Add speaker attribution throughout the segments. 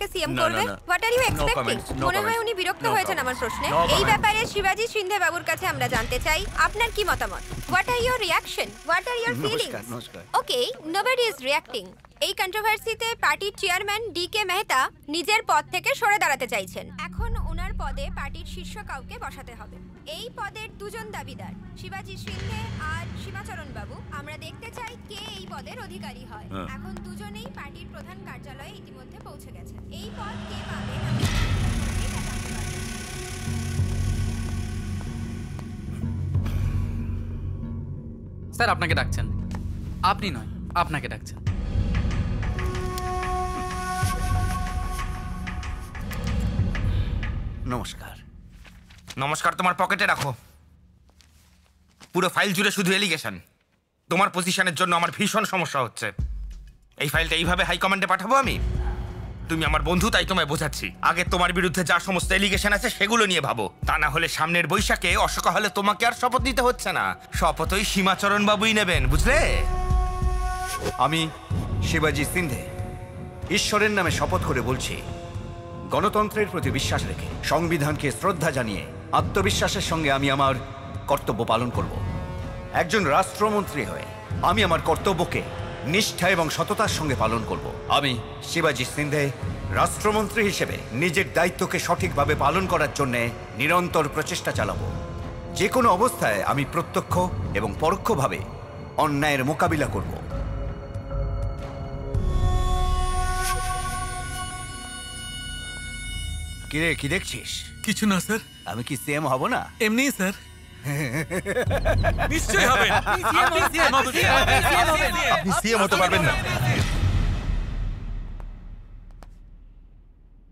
Speaker 1: আপনাকে সিএম করবে? What are you expecting? মনে হয় উনি বিরক্ত হয়েছেন আমার প্রশ্নে। এই ব্যাপারে শিবাজি সিন্ধে বাবুর কাছে আমরা জানতে চাই আপনার কি মতামত। What are your reaction? What are your feelings? Okay, nobody is reacting. এই কন্ট্রোভার্সিতে পার্টির চেয়ারম্যান ডি.কে. মেহতা নিজের পদ থেকে সরে দাঁড়াতে চাইছেন। এখন ওনার পদে পার্টির শীর্ষ কাউকে বসাতে হবে। এই পদের দুজন দাবিদার, শিবাজি সিন্ধে আর সীমাচরণ বাবু। আমরা দেখতে চাই কে এই পদের অধিকারী হয়। এখন দুজনেই পার্টির প্রধান কার্যালয়ে ইতিমধ্যে পৌঁছে গেছে। এই পদ কে পাবে
Speaker 2: স্যার আপনাকে ডাকছেন। আপনি নয়, আপনাকে ডাকছেন।
Speaker 3: নমস্কার।
Speaker 4: নমস্কার তোমার পকেটে রাখো। পুরো ফাইল জুড়ে শুধু এলিগেশন। তোমার পজিশনের জন্য আমার ভীষণ সমস্যা হচ্ছে। এই ফাইলটা এইভাবে হাইকমান্ডে পাঠাবো আমি? তুমি আমার বন্ধু, তাই তোমায় বোঝাচ্ছি। আগে তোমার বিরুদ্ধে যা সমস্ত এলিগেশন আছে সেগুলো নিয়ে ভাবো। তা না হলে সামনের বৈশাখে অশোকা হলে তোমাকে আর শপথ নিতে হচ্ছে না, শপথ ওই সীমাচরণ বাবুই নেবেন, বুঝলে?
Speaker 3: আমি শিবাজি সিন্ধে ঈশ্বরের নামে শপথ করে বলছি, গণতন্ত্রের প্রতি বিশ্বাস রেখে, সংবিধানকে শ্রদ্ধা জানিয়ে, আত্মবিশ্বাসের সঙ্গে আমি আমার কর্তব্য পালন করব। একজন রাষ্ট্রমন্ত্রী হয়ে আমি আমার কর্তব্যকে নিষ্ঠা এবং সততার সঙ্গে পালন করব। আমি শিবাজি সিন্ধে রাষ্ট্রমন্ত্রী হিসেবে নিজের দায়িত্বকে সঠিকভাবে পালন করার জন্য নিরন্তর প্রচেষ্টা চালাবো। যে কোনো অবস্থায় আমি প্রত্যক্ষ এবং পরোক্ষভাবে অন্যায়ের মোকাবিলা করব। কিরে, কি দেখছিস?
Speaker 5: কিছু না স্যার।
Speaker 3: আমি কি সিএম হব না?
Speaker 5: এমনি স্যার। নিশ্চয়ই হবে।
Speaker 4: আপনি সিএম হতে পারবেন না।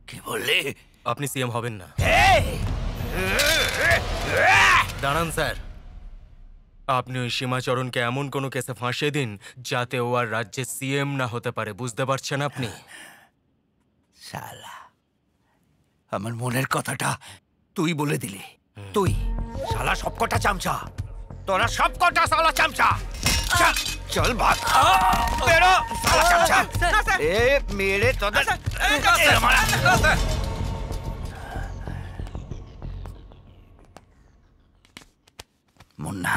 Speaker 3: কি বললি?
Speaker 6: আপনি সিএম হবেন না। দাঁড়ান স্যার, আপনি ওই সীমাচরণকে এমন কোনো কেসে ফাঁসিয়ে দিন যাতে ও আর রাজ্যের সিএম না হতে পারে। বুঝতে পারছেন আপনি?
Speaker 3: শালা, আমার মনের কথাটা তুই বলে দিলি। তুই শালা সবকটা চামচা, তোরা সবকটা শালা চামচা। চল ভাগ, বেরো শালা চামচা। এ মেরে তোদের মুন্না,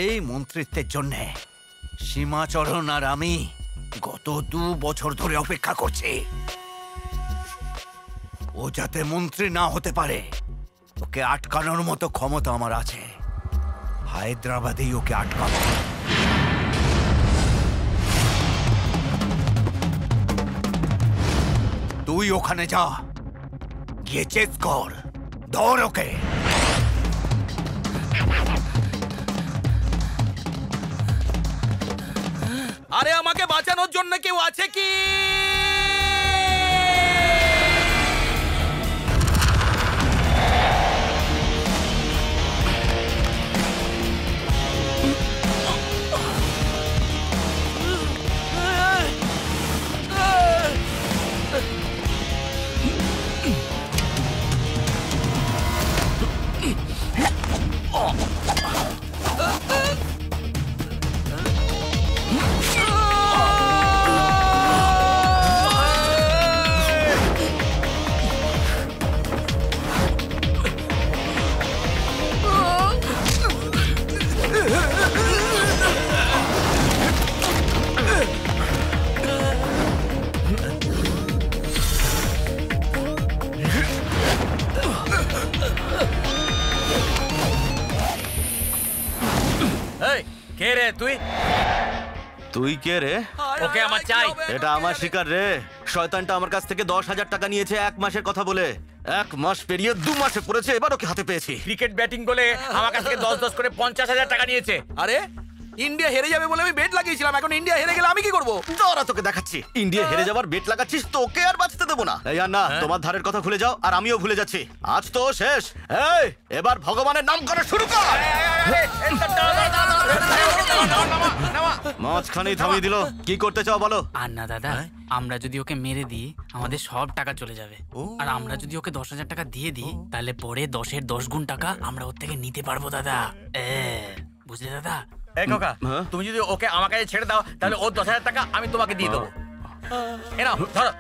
Speaker 3: এই মন্ত্রিত্বের জন্য সীমাচরণ আর আমি গত 2 বছর ধরে অপেক্ষা করছি। ও যাতে মন্ত্রী না হতে পারে, ওকে আটকানোর মতো ক্ষমতা আমার আছে। হায়দ্রাবাদেই ওকে আটকাবো। তুই ওখানে যা, গিয়ে চেক কর, ধর ওকে।
Speaker 5: আরে আমাকে বাঁচানোর জন্য কেউ আছে কি? কে রে তুই?
Speaker 7: তুই কে রে?
Speaker 5: ওকে আমার চাই।
Speaker 7: এটা আমার শিকার রে। শয়তানটা আমার কাছ থেকে 10,000 টাকা নিয়েছে 1 মাসের কথা বলে। 1 মাস পেরিয়ে 2 মাসে পড়েছে, এবার ওকে হাতে পেয়েছি।
Speaker 5: ক্রিকেট ব্যাটিং বলে আমার কাছ থেকে 10 করে 50,000 টাকা নিয়েছে। আরে ইন্ডিয়া হেরে যাবে বলে আমি বেট লাগিয়েছিলাম, এখন ইন্ডিয়া হেরে গেলে আমি কি করবো?
Speaker 7: তোরা তোকে দেখাচ্ছি। ইন্ডিয়া হেরে যাবার বেট লাগাচ্ছিস, তোকে আর বাঁচতে দেবো না। এই না, তোমার ধারের কথা ভুলে যাও আর আমিও ভুলে যাচ্ছি। আজ তো শেষ। এই এবার ভগবানের নাম করা শুরু কর। মাঝখানেই থামিয়ে দিল। কি করতে চাও বলো?
Speaker 2: আর না দাদা, আমরা যদি ওকে মেরে দিই আমাদের সব টাকা চলে যাবে। আর আমরা যদি ওকে 10,000 টাকা দিয়ে দিই তাহলে পরে 10-এর 10 গুণ টাকা আমরা ওর থেকে নিতে পারবো দাদা। বুঝলে দাদা?
Speaker 5: এই কাকা, তুমি যদি ওকে আমার কাছে ছেড়ে দাও তাহলে ওর 10,000 টাকা আমি তোমাকে দিয়ে দেবো। এ নাও ধরো।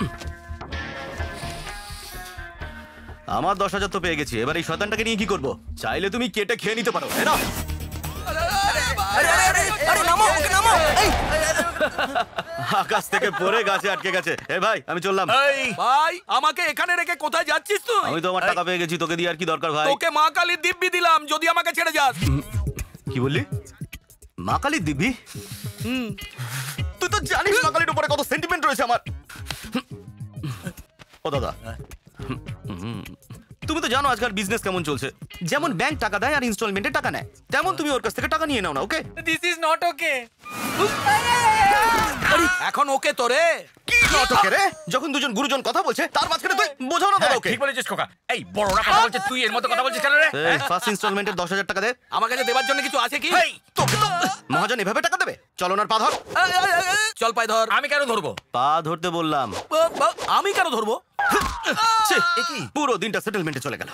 Speaker 7: আমার 10,000 তো পেয়ে গেছি, এবার এই শয়তানটাকে নিয়ে কি করব? চাইলে তুমি কেটে খেয়ে নিতে পারো। এ নাও।
Speaker 5: আরে নামো, ওকে নামো।
Speaker 7: আকাশ থেকে পড়ে গাছে আটকে গেছে। এ ভাই, আমি চললাম।
Speaker 5: এই ভাই, আমাকে এখানে রেখে কোথায় যাচ্ছিস তুই?
Speaker 7: আমি তো আমার টাকা পেয়ে গেছি, তোকে দিয়ে আর কি দরকার ভাই?
Speaker 5: তোকে মা কালীর দিব্যি দিলাম, যদি আমাকে ছেড়ে যাস।
Speaker 7: কি বললি? মা কালীর দিবি? তুই তো জানিস মা কালীর উপরে কত সেন্টিমেন্ট রয়েছে আমার। ও দাদা, তুমি তো জানো আজকাল বিজনেস কেমন চলছে। যেমন ব্যাংক টাকা দেয় আর ইনস্টলমেন্টে টাকা নেয়, তেমন তুমি ওর কাছ থেকে টাকা নিয়ে নাও না, okay?
Speaker 2: This is not okay.
Speaker 5: এখন ওকে তোরে
Speaker 7: কি নাটকে রে? যখন দুজন গুরুজন কথা বলছে তার মাঝখানে তুই বোঝাও না দাদা ওকে।
Speaker 4: ঠিক বলেছিস খোকা। এই বড়রা কথা বলছে, তুই এর মতো কথা বলছিস কেন রে?
Speaker 7: এই ফার্স্ট ইনস্টলমেন্টের 10,000 টাকা দে।
Speaker 5: আমার কাছে দেবার জন্য কিছু আছে কি?
Speaker 7: তোকে তো মহাজন এভাবে টাকা দেবে? চলো না, পা ধর।
Speaker 5: চল পায়ে ধর।
Speaker 4: আমি কেন ধরবো?
Speaker 7: পা ধরতে বললাম।
Speaker 5: আমি কেন ধরবো?
Speaker 7: ছি, পুরো দিনটা সেটেলমেন্টে চলে গেল।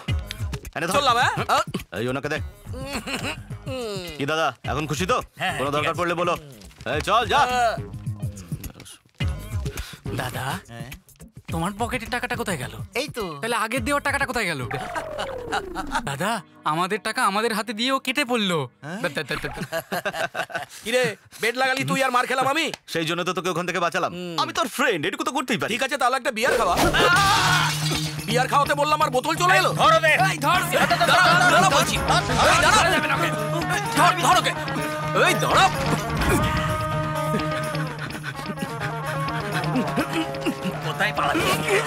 Speaker 7: এনে ধর।
Speaker 5: চললাম। হ্যাঁ
Speaker 7: এই ওনাকে দে। কি দাদা, এখন খুশি তো? কোনো দরকার পড়লে বলো। এই চল যা।
Speaker 2: দাদা, তোমার পকেটের টাকাটা কোথায় গেল?
Speaker 5: এই তো।
Speaker 2: তাহলে আগের দেওয়ার টাকাটা কোথায় গেল? দাদা, আমাদের টাকা আমাদের হাতে দিয়েও কেটে পড়লো।
Speaker 5: কিরে, বেড লাগালি তুই আর মার খেলাম আমি?
Speaker 7: সেই জন্য তো তোকে ওখান থেকে বাঁচালাম। আমি তোর ফ্রেন্ড, এটুকু তো করতেই পারি।
Speaker 5: ঠিক আছে, তাহলে একটা বিয়ার খাওয়া। বিয়ার খাওয়াতে বললাম আর বোতল চলে এলো।
Speaker 4: ধরো দে।
Speaker 5: এই ধর, দাঁড়া বলছি। এই দাঁড়া। ধর, ধর ওকে। এই দাঁড়া।
Speaker 4: কোথায় পালাচ্ছিস?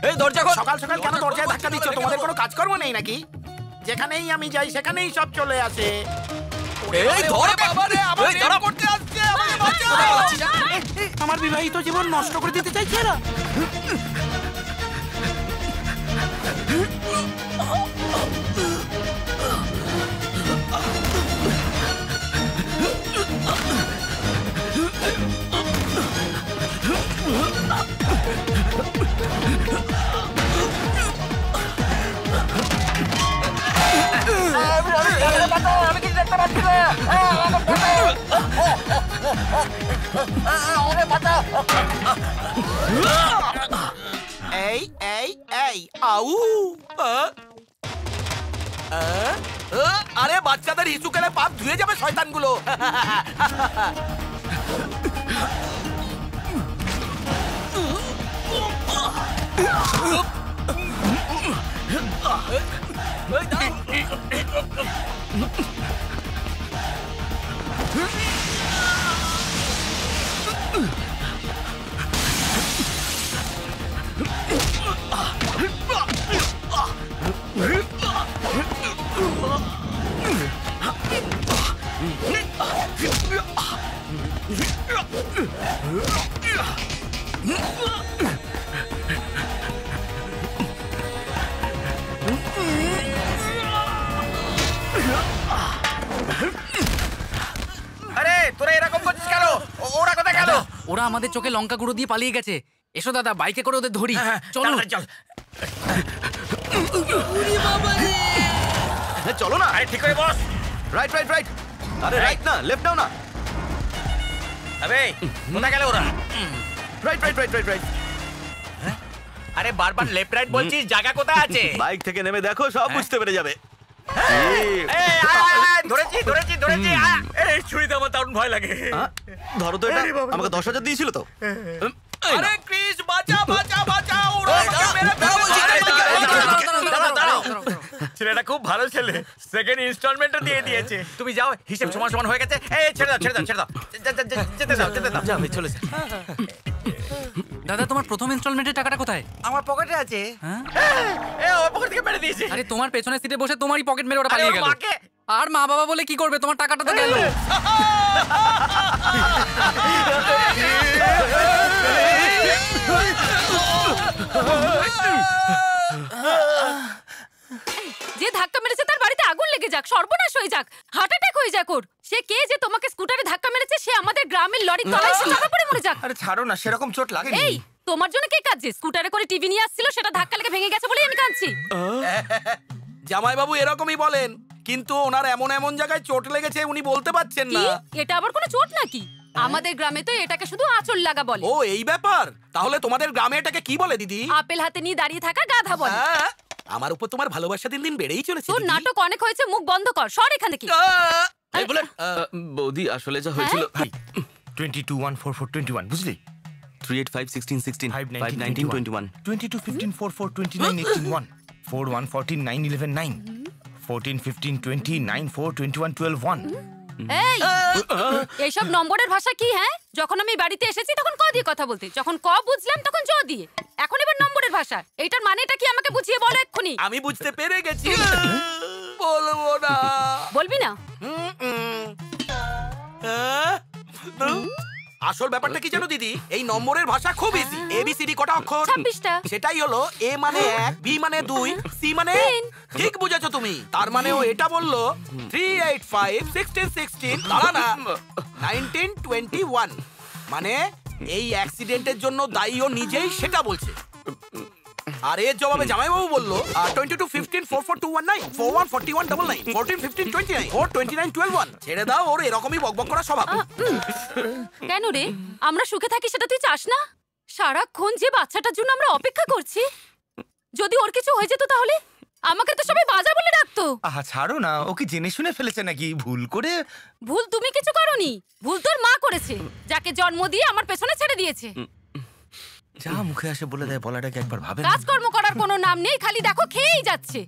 Speaker 5: এই দরজা খোল।
Speaker 8: সকাল সকাল কেন দরজায় ধাক্কা দিচ্ছ? তোমাদের কোনো কাজকর্ম নেই নাকি? যেখানেই আমি যাই সেখানেই সব চলে আসে।
Speaker 5: এই ধর বাবা রে, আমার রেপ করতে আসছে, আমাকে বাঁচাও।
Speaker 8: আমার বিবাহিত জীবন নষ্ট করে দিতে চাইছে এরা। এই এই এই
Speaker 5: আউ। আরে বাচ্চাদের হিসু খেলে পাপ ধুয়ে যাবে শয়তানগুলো।
Speaker 4: আরে তোরা এরকম করছিস কেন? ওরা কোথায় গেল?
Speaker 2: ওরা আমাদের চোখে লঙ্কা গুঁড়ো দিয়ে পালিয়ে গেছে। এসো দাদা, বাইকে করে ওদের ধরি। চলো
Speaker 4: চল।
Speaker 7: চলো না।
Speaker 4: আরে ঠিক করে বস।
Speaker 7: Right right right. আরে রাইট না, লেফট নাও না।
Speaker 4: আবে কোথায় গেল ওরা?
Speaker 7: Right right right right right.
Speaker 4: আরে বারবার লেফট রাইট বলছিস, জায়গা কোথায় আছে?
Speaker 7: বাইক থেকে নেমে দেখো, সব বুঝতে পেরে যাবে।
Speaker 4: ধরেছি। এই ছুরিতে আমার দারুণ ভয় লাগে।
Speaker 7: ধরো তো এটা। আমাকে 10,000 দিয়েছিল তো।
Speaker 5: আরে ক্রিস, বাঁচা বাঁচা বাঁচা, ওরা আমাকে মেরে
Speaker 4: ছেলেটা খুব ভালো ছেলে, সেকেন্ড ইনস্টলমেন্টও দিয়ে দিয়েছে। তুমি যাও, হিসেব সমান সমান হয়ে গেছে। এই ছেড়ে দাও। যেতে দাও।
Speaker 5: যাও, চলে যা।
Speaker 2: দাদা, তোমার প্রথম ইনস্টলমেন্টের টাকাটা কোথায়?
Speaker 8: আমার পকেটে আছে।
Speaker 4: এ ও পকেট থেকে মেরে দিয়েছে।
Speaker 2: আরে তোমার পেছনের সিটে বসে তোমারই পকেট মেরে ওরা
Speaker 4: আরে
Speaker 2: পালিয়ে
Speaker 4: ওর
Speaker 2: গেল।
Speaker 4: মাকে।
Speaker 2: আর মা বাবা বলে কি করবে? তোমার টাকাটা তো গেল।
Speaker 9: যে ধাক্কা মেরেছে তার বাড়িতে আগুন লেগে যাক, সর্বনাশ হয়ে যাক, হার্ট অ্যাটাক হয়ে যাক ওর। সে কে যে তোমাকে স্কুটারে ধাক্কা মেরেছে, সে আমাদের গ্রামের লরির তলায় সে চাপা পড়ে মরে যাক।
Speaker 4: আরে ছাড়ো না, সেরকম চোট লাগেনি।
Speaker 9: এই, তোমার জন্য কে কাঁদছে? স্কুটারে করে টিভি নিয়ে আসছিল, সেটা ধাক্কা লেগে ভেঙে গেছে বলেই আমি কাঁদছি।
Speaker 5: জামাই বাবু এরকমই বলেন, কিন্তু ওনার এমন এমন জায়গায় চোট লেগেছে উনি বলতে পারছেন
Speaker 9: কি?
Speaker 5: না।
Speaker 9: এটা আবার কোনো চোট নাকি? আমাদের গ্রামে তো এটাকে শুধু আঁচল লাগা বলে।
Speaker 5: ও এই ব্যাপার, তাহলে তোমাদের গ্রামে এটাকে কি বলে দিদি?
Speaker 9: আপেল হাতে নিয়ে দাঁড়িয়ে থাকা গাধা বলে।
Speaker 5: হ্যাঁ, আমার উপর তোমার ভালোবাসা দিন দিন বেড়েই চলেছে।
Speaker 9: তোর
Speaker 5: দিদি।
Speaker 9: নাটক অনেক হয়েছে, মুখ বন্ধ কর, সর এখান থেকে।
Speaker 5: এই বলে,
Speaker 7: বৌদি আসলে যা হয়েছিল
Speaker 4: 22 1 4 4 21 বুঝলি?
Speaker 7: 3 8 5 16 16 5 19 21
Speaker 4: 22 15 4 4 29 18 1 4 1 14 9 11 9 14 15 20 9 4 21 12 1
Speaker 9: এই এইসব নম্বরের ভাষা কি? হ্যাঁ, যখন আমি বাড়িতে এসেছি তখন ক দিয়ে কথা বলতে, যখন ক বুঝলাম তখন জ দিয়ে, এখন এবার নম্বরের ভাষা। এইটার মানেটা কি আমাকে বুঝিয়ে বলো এক্ষুনি।
Speaker 5: আমি বুঝতে পেরে গেছি, বলবো না।
Speaker 9: বলবি না?
Speaker 5: আসল ব্যাপারটা কি জানো দিদি, এই নম্বরের ভাষা খুব ইজি। এবিসিডি কটা অক্ষর?
Speaker 9: 26টা।
Speaker 5: সেটাই হলো এ মানে 1, বি মানে 2, সি মানে
Speaker 9: 3।
Speaker 5: ঠিক বুঝেছো তুমি। তার মানে ও এটা বললো 3 8 5 16 16 দাঁড়া না 19 21, মানে এই অ্যাক্সিডেন্টের জন্য দায়ী ও নিজেই সেটা বলছে। আর এর জবাবে জামাইবাবু বললো 22 15 4 4 2 1 9 4 1 41 99 14 15 29 4 29 12 1। ছেড়ে দাও, ওর এরকমই বকবক করা স্বভাব।
Speaker 9: কেন রে, আমরা সুখে থাকি সেটা তুই চাস না? সারাক্ষণ যে বাচ্চাটার জন্য আমরা অপেক্ষা করছি, যদি ওর কিছু হয়ে যেত তাহলে? আমাকে তো সবাই বাজা বলে ডাকতো।
Speaker 4: আহা ছাড়ো না, ও কি জেনে শুনে ফেলেছে নাকি ভুল করে?
Speaker 9: ভুল তুমি কিছু করোনি, ভুল তোর মা করেছে, যাকে জন্ম দিয়ে আমার পেছনে ছেড়ে দিয়েছে।
Speaker 4: যা মুখে আসে বলে দেয়, বলাটাকে একবার ভাবে না।
Speaker 9: কাজকর্ম করার কোনো নাম নেই, খালি দেখো খেয়েই যাচ্ছে।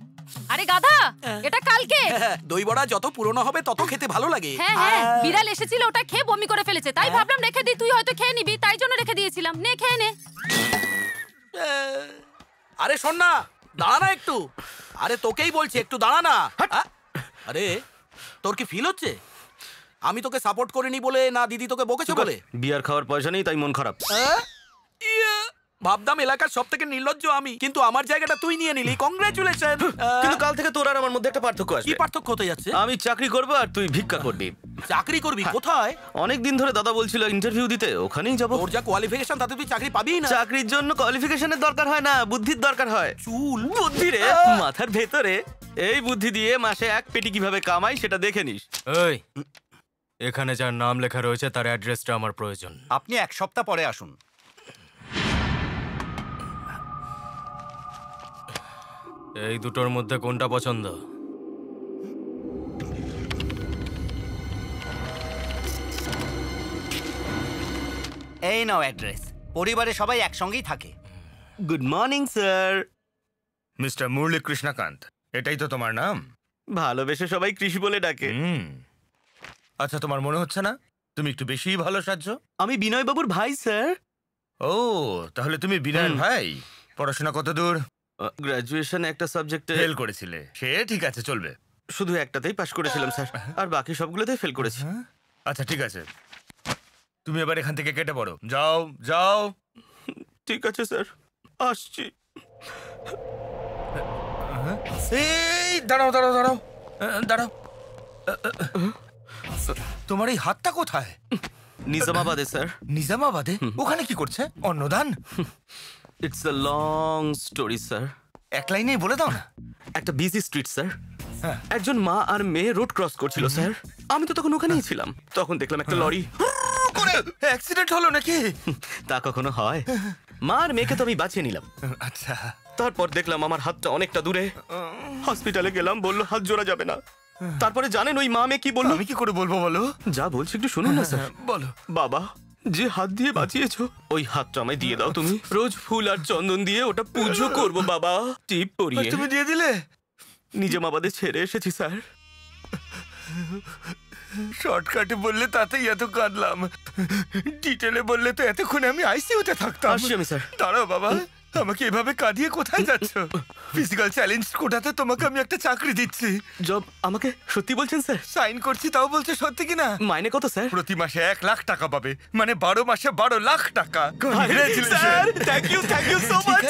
Speaker 9: আরে গাধা, এটা কালকে।
Speaker 5: দই বড়া যত পুরনো হবে তত খেতে ভালো লাগে।
Speaker 9: হ্যাঁ হ্যাঁ, বিড়াল এসেছিল, ওটা খেয়ে বমি করে ফেলেছে, তাই ভাবলাম রেখে দিই, তুই হয়তো খেয়ে নিবি, তাই জন্য রেখে দিয়েছিলাম। নে খেয়ে নে।
Speaker 5: আরে শোন না, দাঁড়া না একটু। আরে তোকেই বলছি একটু দাঁড়া না। আরে তোর কি ফিল হচ্ছে আমি তোকে সাপোর্ট করিনি বলে, না দিদি তোকে বকেছে বলে?
Speaker 7: বিয়ার খাওয়ার পয়সা নেই তাই মন খারাপ।
Speaker 5: ভাবদাম এলাকার সব থেকে নির্লজ্জ আমি, কিন্তু আমার জায়গাটা তুই নিয়ে নিলি। কংগ্রেচুলেশন।
Speaker 7: কিন্তু কাল থেকে তোর আর আমার মধ্যে একটা পার্থক্য
Speaker 5: কি
Speaker 7: আসবে।
Speaker 5: পার্থক্য হতে যাচ্ছে?
Speaker 7: আমি চাকরি করব আর তুই ভিক্ষা করবি।
Speaker 5: চাকরি করবি? কোথায়?
Speaker 7: অনেক দিন ধরে দাদা বলছিল ইন্টারভিউ দিতে, ওখানেই যাব।
Speaker 5: তোর যা কোয়ালিফিকেশন তাতে তুই চাকরি পাবিই না।
Speaker 7: চাকরির জন্য কোয়ালিফিকেশনের দরকার হয় না, বুদ্ধির দরকার হয়।
Speaker 5: চুল
Speaker 7: বুদ্ধি রে মাথার ভেতরে। এই বুদ্ধি দিয়ে মাসে এক পেটি কিভাবে কামাই সেটা দেখে নিস।
Speaker 6: এই এখানে যার নাম লেখা রয়েছে তার অ্যাড্রেসটা আমার প্রয়োজন।
Speaker 3: আপনি 1 সপ্তাহ পরে আসুন।
Speaker 6: এই দুটোর মধ্যে কোনটা পছন্দ?
Speaker 3: এই নাও অ্যাড্রেস। পরিবারে সবাই একসঙ্গেই থাকে।
Speaker 7: Good morning sir.
Speaker 4: মিস্টার মুরলী কৃষ্ণকান্ত, এটাই তো তোমার নাম?
Speaker 7: ভালোবেসে সবাই কৃষি বলে ডাকে।
Speaker 4: আচ্ছা, তোমার মনে হচ্ছে না তুমি একটু বেশিই ভালো সাজছো?
Speaker 7: আমি বিনয় বাবুর ভাই স্যার।
Speaker 4: ও, তাহলে তুমি বিনয়ের ভাই। পড়াশোনা কত দূর?
Speaker 7: গ্র্যাজুয়েশনে একটা সাবজেক্টে
Speaker 4: ফেল করেছিলে, সে ঠিক আছে, চলবে।
Speaker 7: শুধু একটাতেই পাশ করেছিলাম স্যার, আর বাকি সবগুলোতেই ফেল করেছি।
Speaker 4: আচ্ছা ঠিক আছে, তুমি এবার এখান থেকে কেটে পড়ো। যাও যাও।
Speaker 7: ঠিক আছে স্যার, আসছি।
Speaker 4: এই দাঁড়াও দাঁড়াও দাঁড়াও দাঁড়াও, তোমার এই হাতটা কোথায়?
Speaker 7: নিজামাবাদে স্যার।
Speaker 4: নিজামাবাদে? ওখানে কি করছে? অন্নদান?
Speaker 7: It's a long story sir.
Speaker 4: এক লাইনেই বলে দাও না।
Speaker 7: একটা বিজি স্ট্রিট স্যার, একজন মা আর মেয়ে রোড ক্রস করছিল স্যার। আমি তো তখন ওখানেই ছিলাম, তখন দেখলাম একটা লরি
Speaker 4: অ্যাক্সিডেন্ট হলো নাকি?
Speaker 7: তা কখনো হয়? মা আর মেয়েকে তো আমি বাঁচিয়ে নিলাম।
Speaker 4: আচ্ছা,
Speaker 7: তারপর দেখলাম আমার হাতটা অনেকটা দূরে। হসপিটালে গেলাম, বললো হাত জোড়া যাবে না। তারপরে জানেন ওই মা মেয়ে কি বললো?
Speaker 4: আমি কি করে বলবো বলো?
Speaker 7: যা বলছি একটু শুনুন না স্যার।
Speaker 4: বলো।
Speaker 7: বাবা, যে হাত দিয়ে বাঁচিয়েছো ওই হাতটা আমায় দিয়ে দাও তুমি। রোজ ফুল আর চন্দন দিয়ে ওটা পুজো করবো বাবা। টিপ পরিয়ে।
Speaker 4: তুমি দিয়ে দিলে?
Speaker 7: নিজামাবাদে ছেড়ে এসেছি স্যার।
Speaker 4: শর্টকাটে বললে তাতেই এত কাঁদলাম, ডিটেলে বললে তো এতক্ষণে আমি আইসিইউতে থাকতাম।
Speaker 7: আসছি আমি স্যার।
Speaker 4: দাঁড়াও বাবা, আমাকে এভাবে কাঁদিয়ে কোথায় যাচ্ছ? ফিজিক্যাল চ্যালেঞ্জ কোটাতে তোমাকে আমি একটা চাকরি দিচ্ছি।
Speaker 7: জব আমাকে সত্যি বলছেন স্যার?
Speaker 4: সাইন করছি, তাও বলছে সত্যি কিনা?
Speaker 7: মাইনে কত স্যার?
Speaker 4: প্রতি মাসে 1 লাখ টাকা পাবে, মানে 12 মাসে 12 লাখ টাকা।
Speaker 7: Sir thank you so much.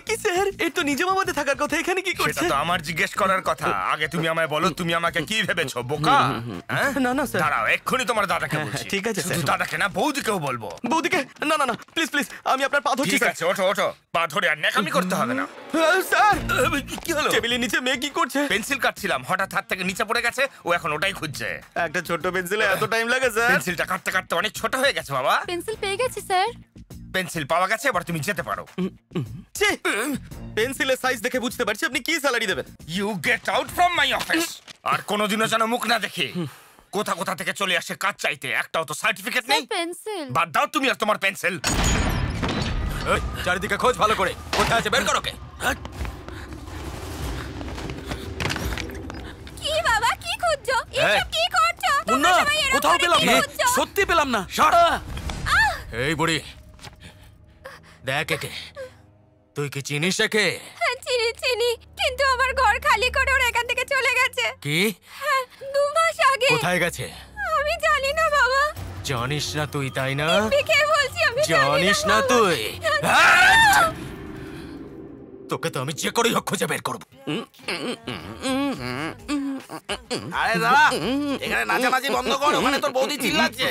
Speaker 6: কি স্যার, এর তো নিজে মামাতে থাকার কথা, এখানে কি
Speaker 4: সেটা
Speaker 6: করছে?
Speaker 4: তো আমার জিজ্ঞেস করার কথা। আগে তুমি আমায় বলো, তুমি আমাকে কি ভেবেছো, বোকা? হ্যাঁ?
Speaker 6: না না স্যার।
Speaker 4: দাঁড়াও, এক্ষুনি তোমার দাদাকে বলছি।
Speaker 6: ঠিক আছে,
Speaker 4: শুধু
Speaker 6: স্যার।
Speaker 4: দাদাকে না, বৌদিকেও বলবো।
Speaker 6: বৌদিকে? না না না, প্লিজ প্লিজ, আমি আপনার পা ধরছি
Speaker 4: ঠিক
Speaker 6: স্যার।
Speaker 4: আছে, ওঠো ওঠো, পা ধরে আর ন্যাকামি করতে হবে না।
Speaker 6: স্যার,
Speaker 4: কি হলো?
Speaker 6: টেবিলের নিচে মেয়ে কি করছে?
Speaker 4: পেন্সিল কাটছিলাম, হঠাৎ হাত থেকে নিচে পড়ে গেছে, ও এখন ওটাই খুঁজছে।
Speaker 6: একটা ছোট্ট পেন্সিলে এত টাইম লাগে স্যার?
Speaker 4: পেন্সিলটা কাটতে কাটতে অনেক ছোট হয়ে গেছে বাবা।
Speaker 9: পেন্সিল পেয়ে গেছি স্যার।
Speaker 4: পেন্সিল পাওয়া গেছে, এবার তুমি যেতে পারো।
Speaker 6: ছি, পেন্সিলের সাইজ দেখে বুঝতে পারছি আপনি কি স্যালারি দেবেন।
Speaker 4: You get out from my office. আর কোনোদিনও যেন মুখ না দেখি। কোথা কোথা থেকে চলে আসে কাজ চাইতে, একটাও তো সার্টিফিকেট নেই।
Speaker 9: পেন্সিল
Speaker 4: বাদ দাও তুমি আর তোমার পেন্সিল।
Speaker 6: চারিদিকে খোঁজ ভালো করে, কোথায় আছে বের করো কে।
Speaker 1: কি বাবা, কি খুঁজছো? এসব কি করছো?
Speaker 5: মুন্না,
Speaker 1: তোমরা সবাই এরকম
Speaker 5: কোথাও
Speaker 1: করে
Speaker 5: পেলাম
Speaker 1: কি
Speaker 5: না,
Speaker 1: খুঁজছো?
Speaker 5: সত্যি পেলাম না।
Speaker 6: এই বুড়ি, দেখ একে, তুই কি চিনিস একে?
Speaker 1: হ্যাঁ, চিনি চিনি, কিন্তু আমার ঘর খালি করে ওরা এখান থেকে চলে গেছে।
Speaker 6: কি?
Speaker 1: হ্যাঁ, 2 মাস আগে।
Speaker 6: কোথায় গেছে?
Speaker 1: আমি জানি না বাবা।
Speaker 6: জানিস না তুই, তাই না?
Speaker 1: দেখে বলছি আমি
Speaker 6: জানিস না
Speaker 1: বাবা।
Speaker 6: তুই? তোকে তো আমি যে করেই হোক খুঁজে বের করবো।
Speaker 5: আরে দাঁড়া, এখানে নাচানাচি বন্ধ কর, ওখানে তোর বৌদি চিল্লাচ্ছে।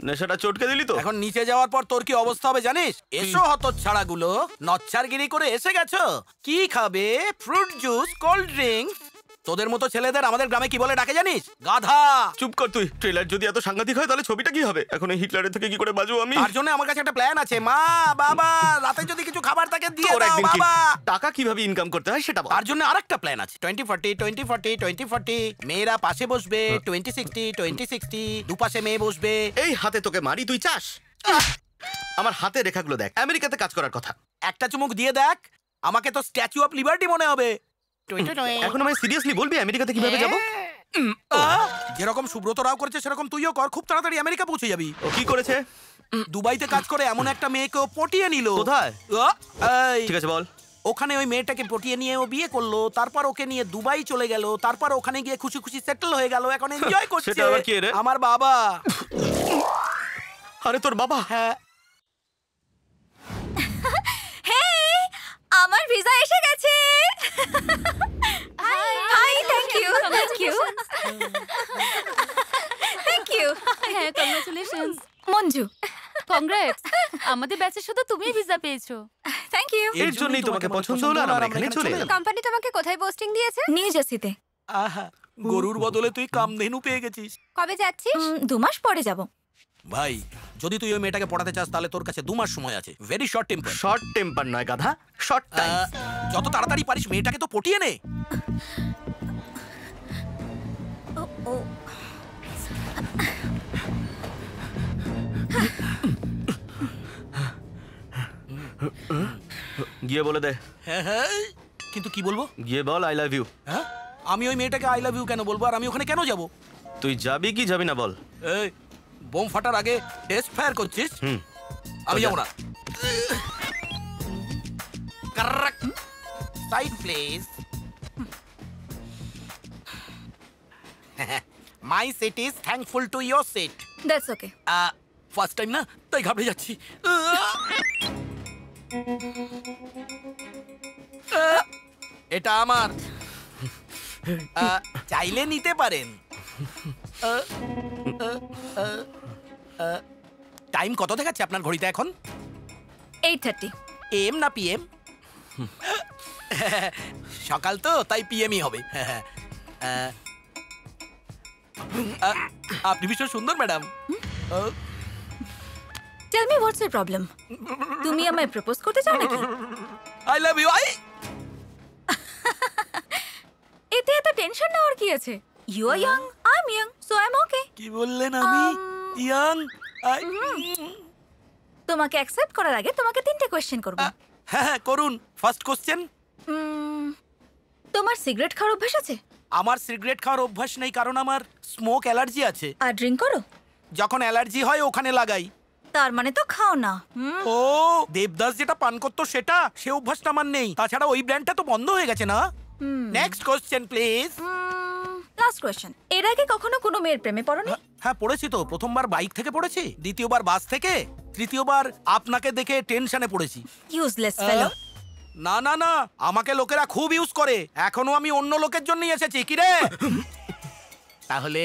Speaker 7: নেশাটা চটকে দিলি তো?
Speaker 5: এখন নিচে যাওয়ার পর তোর কি অবস্থা হবে জানিস? এসো হতচ্ছাড়াগুলো, নচ্ছারগিরি করে এসে গেছো। কি খাবে? Fruit juice, cold drinks. তোদের মতো ছেলেদের আমাদের গ্রামে কি বলে ডাকে জানিস? গাধা।
Speaker 7: চুপ কর তুই। ট্রেলার যদি এত সাংঘাতিক হয় তাহলে ছবিটা কি হবে? এখন এই হিটলারের থেকে কি করে বাজবো আমি?
Speaker 5: তার জন্য আমার কাছে একটা প্ল্যান আছে। মা, বাবা, রাতে যদি কিছু খাবার থাকে দিয়ে
Speaker 7: তোর
Speaker 5: দাও
Speaker 7: একদিন কি-
Speaker 5: বাবা।
Speaker 7: টাকা কিভাবে ইনকাম করতে হয় সেটা বল।
Speaker 5: তার জন্য আরেকটা প্ল্যান আছে। 20-40, 20-40, 20-40। মেয়েরা পাশে বসবে। 20-60, 20-60। দুপাশে মেয়ে বসবে।
Speaker 7: এই হাতে তোকে মারি, তুই চাস? আমার হাতে রেখাগুলো দেখ, আমেরিকাতে কাজ করার কথা।
Speaker 5: একটা চুমুক দিয়ে দেখ, আমাকে তো স্ট্যাচু অফ লিবার্টি মনে হবে।
Speaker 7: এখন আমায় সিরিয়াসলি বলবি আমেরিকাতে কিভাবে যাব?
Speaker 5: যেরকম সুব্রত রাও করেছে সেরকম তুইও কর, খুব তাড়াতাড়ি আমেরিকা পৌঁছে যাবি।
Speaker 7: ও কি করেছে?
Speaker 5: দুবাইতে কাজ করে এমন একটা মেয়েকে ও পটিয়ে নিল।
Speaker 7: কোথায়?
Speaker 5: এই,
Speaker 7: ঠিক আছে বল।
Speaker 5: ওখানে ওই মেয়েটাকে পটিয়ে নিয়ে ও বিয়ে করলো, তারপর ওকে নিয়ে দুবাই চলে গেল, তারপর ওখানে গিয়ে খুশি খুশি সেটেল হয়ে গেল, এখন এনজয় করছে।
Speaker 7: সেটা আবার কে রে?
Speaker 5: আমার বাবা।
Speaker 7: আরে তোর বাবা?
Speaker 5: হ্যাঁ।
Speaker 1: হেই, আমার ভিসা এসে গেছে। Hi, thank you, thank you, thank you.
Speaker 9: হ্যাঁ, কংগ্রাচুলেশনস
Speaker 1: মঞ্জু,
Speaker 9: কংগ্রেটস। আমাদের ব্যাচে শুধু তুমিই ভিসা পেয়েছো।
Speaker 1: Thank you.
Speaker 7: এর জন্যই তোমাকে পছন্দ হলো আর আমরা এখানে চলে এলাম।
Speaker 1: কোম্পানি তোমাকে কোথায় পোস্টিং দিয়েছে? নিউ জার্সিতে।
Speaker 5: আহা, গরুর বদলে তুই কামধেনু পেয়ে গেছিস।
Speaker 1: কবে যাচ্ছিস? 2 মাস পরে যাব।
Speaker 5: ভাই, যদি তুই ওই মেয়েটাকে পড়াতে চাস তাহলে তোর কাছে 2 মাস সময় আছে। Very short temper.
Speaker 7: Short temper নয় গাধা, শর্ট টাইম।
Speaker 5: যত তাড়াতাড়ি পারিস মেয়েটাকে তো পটিয়ে নে।
Speaker 1: ও
Speaker 7: গিয়ে বলে দে।
Speaker 5: হ্যাঁ হ্যাঁ, কিন্তু কি বলবো?
Speaker 7: গিয়ে বল আই লাভ ইউ।
Speaker 5: হ্যাঁ, আমি ওই মেয়েটাকে আই লাভ ইউ কেন বলবো? আর আমি ওখানে কেন যাব?
Speaker 7: তুই যাবি কি যাবি না বল।
Speaker 5: এই, বোম ফাটার আগে টেস্ট ফায়ার করছিস? আমি যাবো না। Side please. My seat is thankful to your seat.
Speaker 1: That's okay.
Speaker 5: First time না, তাই ঘাবড়ে যাচ্ছি। এটা আমার। চাইলে নিতে পারেন। টাইম কত দেখাচ্ছে আপনার ঘড়িতে এখন?
Speaker 1: 8:30।
Speaker 5: এম না পিএম? সকাল তো, তাই পিএমই হবে। আপনি ভীষণ সুন্দর madam.
Speaker 1: Tell me what's your problem? তুমি আমায় প্রপোজ করতে চাও নাকি?
Speaker 5: I love you.
Speaker 1: এতে এত টেনশন নেওয়ার কি আছে? You are young, I am young, so I am okay.
Speaker 5: কি বললেন? আমি ইয়াং?
Speaker 1: তোমাকে অ্যাকসেপ্ট করার আগে তোমাকে 3টে কোশ্চেন করব।
Speaker 5: হ্যাঁ হ্যাঁ, করুন। First question.
Speaker 1: তোমার সিগারেট খাওয়ার অভ্যাস আছে?
Speaker 5: আমার সিগারেট খাওয়ার অভ্যাস নেই, কারণ আমার স্মোক অ্যালার্জি আছে।
Speaker 1: আর ড্রিঙ্ক করো?
Speaker 5: যখন অ্যালার্জি হয় ওখানে লাগাই।
Speaker 1: তার মানে তো খাও না।
Speaker 5: ও, দেবদাস যেটা পান করতো সেটা, সে অভ্যাসটা আমার নেই। তাছাড়া ওই ব্র্যান্ডটা তো বন্ধ হয়ে গেছে না? Next question please.
Speaker 1: Last
Speaker 10: question, এর আগে কখনো কোনো মেয়ের প্রেমে পড়োনি?
Speaker 5: হ্যাঁ পড়েছি তো। প্রথমবার বাইক থেকে পড়েছি, দ্বিতীয়বার বাস থেকে, তৃতীয়বার আপনাকে দেখে টেনশনে পড়েছি।
Speaker 10: ইউজলেস ফেলো।
Speaker 5: না না না, আমাকে লোকেরা খুব ইউজ করে। এখনো আমি অন্য লোকের জন্যই এসেছি। কি রে? তাহলে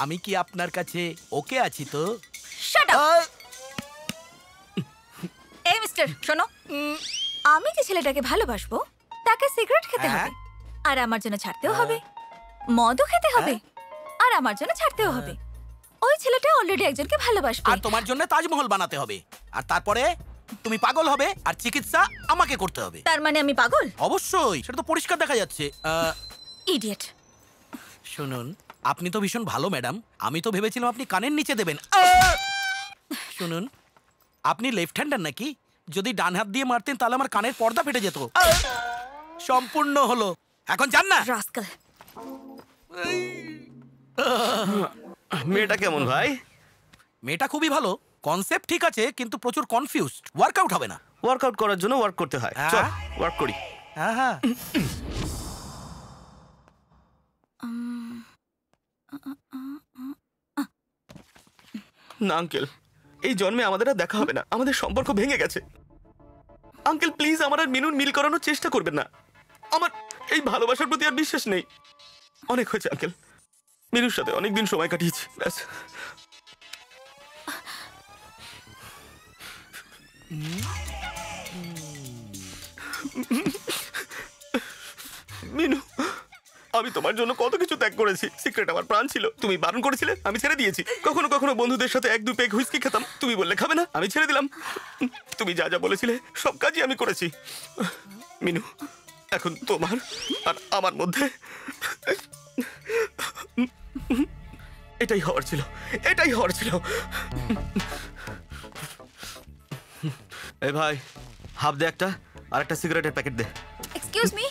Speaker 5: আমি কি আপনার কাছে ওকে আছি তো?
Speaker 10: Shut up. এই মিস্টার শোনো, আমি যে ছেলেটাকে ভালোবাসবো তাকে সিগারেট খেতে হবে, আর আমার জন্য ছাড়তেও হবে। মদও খেতে হবে, আর আমার জন্য ছাড়তেও হবে। ওই ছেলেটা অলরেডি একজনকে ভালোবাসবে,
Speaker 5: আর তোমার জন্য তাজমহল বানাতে হবে, আর তারপরে তুমি পাগল হবে আর চিকিৎসা আমাকে করতে হবে।
Speaker 10: তার মানে আমি পাগল?
Speaker 5: অবশ্যই, সেটা তো পরিষ্কার দেখা যাচ্ছে।
Speaker 10: ইডিয়েট।
Speaker 5: শুনুন, আপনি তো ভীষণ ভালো ম্যাডাম। আমি তো ভেবেছিলাম আপনি কানের নিচে দেবেন। শুনুন, আপনি লেফট হ্যান্ডার নাকি? যদি ডান হাত দিয়ে মারতেন তাহলে আমার কানের পর্দা ফেটে যেত। সম্পূর্ণ হলো, এখন যান না।
Speaker 10: রাস্কাল।
Speaker 7: মেয়েটা কেমন ভাই?
Speaker 5: মেয়েটা খুবই ভালো, কনসেপ্ট ঠিক আছে, কিন্তু প্রচুর কনফিউজড। ওয়ার্কআউট হবে না।
Speaker 7: ওয়ার্কআউট করার জন্য ওয়ার্ক করতে হয়। চল ওয়ার্ক করি।
Speaker 5: হ্যাঁ হ্যাঁ।
Speaker 7: না আঙ্কেল, এই জন্মে আমাদের আর দেখা হবে না। আমাদের সম্পর্ক ভেঙে গেছে। আঙ্কেল প্লিজ আমার আর মিনুর মিল করানোর চেষ্টা করবেন না। আমার এই ভালোবাসার প্রতি আর বিশ্বাস নেই। অনেক হয়েছে আঙ্কেল, মিনুর সাথে অনেকদিন সময় কাটিয়েছি, ব্যাস। মিনু, আমি তোমার জন্য কত কিছু ত্যাগ করেছি। সিক্রেট আমার প্রাণ ছিল, তুমি বারণ করেছিলে, আমি ছেড়ে দিয়েছি। কখনো কখনো বন্ধুদের সাথে এক দু পেগ হুইস্কি খেতাম, তুমি বললে খাবে না, আমি ছেড়ে দিলাম। তুমি যা যা বলেছিলে সব কাজই আমি করেছি। মিনু, এখন তোমার আর আমার মধ্যে এটাই হওয়ার ছিল, এটাই হওয়ার ছিল। এই ভাই, হাফ দে একটা, আর একটা সিগারেটের প্যাকেট দে।
Speaker 10: Excuse me.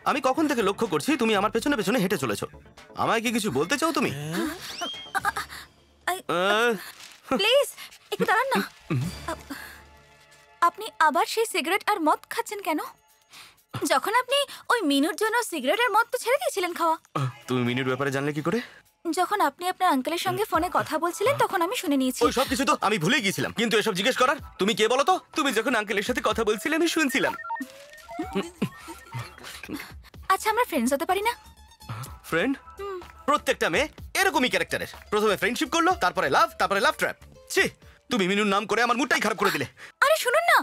Speaker 7: আমি কখন থেকে লক্ষ্য করছি তুমি আমার পেছনে পেছনে হেঁটে চলেছো। আমায় কি কিছু বলতে চাও তুমি?
Speaker 10: প্লিজ একটু দাঁড়ান না। আপনি আবার সেই সিগারেট আর মদ খাচ্ছেন কেন? যখন আপনি ওই মিনুর জন্য সিগারেট আর মদ তো ছেড়ে দিয়েছিলেন খাওয়া।
Speaker 7: তুমি মিনুর ব্যাপারে জানলে কি করে?
Speaker 10: যখন আপনি আপনার আঙ্কেলের সঙ্গে ফোনে কথা বলছিলেন তখন আমি শুনে নিয়েছি।
Speaker 7: ওই সব কিছু তো আমি ভুলে গিয়েছিলাম, কিন্তু এসব জিজ্ঞেস করার তুমি কে বলো তো? তুমি যখন আঙ্কেলের সাথে কথা বলছিলে আমি শুনছিলাম।
Speaker 10: আচ্ছা, আমরা ফ্রেন্ডস হতে পারি না?
Speaker 7: ফ্রেন্ড? প্রত্যেকটা মেয়ে এরকমই ক্যারেক্টারের। প্রথমে ফ্রেন্ডশিপ করলো, তারপরে লাভ, তারপরে লাভ ট্র্যাপ। ছি, তুমি মিনুর নাম করে আমার মুডটাই খারাপ করে দিলে।
Speaker 10: আরে শুনুন না।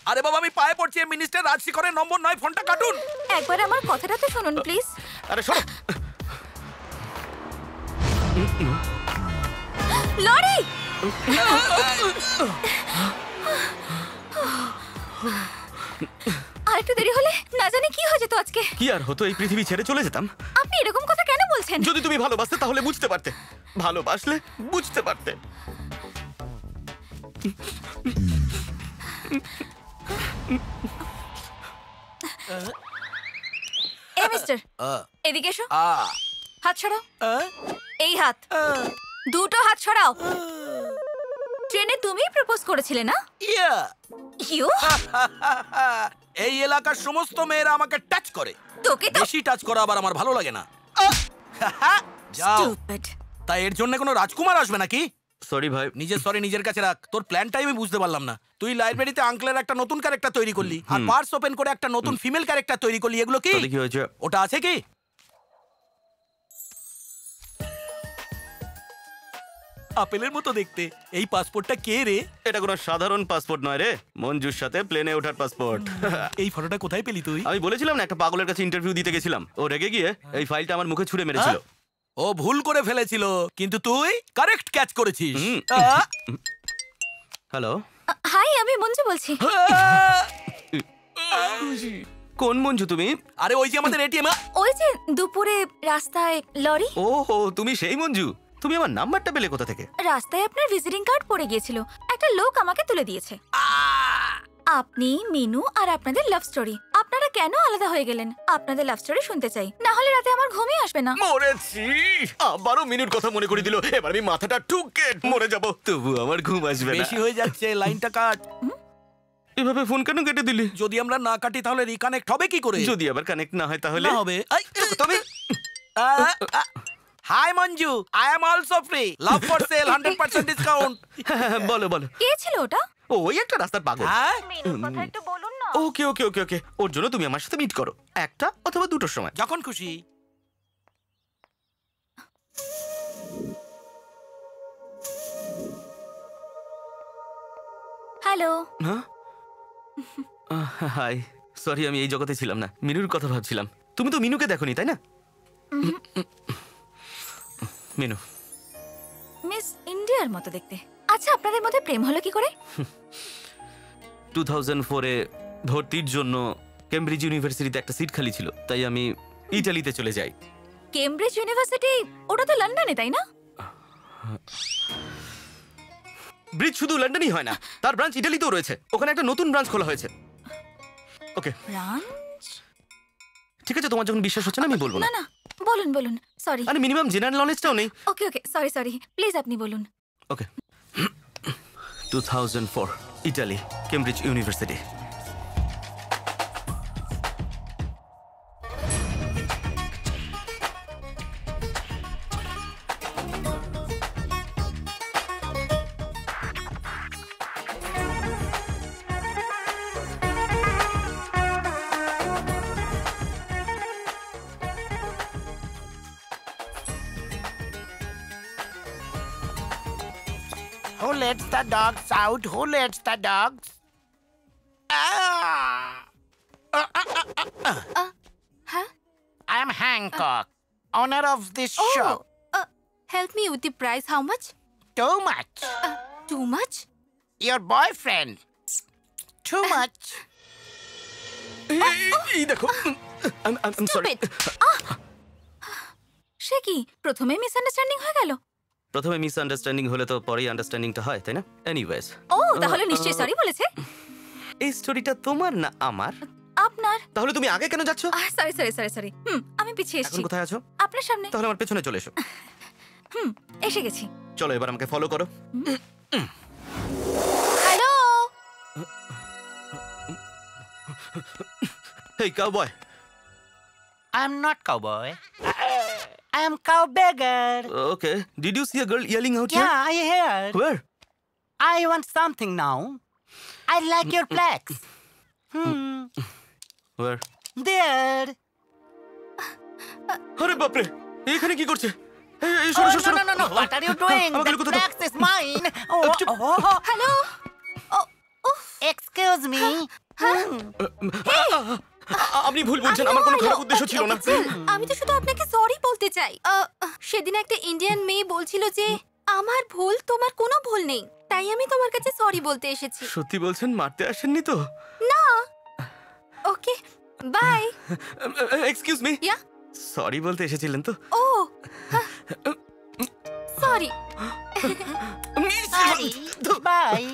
Speaker 5: আরে বাবা, আমি পায়ে পড়ছি, মিনিস্টার রাজশেখরের নম্বর নয়, ফোনটা কাটুন।
Speaker 10: একবার আমার কথাটা তো শুনুন প্লিজ।
Speaker 7: আরে শোনো।
Speaker 10: লরি! আর একটু দেরি হলে না জানি কি হয়ে যেত আজকে।
Speaker 7: কি আর হতো, এই পৃথিবী ছেড়ে চলে যেতাম।
Speaker 10: আপনি এরকম কথা কেন বলছেন?
Speaker 7: যদি তুমি ভালোবাসতে তাহলে বুঝতে পারতে, ভালোবাসলে বুঝতে পারতে।
Speaker 10: এই মিস্টার, এদিকে এসো। হাত সরাও। এই হাত, দুটো হাত সরাও। ট্রেনে তুমিই প্রপোজ করেছিলে না? ইউ?
Speaker 5: এই এলাকার সমস্ত মেয়েরা আমাকে টাচ করে।
Speaker 10: তোকে তো
Speaker 5: বেশি টাচ করা আবার আমার ভালো লাগে না। যাও। তাই এর জন্য কোনো রাজকুমার আসবে নাকি?
Speaker 7: সরি ভাই।
Speaker 5: নিজের সরি নিজের কাছে রাখ। তোর প্ল্যানটাই আমি বুঝতে পারলাম না। তুই লাইব্রেরিতে আঙ্কেলের একটা নতুন ক্যারেক্টার তৈরি করলি, আর পার্স ওপেন করে একটা নতুন ফিমেল ক্যারেক্টার তৈরি করলি। এগুলো কি?
Speaker 7: কি হয়েছে?
Speaker 5: ওটা আছে কি? আপেলের মতো দেখতে। এই পাসপোর্টটা কে রে?
Speaker 7: এটা কোনো সাধারণ পাসপোর্ট নয় রে, মঞ্জুর সাথে প্লেনে ওঠার পাসপোর্ট।
Speaker 5: এই ফটোটা কোথায় পেলি তুই?
Speaker 7: আমি বলেছিলাম না, একটা পাগলের কাছে ইন্টারভিউ দিতে গেছিলাম, ও রেগে গিয়ে এই ফাইলটা আমার মুখে ছুঁড়ে মেরেছিল।
Speaker 5: ও ভুল করে ফেলেছিল, কিন্তু তুই কারেক্ট ক্যাচ করেছিস।
Speaker 7: হ্যালো,
Speaker 10: হাই, আমি মঞ্জু বলছি।
Speaker 7: কোন মঞ্জু তুমি?
Speaker 5: আরে ওই যে আমাদের এটিএম।
Speaker 10: ওই যে দুপুরে রাস্তায় লরি।
Speaker 7: ওহো, তুমি সেই মঞ্জু। তুমি আমার নাম্বারটা পেলে কোথা থেকে?
Speaker 10: রাস্তায় আপনার ভিজিটিং কার্ড পড়ে গিয়েছিল, একটা লোক আমাকে তুলে দিয়েছে। আপনি, মিনু আর আপনাদের লাভ স্টোরি। আপনারা কেন আলাদা হয়ে গেলেন? আপনাদের লাভ স্টোরি শুনতে চাই, না হলে রাতে আমার ঘুমই আসবে না।
Speaker 7: মরেছি, আবারও মিনুর কথা মনে করে দিল। এবার আমি মাথাটা ঠুকে মরে যাব, তবু আমার ঘুম আসবে না।
Speaker 5: বেশি হয়ে যাচ্ছে, লাইনটা কাট।
Speaker 7: এভাবে ফোন কেন কেটে দিলি?
Speaker 5: যদি আমরা না কাটি তাহলে রিকানেক্ট হবে কি করে?
Speaker 7: যদি আবার কানেক্ট না হয় তাহলে
Speaker 5: না হবে।
Speaker 7: তবে
Speaker 5: hi Manju, I am also free. Love for sale 100% discount.
Speaker 7: বলো বলো।
Speaker 10: কে ছিল ওটা?
Speaker 7: ও ওই একটা রাস্তার পাগল।
Speaker 5: হ্যাঁ
Speaker 10: কথা একটু বলুন না।
Speaker 7: ওকে ওকে ওকে ওকে, ওর জন্য তুমি আমার সাথে মিট করো, একটা অথবা দুটোর সময়।
Speaker 5: যখন খুশি।
Speaker 10: হ্যালো।
Speaker 7: হ্যাঁ হাই, সরি আমি এই জগতে ছিলাম না, মিনুর কথা ভাবছিলাম। তুমি তো মিনুকে দেখোনি তাই না? মিনু
Speaker 10: মিস ইন্ডিয়ার মতো দেখতে। আচ্ছা, আপনাদের মধ্যে প্রেম হলো কি করে?
Speaker 7: 2004-এ ভর্তির জন্য কেমব্রিজ ইউনিভার্সিটিতে একটা সিট খালি ছিল, তাই আমি ইটালিতে চলে যাই।
Speaker 10: কেমব্রিজ ইউনিভার্সিটি ওটা তো লন্ডনে, তাই না?
Speaker 7: ব্রিজ শুধু লন্ডনই হয় না, তার ব্রাঞ্চ ইটালিতেও রয়েছে। ওখানে একটা নতুন ব্রাঞ্চ খোলা হয়েছে। ওকে
Speaker 10: ব্রাঞ্চ?
Speaker 7: ঠিক আছে, তোমার যখন বিশ্বাস হচ্ছে না আমি বলবো
Speaker 10: না
Speaker 7: না।
Speaker 10: না, বলুন বলুন। সরি।
Speaker 7: আরে মিনিমাম জেনারেল নলেজটাও নেই।
Speaker 10: ওকে ওকে, সরি সরি, প্লিজ আপনি বলুন।
Speaker 7: ওকে 2004 Italy, Cambridge university.
Speaker 8: Who lets the dogs out? Who lets the dogs?
Speaker 1: Huh?
Speaker 8: I am Hancock, owner of this shop.
Speaker 1: Help me with the price. How much?
Speaker 8: Too much.
Speaker 1: Too much?
Speaker 8: Your boyfriend. Too much.
Speaker 7: এই দেখো, I'm sorry.
Speaker 10: সে কি, প্রথমে misunderstanding হয়ে গেল?
Speaker 7: প্রথমে misunderstanding হলে তো পরেই আন্ডারস্ট্যান্ডিংটা হয়, তাই না? এনিওয়েজ,
Speaker 10: ও তাহলে নিশ্চয়ই সরি বলেছে।
Speaker 7: এই স্টোরিটা তোমার না আমার?
Speaker 10: আপনার।
Speaker 7: তাহলে তুমি আগে কেন যাচ্ছ?
Speaker 10: সরি সরি সরি সরি, আমি পিছিয়ে
Speaker 7: এখন
Speaker 10: এসেছি।
Speaker 7: কোথায় আছো?
Speaker 10: আপনার সামনে।
Speaker 7: তাহলে আমার পেছনে চলে এসো।
Speaker 10: এসে গেছি।
Speaker 7: চলো এবার আমাকে ফলো করো।
Speaker 10: Hello.
Speaker 7: Hey cowboy.
Speaker 8: I am not cowboy. I am cow beggar.
Speaker 7: Okay, did you see a girl yelling out here?
Speaker 8: Yeah, I heard.
Speaker 7: Where?
Speaker 8: I want something now. I like your flags.
Speaker 7: Where?
Speaker 8: There.
Speaker 7: আরে বাপরে, এখানে কি করছে? এই সরো সরো সরো।
Speaker 8: No. What are you doing?
Speaker 7: আমাকে
Speaker 8: The
Speaker 7: লুকোতে দাও।
Speaker 8: flags is mine.
Speaker 10: Hello.
Speaker 8: Excuse me.
Speaker 7: আপনি ভুল বলছেন, আমার কোনো খারাপ উদ্দেশ্য ছিল না।
Speaker 1: আমি তো শুধু আপনাকে সরি বলতে চাই। সেদিন একটা ইন্ডিয়ান মেয়ে বলছিল যে আমার ভুল, তোমার কোনো ভুল নেই, তাই আমি তোমার কাছে সরি বলতে এসেছি।
Speaker 7: সত্যি বলছেন? মারতে আসেননি তো?
Speaker 1: না। Okay, bye.
Speaker 7: Excuse me.
Speaker 1: Yeah.
Speaker 7: Sorry বলতে এসেছিলেন তো?
Speaker 1: ও সরি।
Speaker 8: Bye.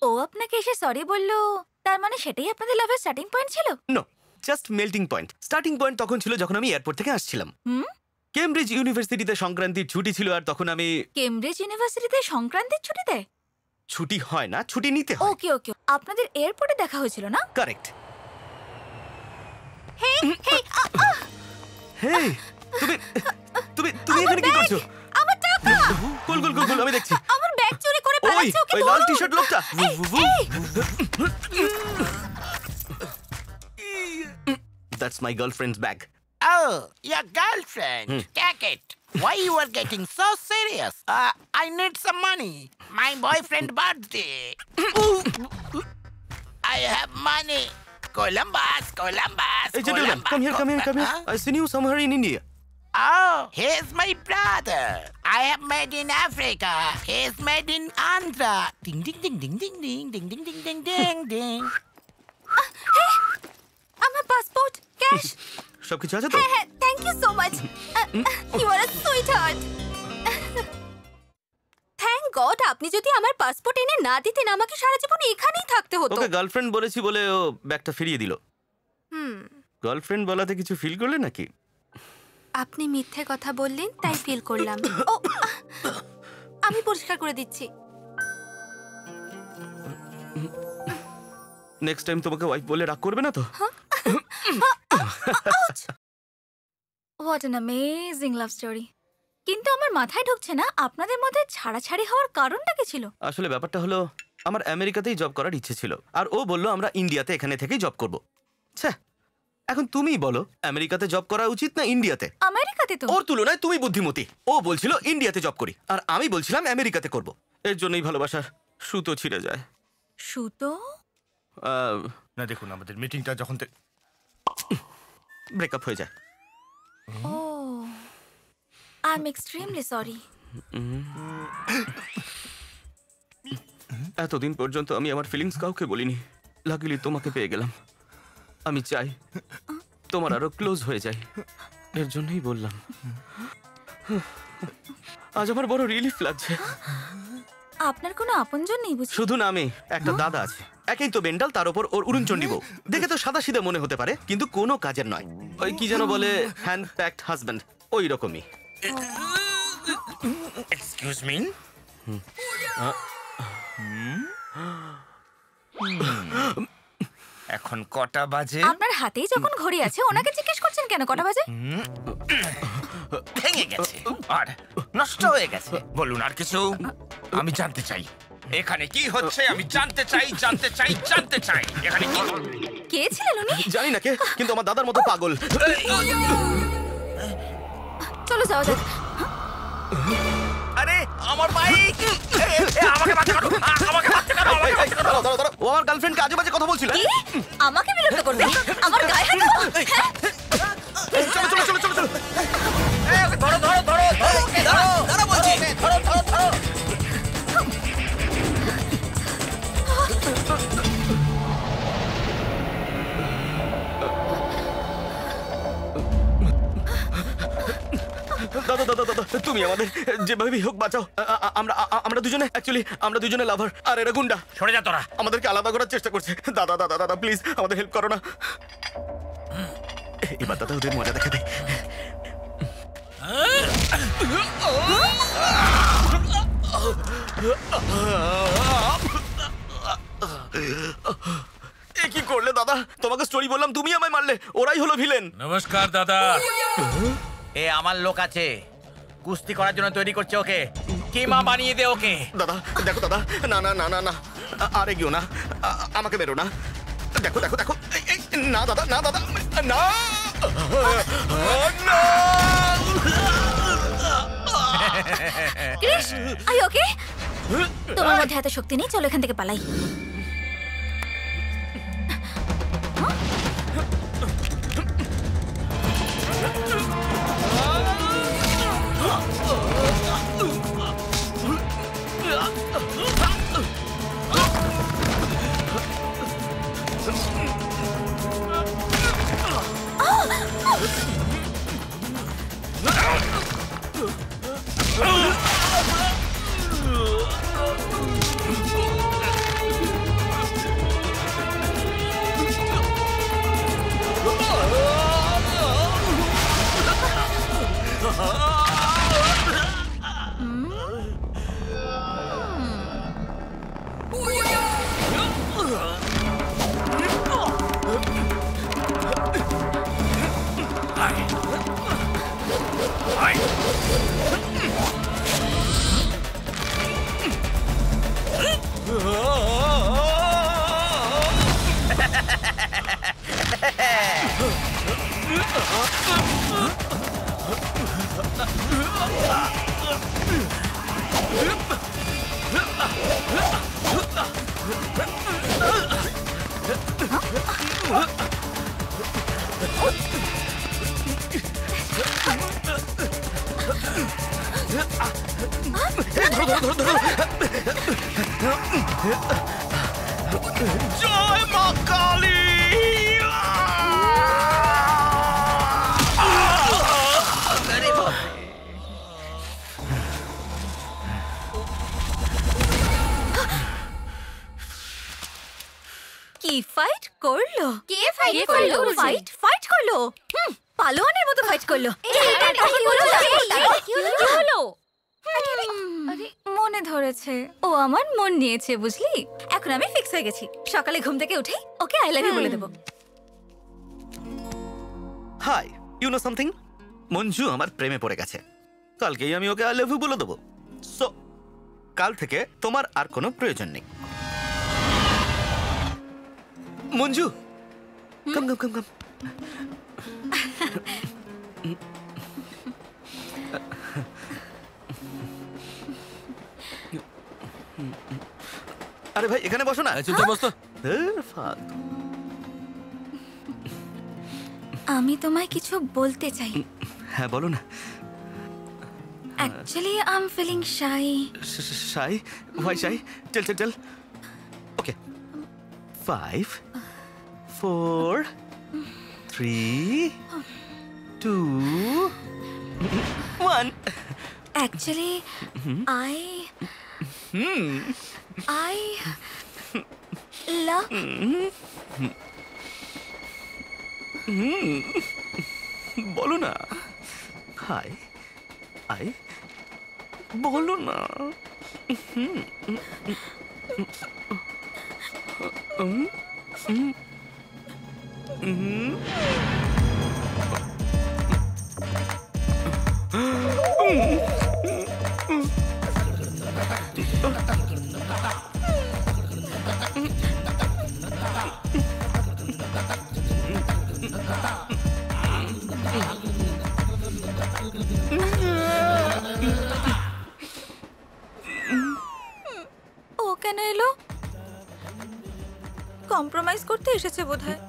Speaker 10: ও আপনাকে এসে সরি বললো, তার মানে সেটাই আপনাদের লাভের স্টার্টিং পয়েন্ট ছিল?
Speaker 7: No, just melting point. Starting point তখন ছিল যখন আমি এয়ারপোর্ট থেকে আসছিলাম। কেমব্রিজ ইউনিভার্সিটিতে সংক্রান্তির ছুটি ছিল, আর তখন আমি।
Speaker 10: কেমব্রিজ ইউনিভার্সিটিতে সংক্রান্তির ছুটি দেয়?
Speaker 7: ছুটি হয় না, ছুটি নিতে হয়।
Speaker 10: ওকে ওকে, আপনাদের এয়ারপোর্টে দেখা হয়েছিল না?
Speaker 7: কারেক্ট।
Speaker 1: হেই হেই,
Speaker 7: হেই, তুমি তুমি এখানে কি করছো?
Speaker 1: আমার টাকা।
Speaker 7: কুল কুল কুল কুল, আমি দেখছি।
Speaker 1: আমার ব্যাগ চুরি করে
Speaker 7: ওই
Speaker 1: পালাচ্ছে, ওকে
Speaker 7: ওই লাল
Speaker 1: ধরুন।
Speaker 7: টি-শার্ট লোকটা। That's my girlfriend's bag.
Speaker 8: Oh, your girlfriend. Take it. Why you are getting so serious? I need some money. My boyfriend birthday. I have money. Columbus.
Speaker 7: Hey gentleman, come here. I seen you somewhere in India.
Speaker 8: Oh, he's my brother. I have made in Africa. He's made in Andhra. Ding ding ding ding ding ding ding ding ding ding ding ding.
Speaker 1: আমার passport, cash.
Speaker 7: সবকিছু আছে তো?
Speaker 1: হ্যাঁ, thank you so much. You are a sweetheart. Thank god, আপনি যদি আমার passport এনে না দিতেন আমাকে সারা জীবন এখানেই থাকতে হতো।
Speaker 7: ওকে গার্লফ্রেন্ড বলেছি বলে ও ব্যাগটা ফিরিয়ে দিল। গার্লফ্রেন্ড বলাতে কিছু ফিল করলে নাকি?
Speaker 1: আপনি মিথ্যে কথা বললেন তাই ফিল করলাম। ও, আমি পরিষ্কার করে দিচ্ছি।
Speaker 7: নেক্সট টাইম তোমাকে ওয়াইফ বলে রাগ করবে না তো?
Speaker 10: What an amazing love story. কিন্তু আমার মাথায় ঢুকছে না আপনাদের মধ্যে ছাড়াছাড়ি হওয়ার কারণটা কি ছিল?
Speaker 7: আসলে ব্যাপারটা হলো আমার আমেরিকাতেই জব করার ইচ্ছে ছিল, আর ও বললো আমরা ইন্ডিয়াতে এখানে থেকেই জব করব। আচ্ছা, এখন তুমিই বলো আমেরিকাতে জব করা উচিত না ইন্ডিয়াতে?
Speaker 10: আমেরিকাতে তো।
Speaker 7: ওর তুলনায় তুমি বুদ্ধিমতী। ও বলছিল ইন্ডিয়াতে জব করি, আর আমি বলছিলাম আমেরিকাতে করব। এর জন্যই ভালোবাসার সুতো ছিঁড়ে যায়।
Speaker 10: সুতো?
Speaker 4: না দেখুন, আমাদের মিটিংটা যখন
Speaker 7: ব্রেকআপ হয়ে যায়।
Speaker 10: ও, আই এম এক্সট্রিমলি সরি।
Speaker 7: এতদিন পর্যন্ত আমি আমার ফিলিংস কাউকে বলিনি। লাকিলি তোমাকে পেয়ে গেলাম। আমি চাই তোমার আরো ক্লোজ হয়ে যাই, এর জন্যই বললাম। আজ আমার বড় রিলিফ লাগছে।
Speaker 10: আপনার কোনো আপনজন নেই বুঝি?
Speaker 7: শুধু নামে একটা দাদা আছে, একেই তো বেন্ডাল, তার উপর ওর উড়নচণ্ডী বউ। দেখে তো সাদা সিধে মনে হতে পারে, কিন্তু কোনো কাজের নয়। ওই কি যেন বলে, হ্যান্ড প্যাকড হাজব্যান্ড, ওই রকমই।
Speaker 4: এক্সকিউজ মি, এখন কটা বাজে?
Speaker 10: আপনার হাতেই যখন ঘড়ি আছে ওনাকে জিজ্ঞেস করছেন কেন কটা বাজে?
Speaker 4: ভেঙে গেছে আর নষ্ট হয়ে গেছে। বলুন আর কিছু, আমি জানতে চাই এখানে কি হচ্ছে। আমি জানতে চাই, জানতে চাই, জানতে চাই এখানে কি।
Speaker 10: কে ছিলেন উনি?
Speaker 7: জানি না কে, কিন্তু আমার দাদার মতো পাগল।
Speaker 10: চলো যাওয়া যাক।
Speaker 4: আরে আমার বাইক! আমাকে বাঁচা করো, আমাকে বাঁচা করো, আমাকে বাঁচা করো।
Speaker 7: দাঁড়াও, দাঁড়াও, দাঁড়াও। ও আমার গার্লফ্রেন্ডকে আজে বাজে কথা বলছিল।
Speaker 10: কি? আমাকে বিরক্ত করবে? আমার গায়ে হাত দেবো?
Speaker 7: চলো চলো চলো চলো চলো।
Speaker 4: ধরো ধরো ধরো ধরো, ওকে ধরো ধরো বলছি, ধরো ধরো ধরো।
Speaker 7: দাদা দাদা দাদা, তুমি আমাদের যেভাবেই হোক বাঁচাও। আমরা দুজনে অ্যাকচুয়ালি আমরা দুজনে লাভার, আর এরা গুন্ডা।
Speaker 4: সরে যা তোরা।
Speaker 7: আমাদেরকে আলাদা করার চেষ্টা করছে। দাদা দাদা দাদা প্লিজ আমাদের হেল্প করো না। এবার দাদা ওদের মজা দেখা দেয়। এ কি করলে দাদা? তোমাকে স্টোরি বললাম, তুমি আমায় মারলে। ওরাই হলো ভিলেন।
Speaker 11: নমস্কার দাদা।
Speaker 4: এ আমার লোক আছে, কুস্তি করার জন্য তৈরি করছে ওকে। কিমা বানিয়ে দে ওকে।
Speaker 7: দাদা দেখো দাদা, না না না না না, আরে গিয়েও না, আমাকে মেরো না। দেখো দেখো দেখো, না দাদা, না দাদা, না না।
Speaker 10: ক্রিশ, আই ওকে? তোমার মধ্যে এত শক্তি নেই, চলো এখান থেকে পালাই।
Speaker 7: জয় মা কালী।
Speaker 10: কি ফাইট করলো?
Speaker 1: কে ফাইট
Speaker 10: করলো?
Speaker 1: করলো?
Speaker 10: ফাইট করলো। পালোয়ানের মতো ফাইট করলো।
Speaker 1: কি হলো?
Speaker 10: মনে কানে ধরেছে। ও আমার মন নিয়েছে, বুঝলি? এখন আমি ফিক্স হয়ে গেছি, সকালে ঘুম থেকে উঠে ওকে আই লাভ ইউ বলে দেবো।
Speaker 7: Hi, you know something? Manju আমার প্রেমে পড়ে গেছে। কালকেই আমি ওকে আই লাভ ইউ বলে দেবো। সো কাল থেকে তোমার আর কোনো প্রয়োজন নেই। মঞ্জু, কাম কাম কাম কাম। আরে ভাই এখানে বসো না।
Speaker 5: চুপচাপ বস তো।
Speaker 10: আমি তোমায় কিছু বলতে চাই।
Speaker 7: হ্যাঁ বলো না।
Speaker 10: Actually I am feeling shy.
Speaker 7: Shy? Why shy? Tell tell tell. Okay, 5 4 3 2 1।
Speaker 10: Actually, I love.
Speaker 7: বলো না। হাই আই বলো না।
Speaker 10: ও কেন এলো? কম্প্রোমাইজ করতে এসেছে বোধহয়।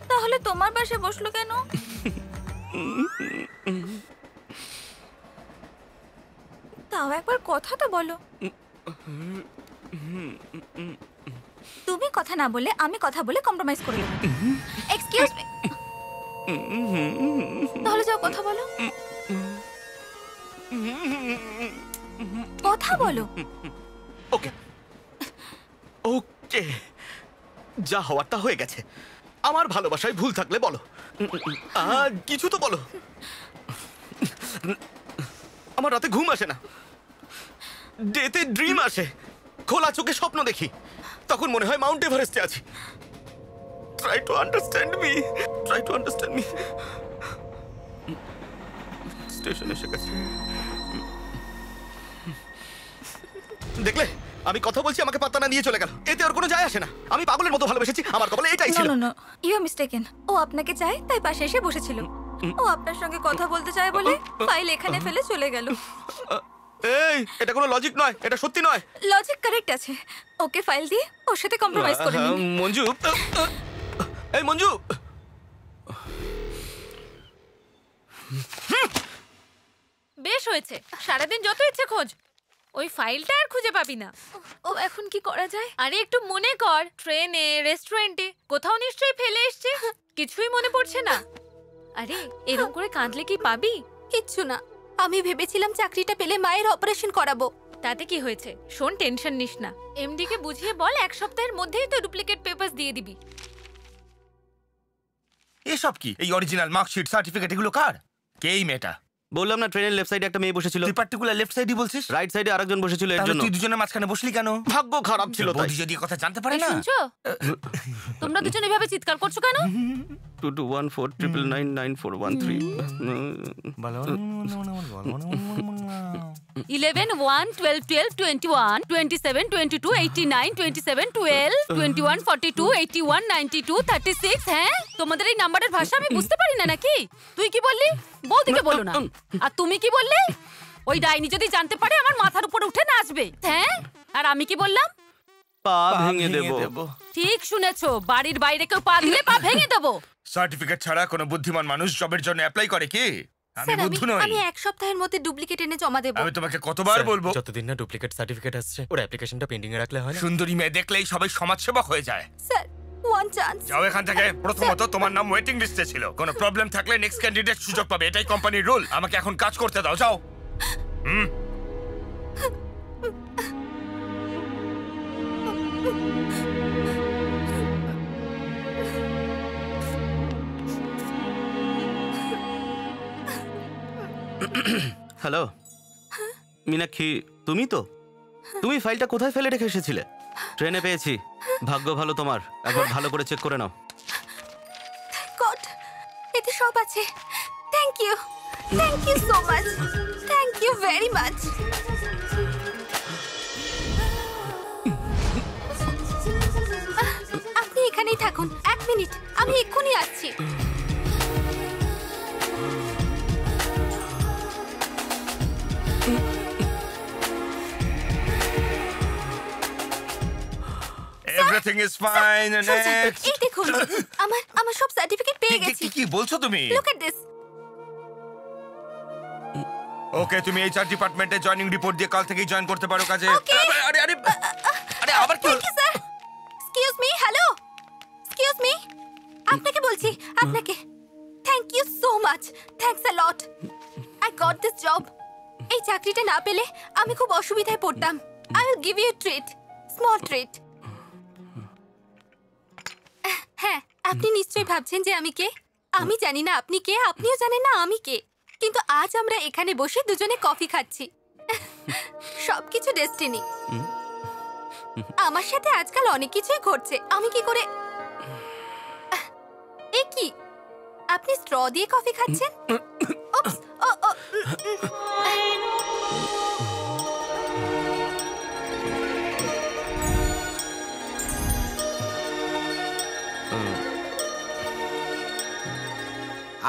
Speaker 10: তাহলে তোমার পাশে বসলো কেন? তাও একবার কথা তো বলো। তুমি কথা না বলে আমি কথা বলে কম্প্রোমাইজ করে দেব। Excuse me. তাহলে যাও কথা বলো। কথা বলো।
Speaker 7: ওকে ওকে, যা হওয়ার তা হয়ে গেছে। আমার ভালোবাসায় ভুল থাকলে বলো। কিছু তো বলো। আমার রাতে ঘুম আসে না, ডেতে ড্রিম আসে, খোলা চোখে স্বপ্ন দেখি, তখন মনে হয় মাউন্ট এভারেস্টে আছি। Try to understand me, try to understand me. Station এসে গেছে। দেখলে আমি কথা বলছি, আমাকে পাত্তা না দিয়ে চলে গেল। এতে ওর কোনো যায় আসে না। আমি পাগলের মতো ভালোবেসেছি, আমার কপালে এটাই ছিল।
Speaker 10: No you are mistaken. ও আপনাকে চায় তাই পাশে এসে বসেছিল। ও আপনার সঙ্গে কথা বলতে চায় বলে ফাইল এখানে ফেলে চলে গেল।
Speaker 7: এই, এটা কোনো লজিক নয়, এটা সত্যি নয়।
Speaker 10: লজিক কারেক্ট আছে। ওকে ফাইল দিয়ে ওর সাথে কম্প্রোমাইজ করে নিন।
Speaker 7: মঞ্জু, এই মঞ্জু।
Speaker 9: বেশ হয়েছে, সারাদিন যত ইচ্ছে খোঁজ, ওই ফাইলটা আর খুঁজে পাবি না।
Speaker 10: ও এখন কি করা যায়?
Speaker 9: আরে একটু মনে কর, ট্রেনে, রেস্টুরেন্টে, কোথাও নিশ্চয়ই ফেলে এসছে। কিছুই মনে পড়ছে না। আরে এরকম করে কাঁদলে কি পাবি?
Speaker 1: কিচ্ছু না, আমি ভেবেছিলাম চাকরিটা পেলে মায়ের অপারেশন করাবো।
Speaker 9: তাতে কি হয়েছে? শোন, টেনশন নিস না। এমডি কে বুঝিয়ে বল 1 সপ্তাহের মধ্যেই তো ডুপ্লিকেট পেপারস দিয়ে দিবি।
Speaker 4: এসব কি? এই অরিজিনাল মার্কশিট, সার্টিফিকেট এগুলো কার? কে এই মেয়েটা?
Speaker 7: বললাম না, ট্রেনের লেফট সাইডে একটা মেয়ে বসেছিল।
Speaker 4: তুই পার্টিকুলার লেফট সাইডই বলছিস?
Speaker 7: রাইট সাইডে আরেকজন বসেছিল। এর জন্য
Speaker 4: তুই দুজনের মাঝখানে বসলি কেন?
Speaker 7: ভাগ্য খারাপ ছিল তাই।
Speaker 4: বৌদি যদি কথা জানতে পারে না।
Speaker 9: শুনছো? তোমরা দুজন এভাবে চিৎকার করছো কেন?
Speaker 7: 2214999413
Speaker 9: 11 1 12 12 21 27 22 89 27 12 21 42 81 92 36। হ্যাঁ, তোমাদের এই নাম্বারের ভাষা আমি বুঝতে পারি না নাকি? তুই কি বললি? বৌদিকে বলো না। আর তুমি কি বললে? ওই ডাইনি যদি জানতে পারে আমার মাথার উপর উঠে নাচবে। হ্যাঁ, আর আমি কি বললাম?
Speaker 7: পা ভেঙে দেব।
Speaker 9: ঠিক শুনেছো, বাড়ির বাইরে কেউ পা দিলে পা ভেঙে দেবো।
Speaker 4: সার্টিফিকেট ছাড়া কোনো বুদ্ধিমান মানুষ জবের জন্য অ্যাপ্লাই করে কি? আমি বুদ্ধু নই।
Speaker 1: আমি 1 সপ্তাহের মধ্যে ডুপ্লিকেট এনে জমা দেব।
Speaker 4: আমি তোমাকে কতবার বলবো?
Speaker 6: যতদিন না ডুপ্লিকেট সার্টিফিকেট আসছে ওর অ্যাপ্লিকেশনটা পেন্ডিং এ রাখলে হয় না?
Speaker 4: সুন্দরী মেয়ে দেখলেই সবাই সমাজসেবক হয়ে যায়।
Speaker 1: Sir, one chance.
Speaker 4: যাও এখান থেকে। প্রথমত তোমার নাম ওয়েটিং লিস্টে ছিল। কোনো প্রবলেম থাকলে নেক্সট ক্যান্ডিডেট সুযোগ পাবে, এটাই কোম্পানির রুল। আমাকে এখন কাজ করতে দাও, যাও।
Speaker 7: হ্যালো
Speaker 11: মীনাক্ষী, তুমি তো? তুমি ফাইলটা কোথায় ফেলে রেখে এসেছিলে? ট্রেনে পেয়েছি। ভাগ্য ভালো তোমার। একবার ভালো করে চেক করে নাও।
Speaker 1: গড, এতে সব আছে। Thank you so much, thank you very much. আপনি এখানেই থাকুন, 1 মিনিট, আমি এক্ষুনি আসছি।
Speaker 4: Everything is fine. নেক্সট।
Speaker 1: এই দেখুন, আমার সব সার্টিফিকেট পেয়ে গেছি।
Speaker 4: কি বলছো তুমি?
Speaker 1: Look at this.
Speaker 4: ওকে, তুমি এইচআর ডিপার্টমেন্টে জয়েনিং রিপোর্ট দিয়ে কাল থেকেই জয়েন করতে পারো কাজে। আরে আরে আরে আবার কি হলো?
Speaker 1: Sir, excuse me, hello, excuse me, আপনাকে বলছি, আপনাকে। Thank you so much, thanks a lot. I got this job. এই চাকরিটা না পেলে আমি খুব অসুবিধায় পড়তাম। I will give you treat, small treat. হ্যাঁ, আপনি নিশ্চয়ই ভাবছেন যে আমি কে। আমি জানি না আপনি কে, আপনিও জানেন না আমি কে, কিন্তু আজ আমরা এখানে বসে দুজনে কফি খাচ্ছি। সবকিছু ডেস্টিনি। আমার সাথে আজকাল অনেক কিছুই ঘটছে। আমি কি করে... এ কি, আপনি স্ট্র দিয়ে কফি খাচ্ছেন? উপস, ও ও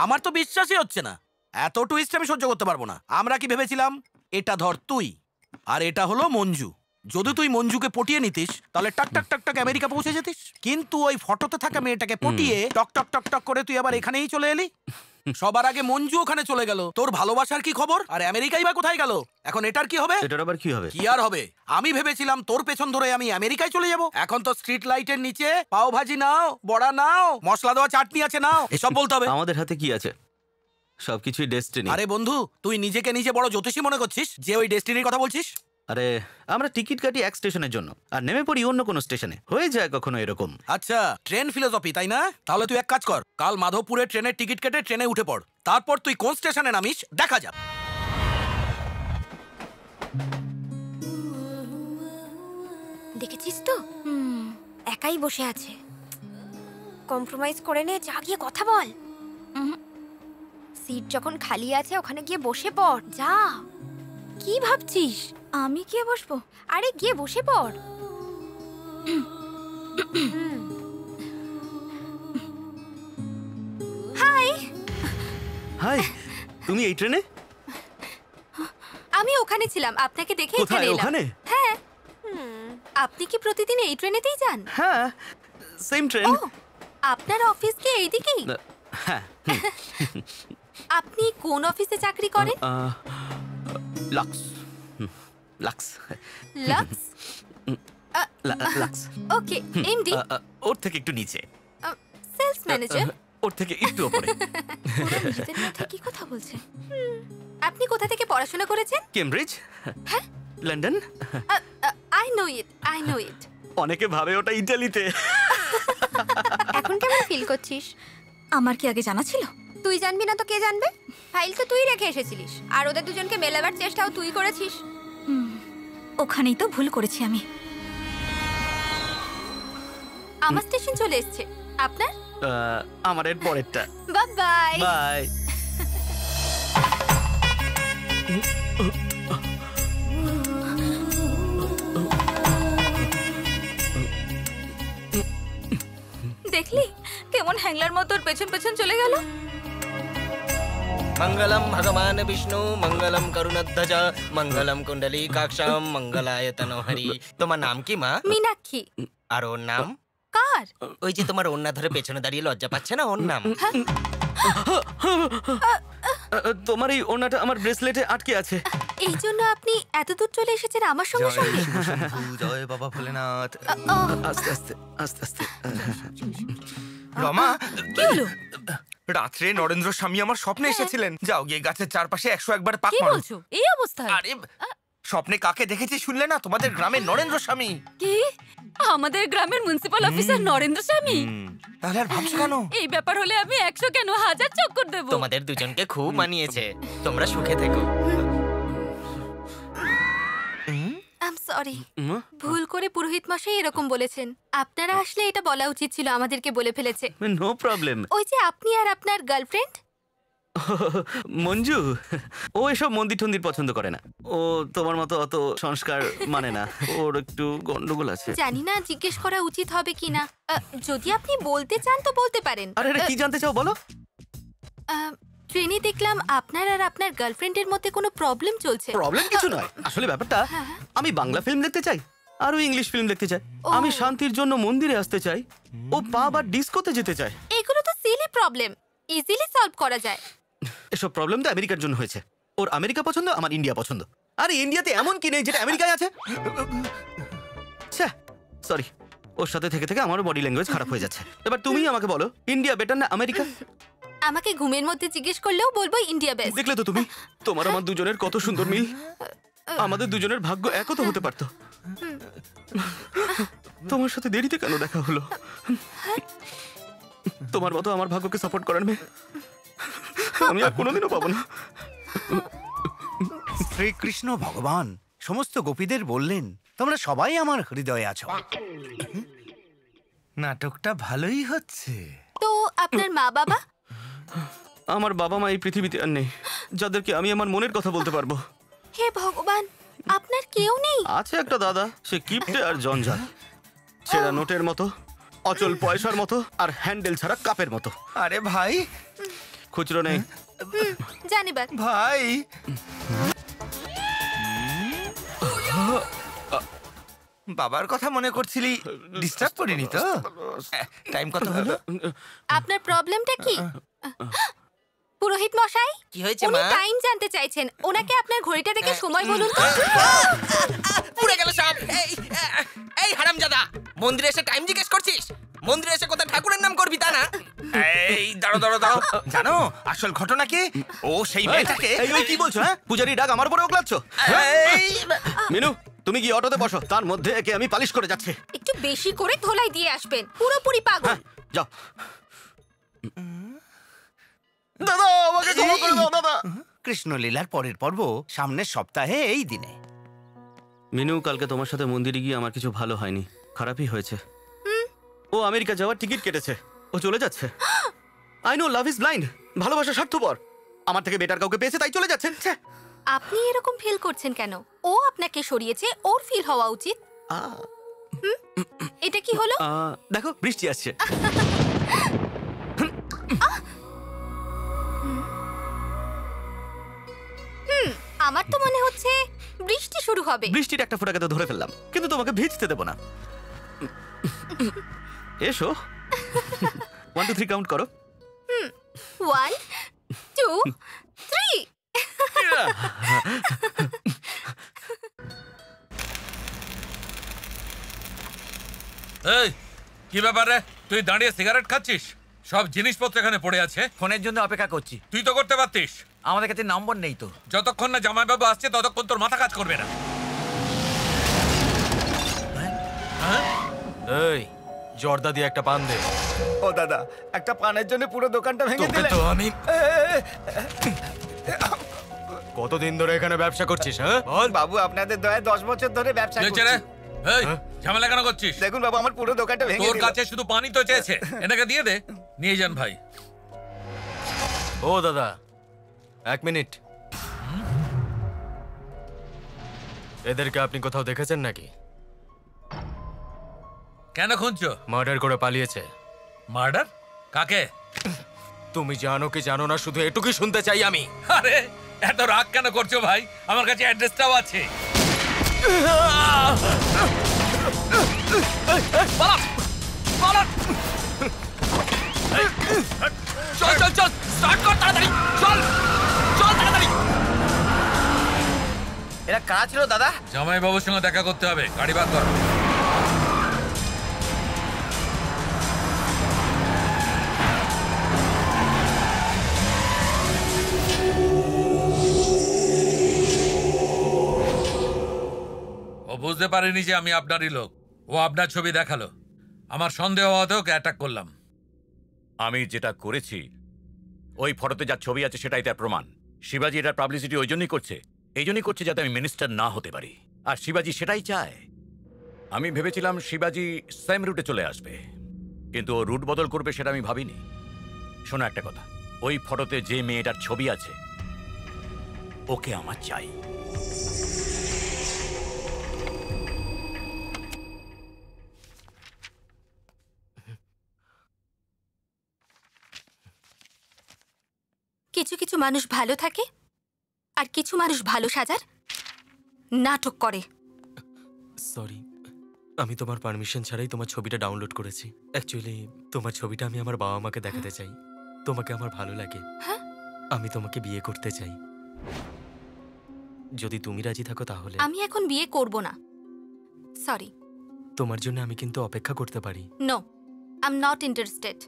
Speaker 5: আমার তো বিশ্বাসই হচ্ছে না। এত টুইস্ট আমি সহ্য করতে পারবো না। আমরা কি ভেবেছিলাম এটা ধর তুই, আর এটা হলো মঞ্জু। যদি তুই মঞ্জুকে পটিয়ে নিতিস তাহলে টাক টাক টাক টাক আমেরিকা পৌঁছে যেতিস, কিন্তু ওই ফটোতে থাকা মেয়েটাকে পটিয়ে টক টক টক টক করে তুই আবার এখানেই চলে এলি। সবার আগে মঞ্জু ওখানে চলে গেল। তোর ভালোবাসার কি খবর? আর আমেরিকাই বা কোথায় গেল? এখন এটার কি হবে?
Speaker 11: এটার আবার কি হবে?
Speaker 5: কি আর হবে? আমি ভেবেছিলাম তোর পেছন ধরে আমি আমেরিকায় চলে যাব। এখন তো স্ট্রিট লাইটের নিচে পাও ভাজি নাও, বড়া নাও, মশলা দেওয়া চাটনি আছে নাও, এসব বলতে হবে।
Speaker 11: আমাদের হাতে কি আছে? সবকিছুই ডেস্টিনি।
Speaker 5: আরে বন্ধু, তুই নিজেকে নিজে বড় জ্যোতিষী মনে করছিস যে ওই ডেস্টিনির কথা বলছিস?
Speaker 11: আরে আমরা টিকিট কাটি এক স্টেশনের জন্য আর নেমে পড়ি অন্য কোনো স্টেশনে। হয়ে যায় কখনো এরকম।
Speaker 5: আচ্ছা, ট্রেন ফিলোসফি তাই না? তাহলে তুই এক কাজ কর, কাল মাধবপুরে ট্রেনের টিকিট কেটে ট্রেনে উঠে পড়। তারপর তুই কোন স্টেশনে নামিস দেখা যাক।
Speaker 1: দেখেছিস তো, একাই বসে আছে। কম্প্রোমাইজ করে নে, যা গিয়ে কথা বল। সিট যখন খালি আছে ওখানে গিয়ে বসে পড়, যা। কি ভাবছিস?
Speaker 10: আমি গিয়ে বসবো?
Speaker 1: আরে গিয়ে বসে পড়। হাই।
Speaker 11: হাই, তুমি এই ট্রেনে?
Speaker 1: আমি ওখানে ছিলাম, আপনাকে দেখে
Speaker 11: কোথায়?
Speaker 1: এখানে এলাম।
Speaker 11: ওখানে?
Speaker 1: হ্যাঁ। আপনি কি প্রতিদিন এই ট্রেনেতেই যান?
Speaker 11: হ্যাঁ, সেম ট্রেন।
Speaker 1: ও, আপনার অফিস কি এইদিকেই?
Speaker 11: হ্যাঁ।
Speaker 1: আপনি কোন অফিসে চাকরি করেন?
Speaker 11: লাক্স। লাক্স।
Speaker 1: লাক্স?
Speaker 11: লাক্স।
Speaker 1: ওকে, এমডি?
Speaker 11: ওর থেকে একটু নিচে।
Speaker 1: Sales manager?
Speaker 11: ওর থেকে একটু উপরে।
Speaker 1: নিজেদের মধ্যে কি কথা বলছেন? আপনি কোথা থেকে পড়াশোনা করেছেন?
Speaker 11: কেমব্রিজ।
Speaker 1: হ্যাঁ?
Speaker 11: লন্ডন।
Speaker 1: আই নো ইট।
Speaker 11: অনেকে ভাবে ওটা ইতালিতে।
Speaker 1: এখন কেমন ফিল করছিস?
Speaker 10: আমার কি আগে জানা ছিল?
Speaker 1: তুই জানবি না তো কে জানবে? ফাইল তো তুই রেখে এসেছিলিস, আর ওদের দুজনকে মেলাবার চেষ্টাও তুই করেছিস।
Speaker 10: ওখানেই তো ভুল করেছি আমি।
Speaker 1: আমার স্টেশন চলে এসেছে। আপনার?
Speaker 11: আমার এর পরেরটা।
Speaker 1: Bye bye.
Speaker 11: বাই।
Speaker 10: দেখলি কেমন হ্যাংলার মতো ওর পেছন পেছন চলে গেল।
Speaker 6: মঙ্গলম ভগবান বিষ্ণু, মঙ্গলম করুণধ্বজ, মঙ্গলম কুণ্ডলী কাক্ষাম, মঙ্গলায় তনহরি। তোমার নাম কি মা?
Speaker 1: মীনাক্ষী।
Speaker 6: আর ওর নাম?
Speaker 1: কার?
Speaker 6: ওই যে তোমার ওন্না ধরে পেছনে দাঁড়িয়ে লজ্জা পাচ্ছে না, ওর নাম?
Speaker 11: তোমার এই ওড়নাটা আমার ব্রেসলেটে আটকে আছে।
Speaker 1: এই জন্য আপনি এত দূর চলে এসেছেন আমার সঙ্গে সঙ্গে?
Speaker 4: জয় বাবা ভোলেনাথ।
Speaker 11: আস্তে আস্তে আস্তে আস্তে।
Speaker 4: রমা,
Speaker 10: কি হলো?
Speaker 4: রাত্রে নরেন্দ্র স্বামী আমার স্বপ্নে এসেছিলেন। যাও গিয়ে গাছের চারপাশে 101 বার পাক
Speaker 9: কি
Speaker 4: মারো।
Speaker 9: বলছো? এই অবস্থায়?
Speaker 4: আরে স্বপ্নে কাকে দেখেছি শুনলে না? তোমাদের গ্রামের নরেন্দ্র স্বামী।
Speaker 9: কি? আমাদের গ্রামের মিউনিসিপাল অফিসার নরেন্দ্র স্বামী?
Speaker 4: তাহলে আর ভাবছো কেন?
Speaker 9: এই ব্যাপার হলে আমি 100 কেন 1000 চক্কর দেব।
Speaker 6: তোমাদের দুজনকে খুব মানিয়েছে। তোমরা সুখে থেকো।
Speaker 1: সরি, ভুল করে পুরোহিত মশাই এরকম বলেছেন। আপনারা আসলে এটা বলা উচিত ছিল, আমাদেরকে বলে ফেলেছে।
Speaker 11: No problem.
Speaker 1: ওই যে আপনি আর আপনার গার্লফ্রেন্ড।
Speaker 11: মঞ্জু, ও এসব মন্দির টন্দির পছন্দ করে না। ও তোমার মতো অত সংস্কার মানে না, ওর একটু গন্ডগোল আছে।
Speaker 1: জানি না জিজ্ঞেস করা উচিত হবে কিনা। যদি আপনি বলতে চান তো বলতে পারেন।
Speaker 11: আরে কি জানতে চাও বলো।
Speaker 1: ট্রেনে দেখলাম আপনার আর আপনার গার্লফ্রেন্ডের মধ্যে কোনো প্রবলেম চলছে।
Speaker 11: প্রবলেম কিছু নয়, আসলে ব্যাপারটা আমি বাংলা ফিল্ম দেখতে চাই আর ও ইংলিশ ফিল্ম দেখতে চাই। আমি শান্তির জন্য মন্দিরে আসতে চাই, ও পাব আর ডিস্কোতে যেতে চায়।
Speaker 1: এগুলো তো সিলি প্রবলেম, ইজিলি সলভ করা যায়।
Speaker 11: এসব প্রবলেম তো আমেরিকার জন্য হয়েছে। ওর আমেরিকা পছন্দ, আমার ইন্ডিয়া পছন্দ। আরে ইন্ডিয়াতে এমন কি নেই যেটা আমেরিকায় আছে? সরি, ওর সাথে থেকে থেকে আমার বডি ল্যাঙ্গুয়েজ খারাপ হয়ে যাচ্ছে। এবার তুমি আমাকে বলো, ইন্ডিয়া বেটার না আমেরিকা?
Speaker 1: আমাকে ঘুমের মধ্যে জিজ্ঞেস করলেও বলবো ইন্ডিয়া বেস্ট।
Speaker 11: দেখলে তো তুমি, তোমার আমার দুজনের কত সুন্দর মিল। আমাদের দুজনের ভাগ্য একও তো হতে পারতো। তোমার সাথে দেরিতে কেন দেখা হলো? তোমার মতো আমার ভাগ্যকে সাপোর্ট করার মেয়ে আমি আর কোনোদিনও পাবো না।
Speaker 3: শ্রীকৃষ্ণ ভগবান সমস্ত গোপীদের বললেন, তোমরা সবাই আমার হৃদয়ে আছো।
Speaker 4: নাটকটা ভালোই হচ্ছে।
Speaker 1: তো আপনার মা বাবা?
Speaker 11: আমার বাবা মা এই পৃথিবীতে আর নেই, যাদেরকে আমি আমার মনের কথা বলতে পারবো।
Speaker 1: হে ভগবান, আপনার কেউ নেই?
Speaker 11: আছে একটা দাদা, সে কিপটে আর জঞ্জাল, ছেঁড়া নোটের মতো, অচল পয়সার মতো আর হ্যান্ডেল ছাড়া কাপের মতো।
Speaker 4: আরে ভাই,
Speaker 11: খুচরো নেই
Speaker 1: জানিবার
Speaker 4: ভাই। বাবার কথা মনে করছিলি, ডিস্টার্ব করিনি তো? টাইম কত হলো?
Speaker 1: আপনার প্রবলেমটা কি? পুরোহিত মশাই,
Speaker 8: কি হয়েছে
Speaker 1: উনি
Speaker 8: মা?
Speaker 1: টাইম জানতে চাইছেন। ওনাকে আপনার ঘড়িটা দেখে সময় বলুন তো।
Speaker 8: পুড়ে গেল সব। এই হারামজাদা, মন্দিরে এসে টাইম জিজ্ঞেস করছিস? মন্দিরে এসে কোথায় ঠাকুরের নাম করবি তা না?
Speaker 4: এই দাঁড়ো দাঁড়ো দাঁড়ো, জানো আসল ঘটনা কি? ও সেই মেয়েটাকে।
Speaker 11: এই কি বলছো? হ্যাঁ, পূজারি ডাক আমার উপরে ওকলাচ্ছ? মিনু, তুমি কি অটোতে বসো, তার মধ্যে একে আমি পালিশ করে যাচ্ছি।
Speaker 1: একটু বেশি করে ধোলাই দিয়ে আসবেন, পুরোপুরি পাগল।
Speaker 11: যাও। দাদা, আমাকে ক্ষমা করে দাও দাদা।
Speaker 3: কৃষ্ণলীলার পরের পর্ব সামনের সপ্তাহে এই দিনে।
Speaker 11: মিনু, কালকে তোমার সাথে মন্দিরে গিয়ে আমার কিছু ভালো হয়নি, খারাপই হয়েছে। ও আমেরিকা যাওয়ার টিকিট কেটেছে, ও চলে যাচ্ছে। I know love is blind, ভালোবাসা স্বার্থপর। আমার থেকে বেটার কাউকে পেয়েছে তাই চলে যাচ্ছে।
Speaker 1: আপনি এরকম ফিল করছেন কেন? ও আপনাকে সরিয়েছে, ওর ফিল হওয়া উচিত। এটা কি হলো?
Speaker 11: দেখো, বৃষ্টি আসছে।
Speaker 1: আমার তো মনে হচ্ছে বৃষ্টি শুরু হবে।
Speaker 11: বৃষ্টির একটা ফোঁটাকে তো ধরে ফেললাম, কিন্তু তোমাকে ভিজতে দেবো না। এসো, 1 2 3 কাউন্ট করো।
Speaker 1: 1 2 3।
Speaker 12: এই কি ব্যাপার রে, তুই দাঁড়িয়ে সিগারেট খাচ্ছিস? সব জিনিসপত্র এখানে পড়ে আছে।
Speaker 4: ফোনের জন্য অপেক্ষা করছি।
Speaker 12: তুই তো করতে পারতিস।
Speaker 4: আমাদের কাছে নম্বর নেই তো।
Speaker 12: যতক্ষণ না জামাইবাবু আসছে ততক্ষণ তোর মাথা কাজ করবে না।
Speaker 6: এই জর্দা দিয়ে একটা পান দে।
Speaker 3: ও দাদা, একটা পানের জন্য পুরো দোকানটা ভেঙে
Speaker 6: তোকে
Speaker 3: দিলে।
Speaker 6: তো আমি কতদিন ধরে এখানে ব্যবসা করছিস? হ্যাঁ বল।
Speaker 3: বাবু, আপনাদের দয়ায় 10 বছর ধরে ব্যবসা
Speaker 12: কি হয়েছে রে?
Speaker 3: করছি।
Speaker 12: এই ঝামেলা কেন করছিস?
Speaker 3: দেখুন বাবু, আমার পুরো দোকানটা ভেঙে
Speaker 12: তোর
Speaker 3: দিল।
Speaker 12: কাছে শুধু পানি তো চেয়েছে, এটাকে দিয়ে দে। নিয়ে যান ভাই।
Speaker 6: ও দাদা, 1 মিনিট। এদেরকে আপনি কোথাও দেখেছেন নাকি?
Speaker 12: কেন খুঁজছো?
Speaker 6: মার্ডার করে পালিয়েছে।
Speaker 12: মার্ডার? কাকে?
Speaker 6: তুমি জানো কি জানো না, শুধু এটুকুই শুনতে চাই আমি।
Speaker 12: আরে এত রাগ কেন করছো ভাই? আমার কাছে অ্যাড্রেসটাও আছে।
Speaker 8: চল চল চল, স্টার্ট কর তাড়াতাড়ি। চল চল তাড়াতাড়ি।
Speaker 4: এরা কারা ছিল দাদা?
Speaker 12: জামাইবাবুর সঙ্গে দেখা করতে হবে, গাড়ি বার কর। ও বুঝতে পারেনি যে আমি আপনারই লোক। ও আপনার ছবি দেখালো, আমার সন্দেহ হওয়াতে ওকে অ্যাটাক করলাম।
Speaker 13: আমি যেটা করেছি, ওই ফটোতে যার ছবি আছে সেটাই তার প্রমাণ। শিবাজি এটার পাবলিসিটি ওই জন্যই করছে, এই জন্যই করছে যাতে আমি মিনিস্টার না হতে পারি। আর শিবাজি সেটাই চায়। আমি ভেবেছিলাম শিবাজি সেম রুটে চলে আসবে, কিন্তু ও রুট বদল করবে সেটা আমি ভাবিনি। শোনো একটা কথা, ওই ফটোতে যে মেয়েটার ছবি আছে ওকে আমার চাই।
Speaker 1: কিছু কিছু মানুষ ভালো থাকে আর কিছু মানুষ ভালো সাজার নাটক করে।
Speaker 6: সরি, আমি তোমার পারমিশন ছাড়াই তোমার ছবিটা ডাউনলোড করেছি। অ্যাকচুয়ালি তোমার ছবিটা আমি আমার বাবা মাকে দেখাতে চাই। তোমাকে আমার ভালো লাগে, আমি তোমাকে বিয়ে করতে চাই। যদি তুমি রাজি থাকো তাহলে।
Speaker 1: আমি এখন বিয়ে করব না, সরি।
Speaker 6: তোমার জন্য আমি কিন্তু অপেক্ষা করতে পারি।
Speaker 1: No, I am not interested.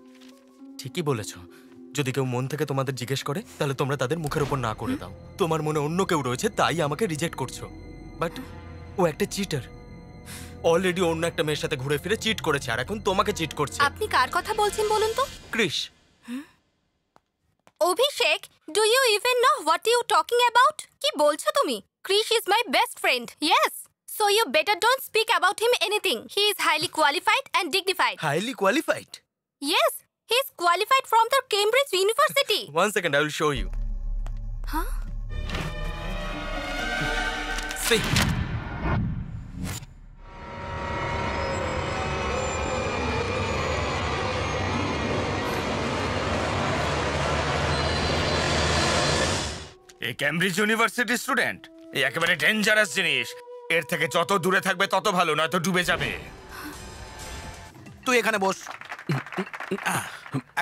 Speaker 6: ঠিকই বলেছো। যদি কেউ মন থেকে তোমাদের জিজ্ঞেস করে তাহলে তোমরা তাদের মুখের উপর না করে দাও। তোমার মনে অন্য কেউ রয়েছে তাই আমাকে রিজেক্ট করছো। বাট ও একটা চিটার, অলরেডি অন্য একটা মেয়ের সাথে ঘুরে ফিরে চিট করেছে আর এখন তোমাকে চিট করছে।
Speaker 1: আপনি কার কথা বলছেন বলুন তো?
Speaker 6: Krish.
Speaker 1: Abhishek, do you even know what you talking about? কি বলছো তুমি? Krish is my best friend. Yes, so you better don't speak about him anything. He is highly qualified and dignified.
Speaker 6: Highly qualified?
Speaker 1: Yes, he is qualified from the Cambridge University.
Speaker 6: One second, I will show you.
Speaker 1: Huh?
Speaker 6: See.
Speaker 4: এই Cambridge university student, এই একেবারে dangerous জিনিস। এর থেকে যত দূরে থাকবে তত ভালো, নয়তো ডুবে যাবে।
Speaker 5: তুই এখানে বস।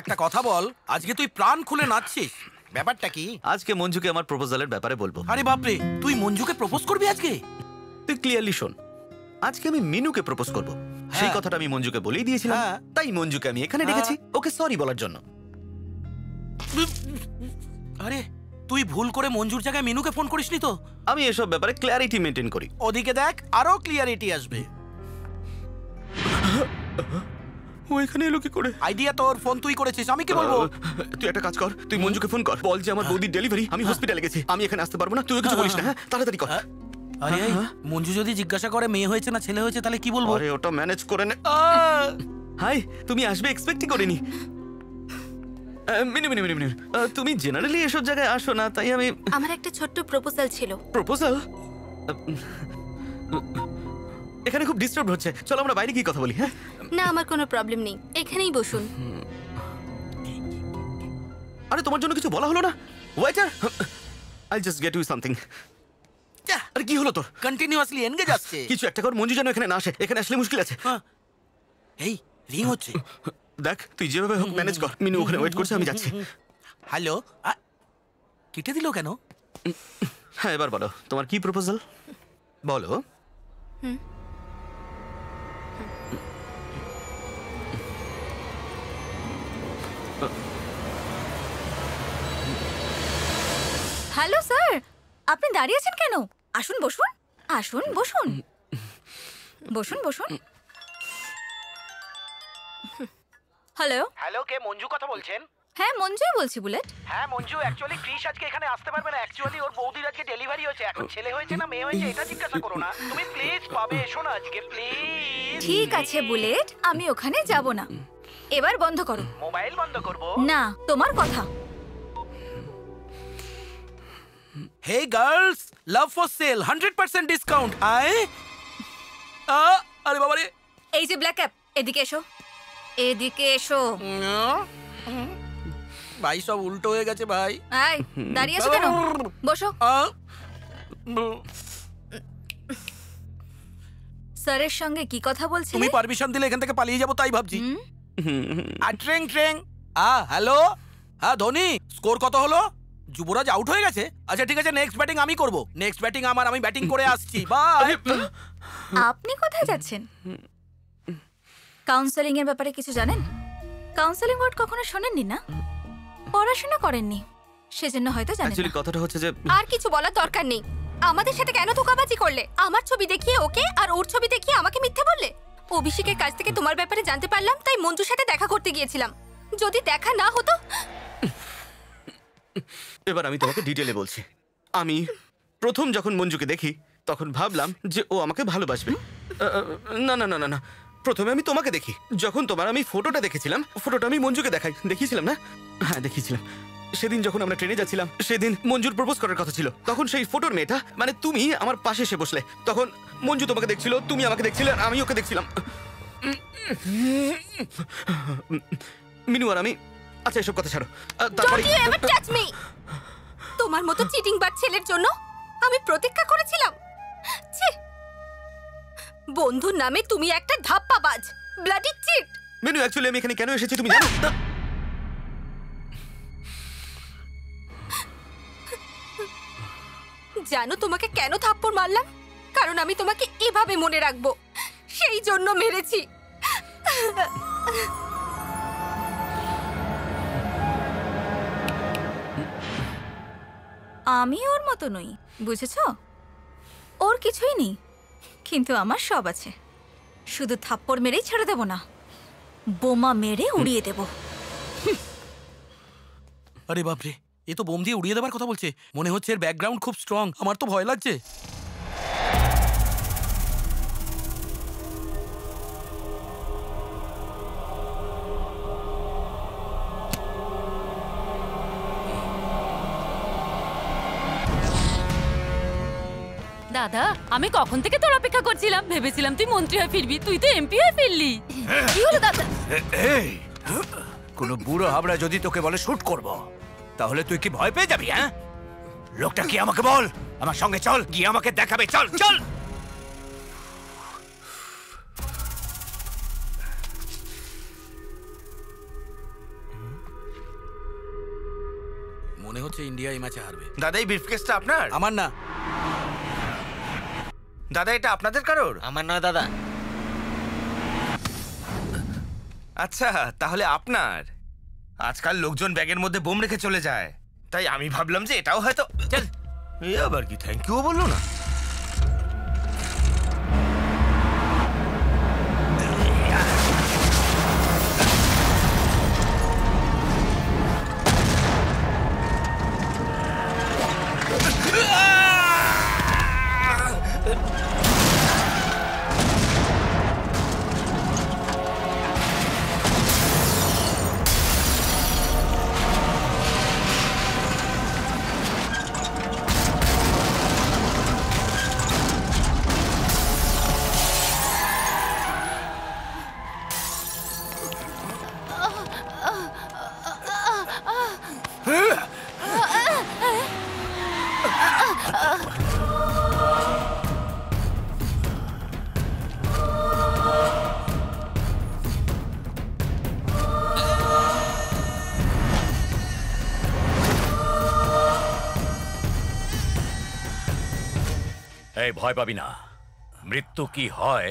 Speaker 5: একটা কথা বল, আজকে তুই প্রাণ খুলে নাচছিস, ব্যাপারটা কি?
Speaker 11: আজকে মঞ্জুকে আমার প্রপোজালের ব্যাপারে বলবো।
Speaker 5: আরে বাপরে, তুই মঞ্জুকে প্রপোজ করবি আজকে?
Speaker 11: তুই ক্লিয়ারলি শোন, আজকে আমি মিনুকে প্রপোজ করব। সেই কথাটা আমি মঞ্জুকে বলেই দিয়েছিলাম, তাই মঞ্জুকে আমি এখানে ডেকেছি ওকে সরি বলার জন্য।
Speaker 5: আরে তুই ভুল করে মঞ্জুর জায়গায় মিনুকে ফোন করিসনি তো?
Speaker 11: আমি এসব ব্যাপারে ক্ল্যারিটি মেইনটেইন করি।
Speaker 5: ওদিকে দেখ, আরো ক্লিয়ারিটি আসবে।
Speaker 11: ও এখানে এলো কি করে?
Speaker 5: আইডিয়া তোর, ফোন তুই করেছিস, আমি কি বলবো?
Speaker 11: তুই একটা কাজ কর, তুই মঞ্জুকে ফোন কর, বল যে আমার বৌদির ডেলিভারি, আমি হসপিটালে গেছি, আমি এখানে আসতে পারবো না, তুই কিছু বলিস না। হ্যাঁ, তাড়াতাড়ি কর।
Speaker 5: আরে মঞ্জু যদি জিজ্ঞাসা করে মেয়ে হয়েছে না ছেলে হয়েছে তাহলে কি বলবো?
Speaker 11: আরে ওটা ম্যানেজ করে নে। হাই, তুমি আসবে এক্সপেক্টই করিনি। মিনু মিনু মিনু মিনু, তুমি জেনারেলি এসব জায়গায় আসো না, তাই আমি।
Speaker 1: আমার একটা ছোট্ট প্রপোজাল ছিল।
Speaker 11: প্রপোজাল? এখানে খুব ডিস্টার্ব হচ্ছে, চলো আমরা বাইরে গিয়ে কথা বলি। হ্যাঁ
Speaker 1: না, আমার কোনো প্রবলেম নেই, এখানেই বসুন।
Speaker 11: আরে তোমার জন্য কিছু বলা হলো না? ওয়েটার, আইল জাস্ট গেট ইউ সামথিং। আরে কি হলো তোর?
Speaker 5: কন্টিনিউয়াসলি এনগেজ আসছে।
Speaker 11: কিছু একটা কর, মঞ্জু যেন এখানে না আসে, এখানে আসলে মুশকিল আছে।
Speaker 5: এই রিং হচ্ছে,
Speaker 11: দেখ তুই যেভাবে হোক ম্যানেজ কর। মিনু ওখানে ওয়েট করছে, আমি যাচ্ছি।
Speaker 5: হ্যালো, কেটে দিল কেন?
Speaker 11: হ্যাঁ এবার বলো, তোমার কি প্রপোজাল বলো।
Speaker 10: হ্যালো স্যার, আপনি দাঁড়িয়ে আছেন কেন? আসুন বসুন, আসুন বসুন, বসুন বসুন। হ্যালো
Speaker 5: হ্যালো, কে মঞ্জু কথা বলছেন?
Speaker 10: হ্যাঁ মঞ্জুই বলছি বুলেট।
Speaker 5: হ্যাঁ মঞ্জু, অ্যাকচুয়ালি ক্রিশ আজকে এখানে আসতে পারবে না। অ্যাকচুয়ালি ওর বৌদির আজকে ডেলিভারি হয়েছে, এখন ছেলে হয়েছে না মেয়ে হয়েছে এটা জিজ্ঞাসা করো না। তুমি প্লিজ পাবে এসো না আজকে, প্লিজ।
Speaker 10: ঠিক আছে বুলেট, আমি ওখানে যাব না। এবার বন্ধ করো।
Speaker 5: মোবাইল বন্ধ করব
Speaker 10: না, তোমার কথা।
Speaker 5: Hey girls, love for sale, 100% discount. আরে বাবা রে,
Speaker 10: এই যে ব্ল্যাক ক্যাপ, এদিকে এসো, এদিকে এসো।
Speaker 5: ভাই সব উল্টো হয়ে গেছে ভাই।
Speaker 10: এই দাঁড়িয়ে আছো কেন? বসো। স্যারের সঙ্গে কি কথা বলছিলে?
Speaker 5: তুমি পারমিশন দিলে এখান থেকে পালিয়ে যাব তাই ভাবছি। আর ট্রেং ট্রেং। হ্যালো, হ্যাঁ ধোনি, স্কোর কত হলো? যুবরাজ আউট হয়ে গেছে? আচ্ছা ঠিক আছে, নেক্সট ব্যাটিং আমি করব। নেক্সট ব্যাটিং আমার, আমি ব্যাটিং করে আসছি। বাই।
Speaker 10: আপনি কোথায় যাচ্ছেন? কাউন্সেলিং এর ব্যাপারে কিছু জানেন? কাউন্সেলিং ওয়ার্ড কখনো শোনেননি না? পড়াশোনা করেননি, সেজন্য হয়তো জানেন
Speaker 11: অ্যাকচুয়ালি
Speaker 10: না।
Speaker 11: কথাটা হচ্ছে যে
Speaker 1: আর কিছু বলার দরকার নেই। আমাদের সাথে কেন ধোঁকাবাজি করলে? আমার ছবি দেখিয়ে ওকে আর ওর ছবি দেখিয়ে আমাকে মিথ্যে বললে। অভিষেকের কাছ থেকে তোমার ব্যাপারে জানতে পারলাম, তাই মঞ্জুর সাথে দেখা করতে গিয়েছিলাম। যদি দেখা না হতো।
Speaker 11: এবার আমি তোমাকে ডিটেইলে বলছি। আমি প্রথম যখন মঞ্জুকে দেখি
Speaker 7: তখন ভাবলাম যে ও আমাকে ভালোবাসবে। না না না না না, প্রথমে আমি তোমাকে দেখি। যখন তোমার আমি ফটোটা দেখেছিলাম, ফটোটা আমি মঞ্জুকে দেখিয়েছিলাম না? হ্যাঁ দেখিয়েছিলাম। সেদিন যখন আমরা ট্রেনে যাচ্ছিলাম, সেদিন মঞ্জুর প্রপোজ করার কথা ছিল। তখন সেই ফটোর মেয়েটা, মানে তুমি, আমার পাশে এসে বসলে। তখন মঞ্জু তোমাকে দেখছিল, তুমি আমাকে দেখছিলে, আর আমি ওকে দেখছিলাম। মিনু আর আমি, আচ্ছা এসব কথা ছাড়ো।
Speaker 1: Don't you ever touch me! তোমার মতো চিটিং বাজ ছেলের জন্য আমি প্রতীক্ষা করেছিলাম। ছি! বন্ধুর নামে তুমি একটা ধাপ্পাবাজ, ব্লাডি চিট।
Speaker 7: মিনু, অ্যাকচুয়ালি আমি এখানে কেন এসেছি তুমি জানো?
Speaker 1: জানো তোমাকে কেন থাপ্পড় মারলাম? কারণ আমি তোমাকে এভাবে মনে রাখবো, সেই জন্য মেরেছি।
Speaker 10: আমি ওর মতো নই, বুঝেছো? ওর কিছুই নেই, কিন্তু আমার সব আছে। শুধু থাপ্পড় মেরেই ছেড়ে দেব না, বোমা মেরে উড়িয়ে দেব।
Speaker 5: আরে বাপরে, এ তো বোম দিয়ে উড়িয়ে দেবার কথা বলছে। মনে হচ্ছে এর ব্যাকগ্রাউন্ড খুব স্ট্রং। আমার তো ভয় লাগছে।
Speaker 9: দাদা, আমি কখন থেকে তোর অপেক্ষা করছিলাম। ভেবেছিলাম তুই মন্ত্রী হয়ে ফিরবি, তুই তো এমপি হয়ে ফিরলি। কি হলো দাদা?
Speaker 3: এই কোনো বুড়ো হাবড়া যদি তোকে বলে শুট করব, তাহলে তুই কি ভয় পেয়ে যাবি? হ্যাঁ, লোকটা কি আমাকে বল, আমার সঙ্গে চল, গিয়ে আমাকে দেখাবে। চল চল।
Speaker 5: মনে হচ্ছে ইন্ডিয়া এই ম্যাচে হারবে।
Speaker 4: দাদা, এই ব্রিফকেসটা আপনার?
Speaker 5: আমার না
Speaker 4: দাদা, এটা আপনাদের কারোর?
Speaker 6: আমার নয় দাদা।
Speaker 4: আচ্ছা, তাহলে আপনার। আজকাল লোকজন ব্যাগের মধ্যে বোম রেখে চলে যায়, তাই আমি ভাবলাম যে এটাও হয়তো। চল, এ আবার কি থ্যাংক ইউ বললো না?
Speaker 13: এই ভয় পাবি না, মৃত্যু কি হয়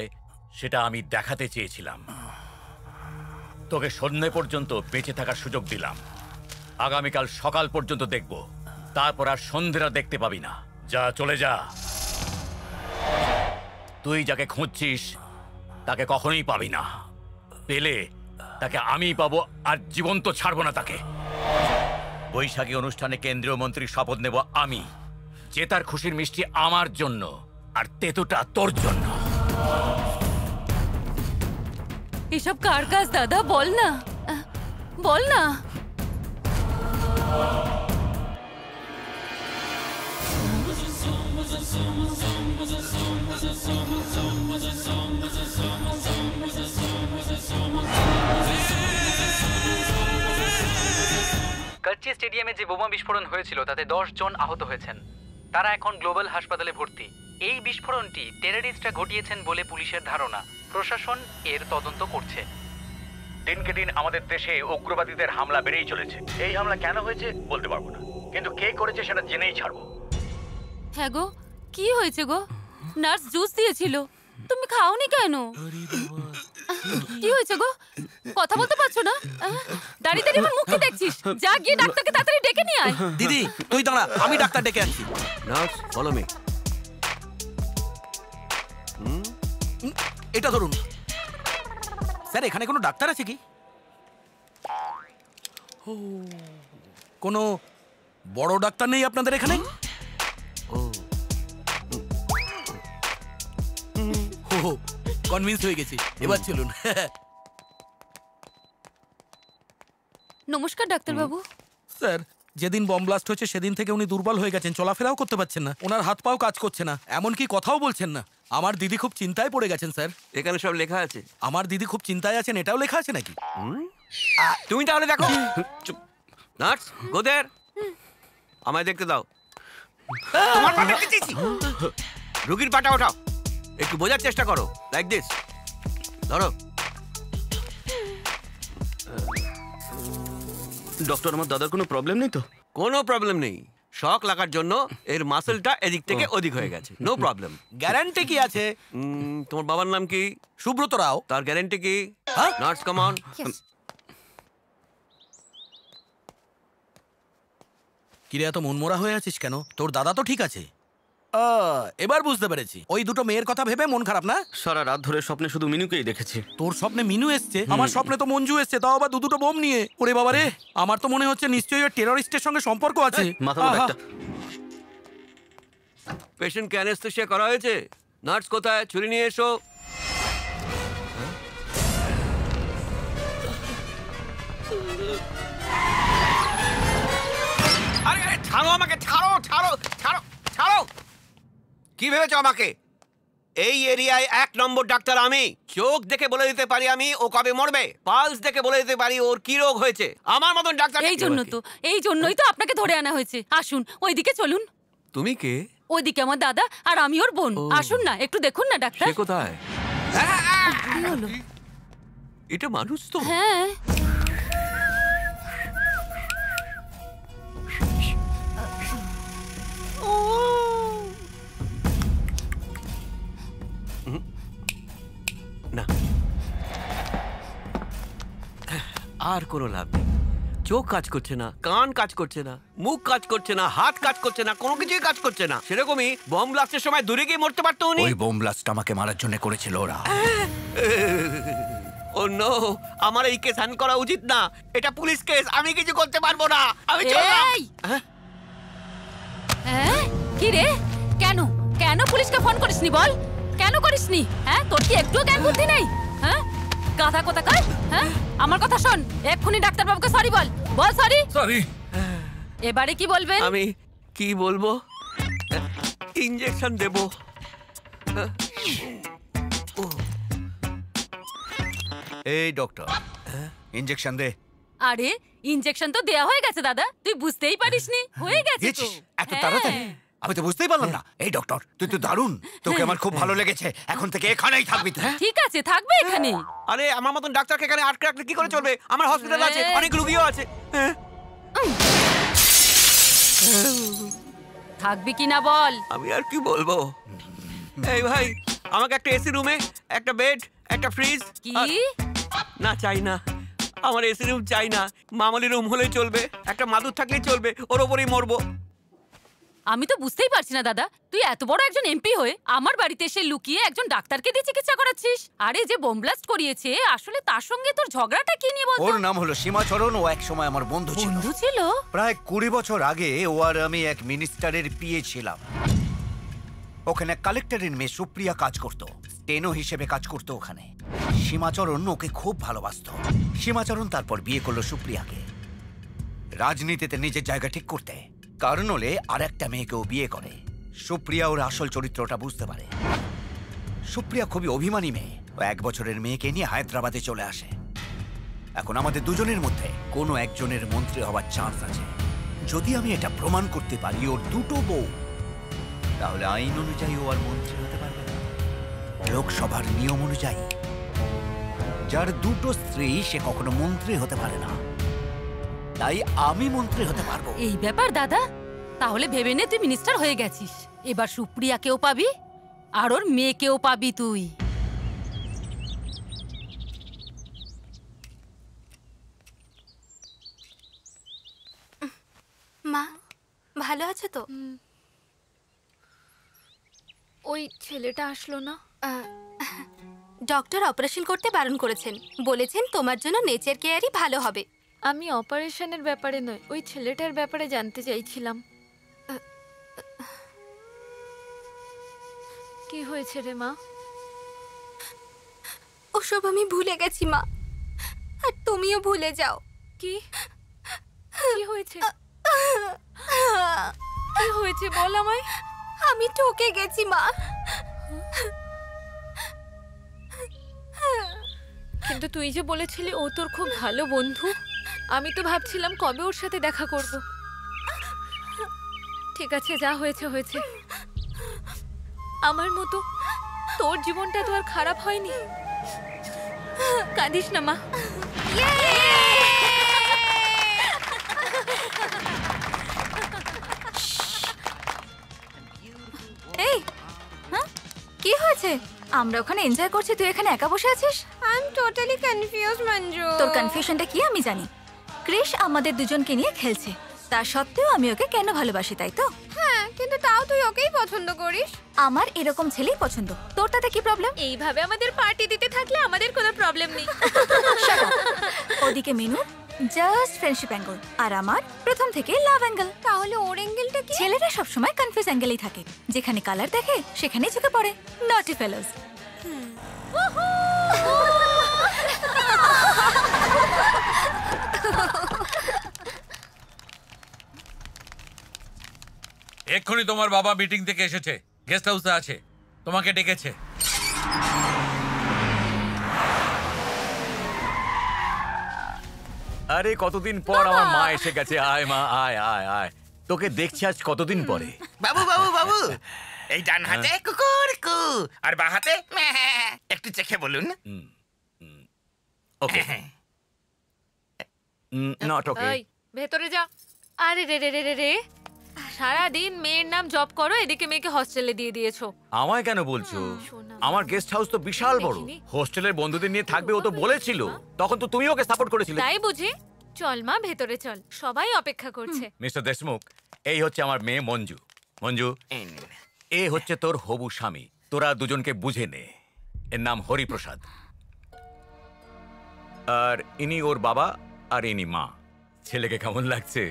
Speaker 13: সেটা আমি দেখাতে চেয়েছিলাম। তোকে সন্ধ্যে পর্যন্ত বেঁচে থাকার সুযোগ দিলাম, আগামীকাল সকাল পর্যন্ত দেখব, তারপর আর সন্ধ্যেরা দেখতে পাবি না। যা, চলে যা। তুই যাকে খুঁজছিস তাকে কখনোই পাবি না, পেলে তাকে আমিই পাবো, আর জীবন্ত ছাড়বো না তাকে। বৈশাখী অনুষ্ঠানে কেন্দ্রীয় মন্ত্রীর শপথ নেব আমি। জেতার খুশির মিষ্টি আমার জন্য, আর তেতুটা তোর জন্য।
Speaker 9: এসব কার কাজ দাদা? বল না, বল না।
Speaker 2: কচ্চি স্টেডিয়ামে যে বোমা বিস্ফোরণ হয়েছিল তাতে 10 জন আহত হয়েছেন। তারা এখন গ্লোবাল হাসপাতালে ভর্তি। এই বিস্ফোরণটি টেররিস্টরা ঘটিয়েছেন বলে পুলিশের ধারণা। প্রশাসন এর তদন্ত করছে।
Speaker 13: দিনকে দিন আমাদের দেশে উগ্রবাদীদের হামলা বেড়েই চলেছে। এই হামলা কেন হয়েছে বলতে পারবো না, কিন্তু কে করেছে সেটা জেনেই ছাড়বো।
Speaker 9: হ্যাঁ গো, কি হয়েছে গো? নার্স জুস দিয়েছিল, তুমি খাওনি কেন? কি হয়েছে গো? কথা বলতে পারছো না? দাঁড়িয়ে দাঁড়িয়ে আমার মুখে দেখছিস? যা গিয়ে ডাক্তারকে তাড়াতাড়ি ডেকে নিয়ে আয়।
Speaker 5: দিদি তুই দাঁড়া, আমি ডাক্তার ডেকে আনছি।
Speaker 11: Nurse, follow me.
Speaker 5: এটা ধরুন। স্যার, এখানে কোনো ডাক্তার আছে কি? কোনো বড় ডাক্তার নেই আপনাদের এখানে? কনভিন্স হয়ে গেছি, এবার চলুন।
Speaker 9: নমস্কার ডাক্তারবাবু।
Speaker 5: স্যার, যেদিন বম ব্লাস্ট হয়েছে সেদিন থেকে উনি দুর্বল হয়ে গেছেন, চলাফেরাও করতে পারছেন না, ওনার হাত পাও কাজ করছে না, এমনকি কথাও বলছেন না। আমার দিদি খুব চিন্তায় পড়ে গেছেন স্যার।
Speaker 14: এখানে সব লেখা আছে।
Speaker 5: আমার দিদি খুব চিন্তায় আছেন, এটাও লেখা আছে নাকি?
Speaker 14: তুমি তাহলে দেখো। নার্স, গো দেয়ার। আমায় দেখতে দাও। তোমার পাটা কেটেছি। রুগীর পাটা ওঠাও, একটু বোঝার চেষ্টা করো। লাইক দিস, ধরো।
Speaker 11: ডক্টর, আমার দাদার কোনো প্রবলেম নেই তো?
Speaker 14: কোনো প্রবলেম নেই। শক লাগার জন্য এর মাসেলটা এদিক থেকে ওদিক হয়ে গেছে, নো প্রবলেম।
Speaker 5: গ্যারান্টি কি আছে?
Speaker 14: তোমার বাবার নাম কি?
Speaker 5: সুব্রত রাও।
Speaker 14: তার গ্যারান্টি কি? Nurse, come on.
Speaker 5: কিরে, এত মনমরা হয়ে আছিস কেন? তোর দাদা তো ঠিক আছে। এবার বুঝতে পেরেছি, ওই দুটো মেয়ের কথা ভেবে মন খারাপ না?
Speaker 11: সারা রাত ধরে স্বপ্নে শুধু মিনুকেই দেখেছি।
Speaker 5: তোর স্বপ্নে মিনু এসছে? আমার স্বপ্নে তো মঞ্জু এসছে, তাও আবার দুটো বোম নিয়ে। ওরে বাবা রে, আমার তো মনে হচ্ছে নিশ্চয়ই ওই টেররিস্টের সঙ্গে সম্পর্ক আছে।
Speaker 14: পেশেন্টকে অ্যানেস্থেসিয়া করা হয়েছে। নার্স কোথায়? ছুরি নিয়ে এসো। আরে আরে, ছাড়ো আমাকে, ছাড়ো ছাড়ো ছাড়ো ছাড়ো। কি ভেবেছো আমাকে? এই এরিয়ায় 1 নম্বর ডাক্তার আমি। চোখ দেখে বলে দিতে পারি আমি ও কবে মরবে, পালস দেখে বলে দিতে পারি ওর কি রোগ হয়েছে। আমার মতন ডাক্তার।
Speaker 9: এই জন্যই তো আপনাকে ধরে আনা হয়েছে। আসুন, ওইদিকে চলুন।
Speaker 14: তুমি কে?
Speaker 9: ওইদিকে আমার দাদা আর আমি ওর বোন। আসুন না, একটু দেখুন না ডাক্তার।
Speaker 14: সে কোথায়?
Speaker 9: কি হলো?
Speaker 14: এটা মানুষ তো?
Speaker 9: হ্যাঁ।
Speaker 14: না, আর কোনো লাভ নেই। চোখ কাজ করছে না, কান কাজ করছে না, মুখ কাজ করছে না, হাত কাজ করছে না, কোনো কিছুই কাজ করছে না। সেরকমই বম ব্লাস্টের সময় দূরে গিয়ে মরতে পারতো উনি।
Speaker 3: ওই বম ব্লাস্ট আমাকে মারার জন্য করেছিল ওরা।
Speaker 14: ও নো, আমার এই কেস হ্যান্ড করা উচিত না। এটা পুলিশ কেস, আমি কিছু করতে পারবো না। আমি চললাম।
Speaker 9: কি রে, কেন কেন পুলিশকে ফোন করিসনি বল? কেন করিসনি? হ্যাঁ, তোর কি একটু জ্ঞান বুদ্ধি নেই? হ্যাঁ, গাধা কোথাকার। হ্যাঁ, আমার কথা শোন, এক্ষুনি ডাক্তারবাবুকে সরি বল। বল সরি।
Speaker 12: সরি।
Speaker 9: এবারে কি বলবেন?
Speaker 14: আমি কি বলবো? ইনজেকশন দেব।
Speaker 3: এই ডক্টর, ইনজেকশন দে।
Speaker 9: আরে, ইনজেকশন তো দেয়া হয়ে গেছে দাদা, তুই বুঝতেই পারিসনি। হয়ে গেছে তো।
Speaker 3: এত তাড়াতাড়ি? আমি তো বুঝতেই পারলাম না। এই ডক্টর, তুই তো দারুণ, তোকে আমার খুব ভালো লেগেছে। এখন থেকে এখানেই থাকবি তুই।
Speaker 9: ঠিক আছে, থাকবে এখানে।
Speaker 14: আরে, আমার মতন ডাক্তারকে এখানে আটকে রাখলে কি করে চলবে? আমার হসপিটাল আছে, অনেক রোগীও আছে।
Speaker 9: থাকবি কি না বল?
Speaker 14: আমি আর কি বলবো? এই ভাই, আমাকে একটা এসি রুমে, একটা বেড, একটা ফ্রিজ।
Speaker 9: কি?
Speaker 14: না, চাই না। আমার এসি রুম চাই না, মামুলি রুম হলেই চলবে। একটা মাদুর থাকলেই চলবে, ওর ওপরেই মরবো।
Speaker 9: আমি তো বুঝতেই পারছি না দাদা, তুই এত বড় একজন এমপি হয়ে আমার বাড়িতে এসে লুকিয়ে একজন ডাক্তারকে দিয়ে চিকিৎসা করাচ্ছিস। আরে, যে বোম ব্লাস্ট করিয়েছে আসলে তার সঙ্গে তোর ঝগড়াটা কি নিয়ে বলতো?
Speaker 3: ওর নাম হলো সীমাচরণ। ও এক সময় আমার বন্ধু ছিল।
Speaker 9: বন্ধু ছিল?
Speaker 3: প্রায় 20 বছর আগে ও আর আমি এক মিনিস্টারের পিএ ছিলাম। ওখানে কালেক্টরের মেয়ে সুপ্রিয়া কাজ করতো, স্টেনো হিসেবে কাজ করতো ওখানে। সীমাচরণ ওকে খুব ভালোবাসতো। সীমাচরণ তারপর বিয়ে করলো সুপ্রিয়াকে, রাজনীতিতে নিজের জায়গা ঠিক করতে। কারণ হলে আর একটা মেয়েকেও বিয়ে করে। সুপ্রিয়া ওর আসল চরিত্রটা বুঝতে পারে। সুপ্রিয়া খুবই অভিমানী মেয়ে। ও 1 বছরের মেয়েকে নিয়ে হায়দ্রাবাদে চলে আসে। এখন আমাদের দুজনের মধ্যে কোনো একজনের মন্ত্রী হওয়ার চান্স আছে। যদি আমি এটা প্রমাণ করতে পারি ওর 2টো বউ, তাহলে আইন অনুযায়ী ও আর মন্ত্রী হতে পারবে না। লোকসভার নিয়ম অনুযায়ী যার 2টো স্ত্রী সে কখনো মন্ত্রী হতে পারে না। তাই আমি মন্ত্রী হতে পারবো।
Speaker 9: এই ব্যাপার দাদা, তাহলে ভেবে নে তুই মিনিস্টার হয়ে গেছিস। এবার সুপ্রিয়াকেও পাবি আর ওর মেয়েকেও পাবি তুই।
Speaker 1: মা, ভালো আছো তো?
Speaker 15: ওই ছেলেটা আসলো না।
Speaker 1: ডক্টর অপারেশন করতে বারণ করেছেন, বলেছেন তোমার জন্য নেচার কেয়ারই ভালো হবে।
Speaker 15: আমি অপারেশনের ব্যাপারে নয়, ওই ছেলেটার ব্যাপারে জানতে চাইছিলাম। কি হয়েছে রে মা?
Speaker 1: ওসব আমি ভুলে গেছি মা, আর তুমিও ভুলে যাও।
Speaker 15: কি কি হয়েছে? কি হয়েছে বল আমায়।
Speaker 1: আমি ঠকে গেছি মা।
Speaker 15: কিন্তু তুই যে বলেছিলি ও তোর খুব ভালো বন্ধু, আমি তো ভাবছিলাম কবে ওর সাথে দেখা করব। ঠিক আছে, যা হয়েছে হয়েছে। আমার মতো তোর জীবনটা তো আর খারাপ হয়নি। কাঁদিস না মা।
Speaker 10: এই হ্যাঁ, কি হয়েছে? আমরা ওখানে এনজয় করছি, তুই এখানে একা বসে আছিস।
Speaker 1: I am totally confuse Manju.
Speaker 10: তোর কনফিউশনটা কি আমি জানি। ক্রিশ আমাদের দুজনকে নিয়ে খেলছে, তা সত্ত্বেও আমি ওকে কেন ভালোবাসি, তাই তো?
Speaker 1: হ্যাঁ, কিন্তু তাও তুই ওকেই পছন্দ করিস।
Speaker 10: আমার এরকম ছেলেই পছন্দ, তোর তাতে কি প্রবলেম?
Speaker 15: এইভাবে আমাদের পার্টি দিতে থাকলে আমাদের কোনো প্রবলেম নেই।
Speaker 10: ওদিকে মিনু জাস্ট ফ্রেন্ডশিপ অ্যাঙ্গেল, আর আমার প্রথম থেকে লাভ অ্যাঙ্গেল।
Speaker 1: তাহলে ওর অ্যাঙ্গেলটা কি?
Speaker 10: ছেলেরা সবসময় কনফিউজ অ্যাঙ্গেলেই থাকে, যেখানে কালার দেখে সেখানেই চোখে পড়ে। নটি ফেলোস।
Speaker 12: এক্ষুনি তোমার বাবা মিটিং থেকে এসেছে, গেস্ট হাউসে আছে, তোমাকে ডেকেছে।
Speaker 13: আরে কতদিন পর আমার মা এসে গেছে। আয় মা, আয় আয় আয়, তোকে দেখছি আজ কতদিন পরে।
Speaker 4: বাবু বাবু বাবু, এই ডান হাতে কুকুর কু আর বাঁ হাতে একটু চেখে বলুন।
Speaker 13: ওকে, নট ওকে।
Speaker 15: এই ভেতরে যা। আরে রে রে রে রে রে, সারাদিন মেয়ের নাম জব করো, এদিকে মেয়েকে হস্টেলে দিয়ে দিয়েছো।
Speaker 13: আমায় কেন বলছো? আমার গেস্ট হাউস তো বিশাল বড়, হোস্টেলের বন্ধুদের নিয়ে থাকবে ও তো বলেছিল। তখন তো তুমি ওকে সাপোর্ট করেছিলে।
Speaker 15: তাই বুঝি? চল মা ভেতরে চল, সবাই অপেক্ষা করছে।
Speaker 13: মিস্টার দেশমুখ, এই হচ্ছে আমার মেয়ে মঞ্জু। মঞ্জু, এ হচ্ছে তোর হবু স্বামী। তোরা দুজনকে বুঝে নে। এর নাম হরিপ্রসাদ, আর ইনি ওর বাবা আর ইনি মা। ছেলেকে কেমন লাগছে?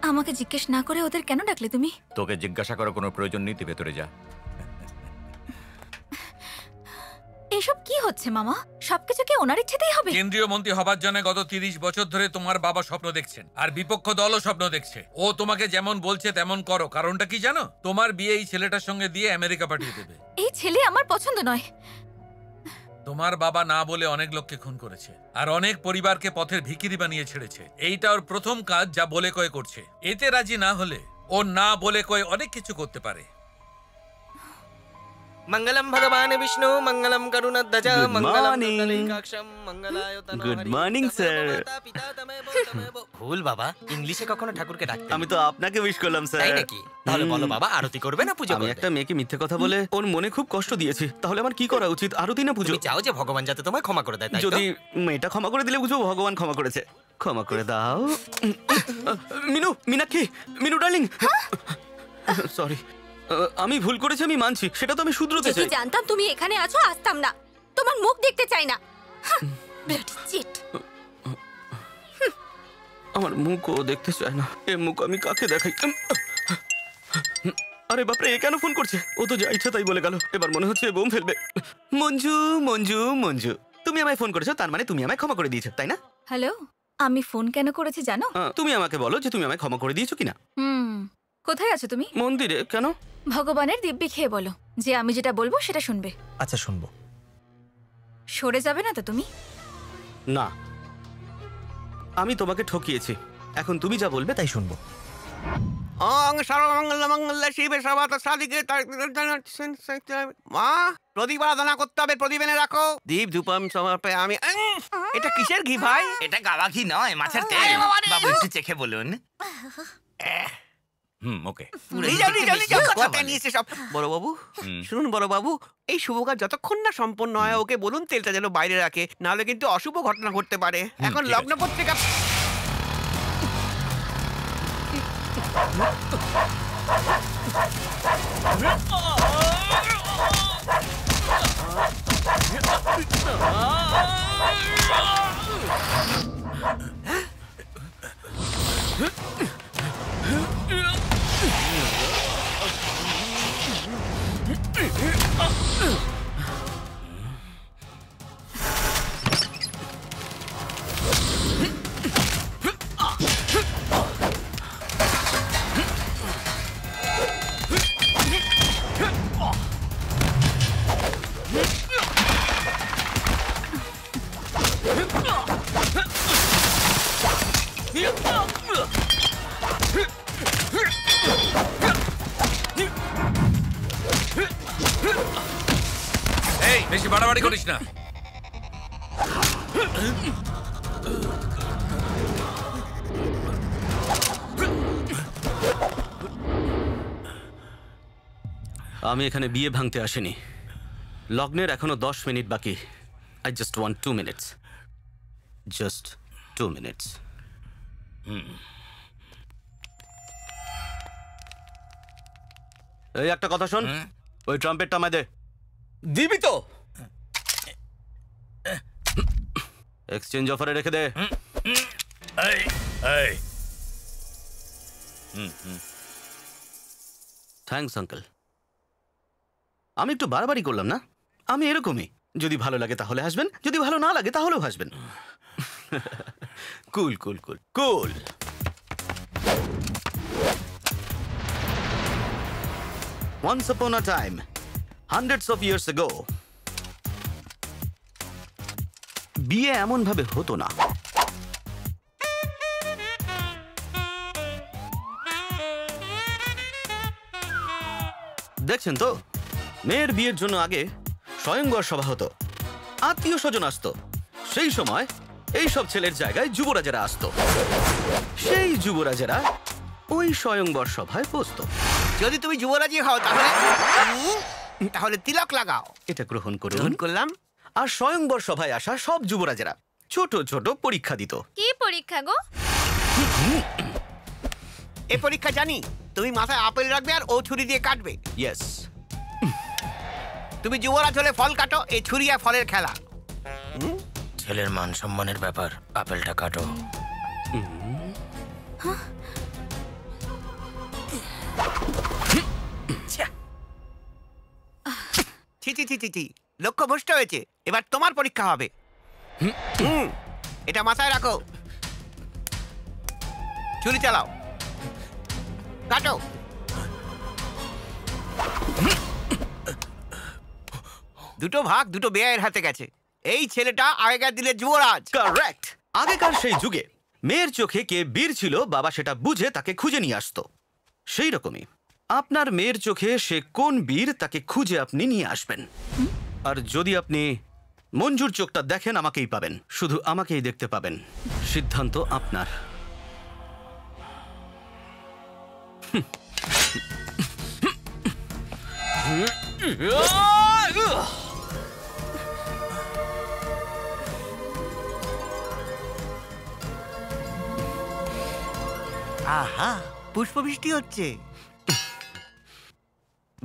Speaker 10: আমাকে জিজ্ঞেস না করে ওদের কেন ডাকলে তুমি?
Speaker 13: তোকে জিজ্ঞাসা করার কোনো প্রয়োজন নেই, তুই ভেতরে যা।
Speaker 10: এসব কি হচ্ছে মামা? সবকিছু কি ওনার ইচ্ছেতেই হবে?
Speaker 12: কেন্দ্রীয় মন্ত্রী হবার জন্য গত 30 বছর ধরে তোমার বাবা স্বপ্ন দেখছেন, আর বিপক্ষ দলও স্বপ্ন দেখছে। ও তোমাকে যেমন বলছে তেমন করো। কারণটা কি জানো? তোমার বিয়ে এই ছেলেটার সঙ্গে দিয়ে আমেরিকা পাঠিয়ে দেবে।
Speaker 10: এই ছেলে আমার পছন্দ নয়।
Speaker 12: তোমার বাবা না বলে অনেক লোককে খুন করেছে, আর অনেক পরিবারকে পথের ভিখিরি বানিয়ে ছেড়েছে। এইটা ওর প্রথম কাজ, যা বলে কয়ে করছে। এতে রাজি না হলে ও না বলে কয়ে অনেক কিছু করতে পারে।
Speaker 6: मंगलम भगवान विष्णु मंगलम करुणाध्वज मंगलम पुंडरीकाक्षम मंगलायतनो।
Speaker 11: Good morning sir.
Speaker 6: ভুল বাবা, ইংলিশে কখনো ঠাকুরকে ডাকতে।
Speaker 11: আমি তো আপনাকে উইশ করলাম স্যার।
Speaker 6: তাই নাকি? তাহলে বলো বাবা, আরতি করবে না পুজো করবে?
Speaker 11: আমি একটা মেয়েকে মিথ্যে কথা বলে ওর মনে খুব কষ্ট দিয়েছি, তাহলে আমার কি করা উচিত? আরতি না পুজো?
Speaker 6: তুমি চাও যে ভগবান যাতে তোমায় ক্ষমা করে দেয়, তাই তো?
Speaker 11: যদি মেয়েটা ক্ষমা করে দিলে বুঝবো ভগবান ক্ষমা করেছে। ক্ষমা করে দাও। মিনু, মীনাক্ষী, মিনু ডার্লিং, সরি, আমি ভুল করেছি, আমি মানছি। সেটা তো আমি শুধরোতে
Speaker 1: যদি
Speaker 11: চাই।
Speaker 1: জানতাম তুমি এখানে আছো, আসতাম না। তোমার মুখ দেখতে চাই না। Bloody cheat.
Speaker 11: আমার মুখও দেখতে চায় না। এ মুখ আমি কাকে দেখাই? আরে বাপরে, এ কেন ফোন করছে? ও তো যা ইচ্ছা তাই বলে গেল। এবার মনে হচ্ছে বোম ফেলবে। মঞ্জু মঞ্জু মঞ্জু, তুমি আমায় ফোন করেছো, তার মানে তুমি আমায় ক্ষমা করে দিয়েছো, তাই না?
Speaker 10: হ্যালো, আমি ফোন কেন করেছি জানো?
Speaker 11: তুমি আমাকে বলো যে তুমি আমায় ক্ষমা করে দিয়েছো কিনা।
Speaker 10: কোথায় আছো তুমি?
Speaker 11: মন্দিরে। কেন?
Speaker 10: ভগবানের দিব্যি খেয়ে বলো যে আমি যেটা বলবো সেটা শুনবে।
Speaker 6: আচ্ছা শুনবো।
Speaker 10: সরে যাবে না তো তুমি?
Speaker 11: না, আমি তোমাকে ঠকিয়েছি। এখন তুমি যা বলবে তাই শুনবো।
Speaker 14: ওং সর্বমঙ্গল মঙ্গল শিবে সর্বত সাদিকে। মা, প্রদীপ আরাধনা করতে হবে, প্রদীপ এনে রাখো। দীপ ধূপম সমর্পে আমি। এটা কিসের ঘি ভাই?
Speaker 4: এটা গাওয়া ঘি নয়, মাছের তেল। বাবু একটু চেখে বলুন।
Speaker 13: ওকে।
Speaker 14: বড় বাবু শুনুন, বড় বাবু, এই শুভ কাজ যতক্ষণ না সম্পন্ন হয় ওকে বলুন তেলটা যেন বাইরে রাখে, নাহলে কিন্তু অশুভ ঘটনা ঘটতে পারে। এখন লগ্ন পত্রিকা।
Speaker 12: বেশি বাড়াবাড়ি করিস না।
Speaker 11: আমি এখানে বিয়ে ভাঙতে আসিনি। লগ্নের এখনো 10 মিনিট বাকি। I just want 2 minutes, just 2 minutes. এই একটা কথা শোন, ওই ট্রাম্পেটটা আমায় দে।
Speaker 14: দিবি তো?
Speaker 11: এক্সচেঞ্জ অফারে রেখে দে। Thanks uncle. আমি একটু বাড়াবাড়ি করলাম না? আমি এরকমই, যদি ভালো লাগে তাহলে হাসবেন, যদি ভালো না লাগে তাহলেও হাসবেন। কুল কুল কুল কুল। Once upon a time, hundreds of years ago, বিয়ে এমন ভাবে হতো না। দেখছেন তো, মেয়ের বিয়ের জন্য আগে স্বয়ংবর সভা হতো, আত্মীয় স্বজন আসতো। সেই সময় এই সব ছেলের জায়গায় যুবরাজেরা আসতো, সেই যুবরাজেরা ওই স্বয়ংবর সভায় বসতো।
Speaker 14: যদি তুমি যুবরাজি হও তাহলে তিলক লাগাও।
Speaker 11: এটা গ্রহণ করুন।
Speaker 14: করলাম।
Speaker 11: আর স্বয়ংবর সভায় আসা সব যুবরাজেরা ছোট ছোট পরীক্ষা দিত।
Speaker 1: কি পরীক্ষা গো?
Speaker 14: এই পরীক্ষা জানি। তুমি মাথায় আপেল রাখবে আর ও ছুরি দিয়ে কাটবে।
Speaker 11: ইয়েস।
Speaker 14: তুমি যুবরাজ হলে ফল কাটো, এই ছুরি আর ফলের খেলা।
Speaker 6: ছেলের মান সম্মানের ব্যাপার, আপেলটা কাটো।
Speaker 14: ছি, লক্ষ্য ভ্রষ্ট হয়েছে। এবার তোমার পরীক্ষা হবে। এটা মাথায় রাখো। ছুরি চালাও, কাটো। দুটো ভাগ দুটো বেয়ের হাতে গেছে। এই ছেলেটা আগেকার দিনের যুবরাজ।
Speaker 11: কারেক্ট। আগেকার সেই যুগে মেয়ের চোখে কে বীর ছিল বাবা সেটা বুঝে তাকে খুঁজে নিয়ে আসতো। সেই রকমই আপনার মেয়ের চোখে সে কোন বীর তাকে খুঁজে আপনি নিয়ে আসবেন। আর যদি আপনি মঞ্জুর চোখটা দেখেন আমাকেই পাবেন, শুধু আমাকেই দেখতে পাবেন। সিদ্ধান্ত আপনার।
Speaker 14: আহা, পুষ্পবৃষ্টি হচ্ছে।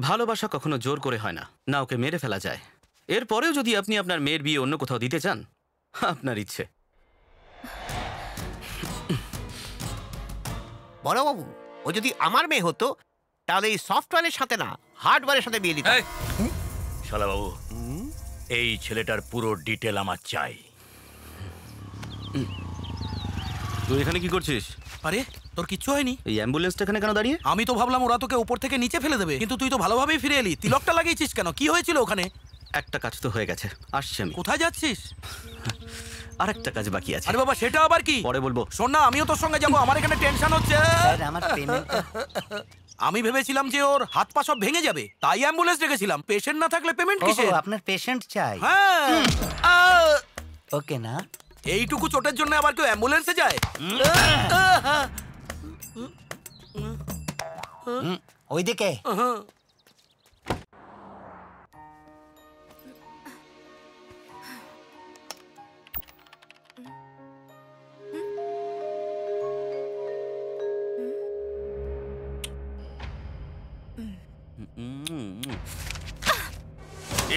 Speaker 11: ভালোবাসা কখনো জোর করে হয় না, না ওকে মেরে ফেলা যায়। এরপরেও যদি আপনি আপনার মেয়ের বিয়ে অন্য কোথাও দিতে চান, আপনার ইচ্ছে।
Speaker 14: বড়বাবু, ও যদি আমার মেয়ে হতো তাহলে এই সফটওয়্যারের সাথে না, হার্ডওয়্যারের সাথে বিয়ে দিত।
Speaker 13: শালাবাবু, এই ছেলেটার পুরো ডিটেল আমার চাই।
Speaker 11: তুই এখানে কি করছিস?
Speaker 5: আরে তোর কিচ্ছু হয়নি?
Speaker 11: এই অ্যাম্বুলেন্সটা এখানে কেন দাঁড়িয়ে?
Speaker 5: আমি তো ভাবলাম ওরা তোকে উপর থেকে নিচে ফেলে দেবে, কিন্তু তুই তো ভালোভাবেই ফিরে এলি। তিলকটা লাগিয়েছিস কেন? কি হয়েছিল ওখানে?
Speaker 11: একটা কাজ তো হয়ে গেছে, আসছি আমি।
Speaker 5: কোথায় যাচ্ছিস?
Speaker 11: আরেকটা কাজ বাকি আছে।
Speaker 5: আরে বাবা, সেটা আবার কি?
Speaker 11: পরে বলবো।
Speaker 5: শোন না, আমিও তোর সঙ্গে যাবো। আমার এখানে টেনশন হচ্ছে।
Speaker 3: আমার পেমেন্ট।
Speaker 5: আমি ভেবেছিলাম যে ওর হাত পা সব ভেঙে যাবে, তাই অ্যাম্বুলেন্স ডেকেছিলাম। পেশেন্ট না থাকলে পেমেন্ট কিসের?
Speaker 3: আপনার পেশেন্ট চাই?
Speaker 5: হ্যাঁ।
Speaker 3: ওকে না,
Speaker 5: এইটুকু চোটের জন্য আবার কেউ অ্যাম্বুলেন্সে যায়?
Speaker 3: ওইদিকে।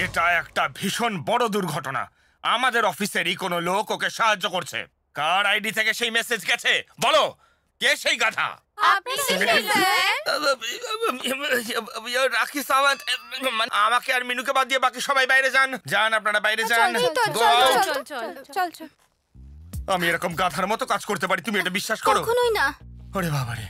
Speaker 4: এটা একটা ভীষণ বড় দুর্ঘটনা। আমাদের অফিসেরই কোনো লোক ওকে সাহায্য করছে। কার আইডি থেকে সেই মেসেজ গেছে বলো? কে সেই গাধা?
Speaker 1: আপনি
Speaker 4: রাখি সাওয়ান্ত। আমাকে আর মিনুকে বাদ দিয়ে বাকি সবাই বাইরে যান। যান, আপনারা বাইরে যান।
Speaker 1: চল।
Speaker 4: আমি এরকম গাধার মতো কাজ করতে পারি, তুমি এটা বিশ্বাস করো?
Speaker 1: কখনোই না।
Speaker 4: ওরে বাবারে,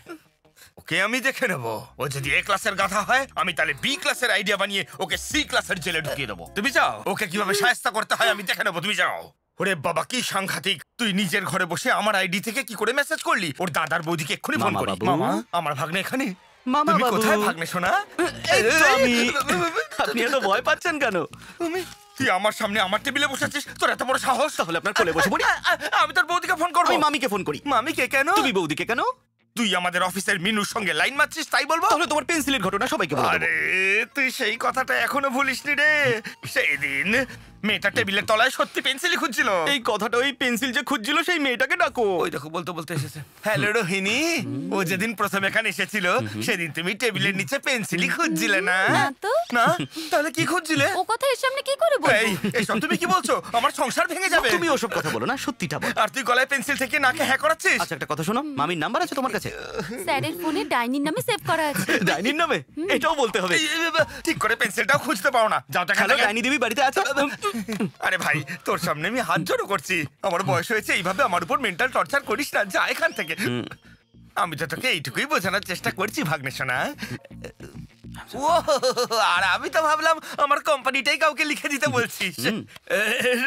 Speaker 4: ওকে আমি দেখে নেবো। ও যদি এ ক্লাসের গাধা হয়, আমি তাহলে বি ক্লাসের আইডিয়া বানিয়ে ওকে সি ক্লাসের জেলে ঢুকিয়ে দেবো। তুমি যাও, ওকে কিভাবে শায়েস্তা করতে হয় আমি দেখে নেবো। তুমি যাও। ওরে বাবা, কি সাংঘাতিক! তুই নিজের ঘরে বসে আমার আইডি থেকে কি করে মেসেজ করলি? ওর দাদার বৌদিকে এক্ষুনি ফোন করি। মামা, আমার ভাগ্নে এখানে।
Speaker 11: মামা
Speaker 4: তুমি
Speaker 11: বাবু।
Speaker 4: কোথায় ভাগ্নে সোনা?
Speaker 11: আপনি এত ভয় পাচ্ছেন কেন?
Speaker 4: তুই আমার সামনে আমার টেবিলে বসেছিস, তোর এত বড় সাহস?
Speaker 11: তাহলে আপনার কোলে বসে পড়ি।
Speaker 4: আমি তোর বৌদিকে ফোন করবো।
Speaker 11: আমি মামিকে ফোন করি।
Speaker 4: মামিকে কেন?
Speaker 11: তুমি বৌদিকে কেন?
Speaker 4: তুই আমাদের অফিসের মিনুর সঙ্গে লাইন মারছিস তাই বলবো?
Speaker 11: তাহলে তোমার পেন্সিলের ঘটনা সবাইকে বলে দেবো।
Speaker 4: আরে তুই সেই কথাটা এখনো ভুলিসনি রে। সেই দিন মেয়েটা টেবিলের তলায় সত্যি পেন্সিলই খুঁজছিল।
Speaker 11: এই কথাটা, ওই পেন্সিল যে খুঁজছিল সেই মেয়েটাকে ডাকো।
Speaker 4: ওই দেখো বলতে বলতে এসেছে। হ্যালো রোহিণী, ও যেদিন প্রথম এখানে এসেছিল সেদিন তুমি টেবিলের নিচে পেন্সিলই খুঁজছিলে না? না তাহলে কি খুঁজছিলে?
Speaker 9: ও কথা এর সামনে কি করে বলবো?
Speaker 4: এইসব তুমি কি বলছো? আমার সংসার ভেঙে যাবে।
Speaker 11: তুমি ওসব কথা বলো না, সত্যিটা বলো।
Speaker 4: আর তুই গলায় পেন্সিল থেকে নাকে হ্যাঁ করাচ্ছিস?
Speaker 11: আচ্ছা একটা কথা শোনো, মামির নাম্বার আছে তোমার কাছে?
Speaker 9: স্যারের ফোনে ডাইনির নামে সেভ করা আছে।
Speaker 11: ডাইনির নামে? এটাও বলতে হবে।
Speaker 4: ঠিক করে পেন্সিলটাও খুঁজতে পাও না। যাও টাকা।
Speaker 11: ডাইনি দেবী বাড়িতে আছে?
Speaker 4: আরে ভাই, তোর সামনে আমি হাত জড়ো করছি। আমার বয়স হয়েছে, এইভাবে আমার উপর মেন্টাল টর্চার করিস না। যা এখান থেকে। আমি তো তোকে এইটুকুই বোঝানোর চেষ্টা করছি ভাগ্নে সোনা। ও আর আমি তো ভাবলাম আমার কোম্পানিটাই কাউকে লিখে দিতে বলছিস।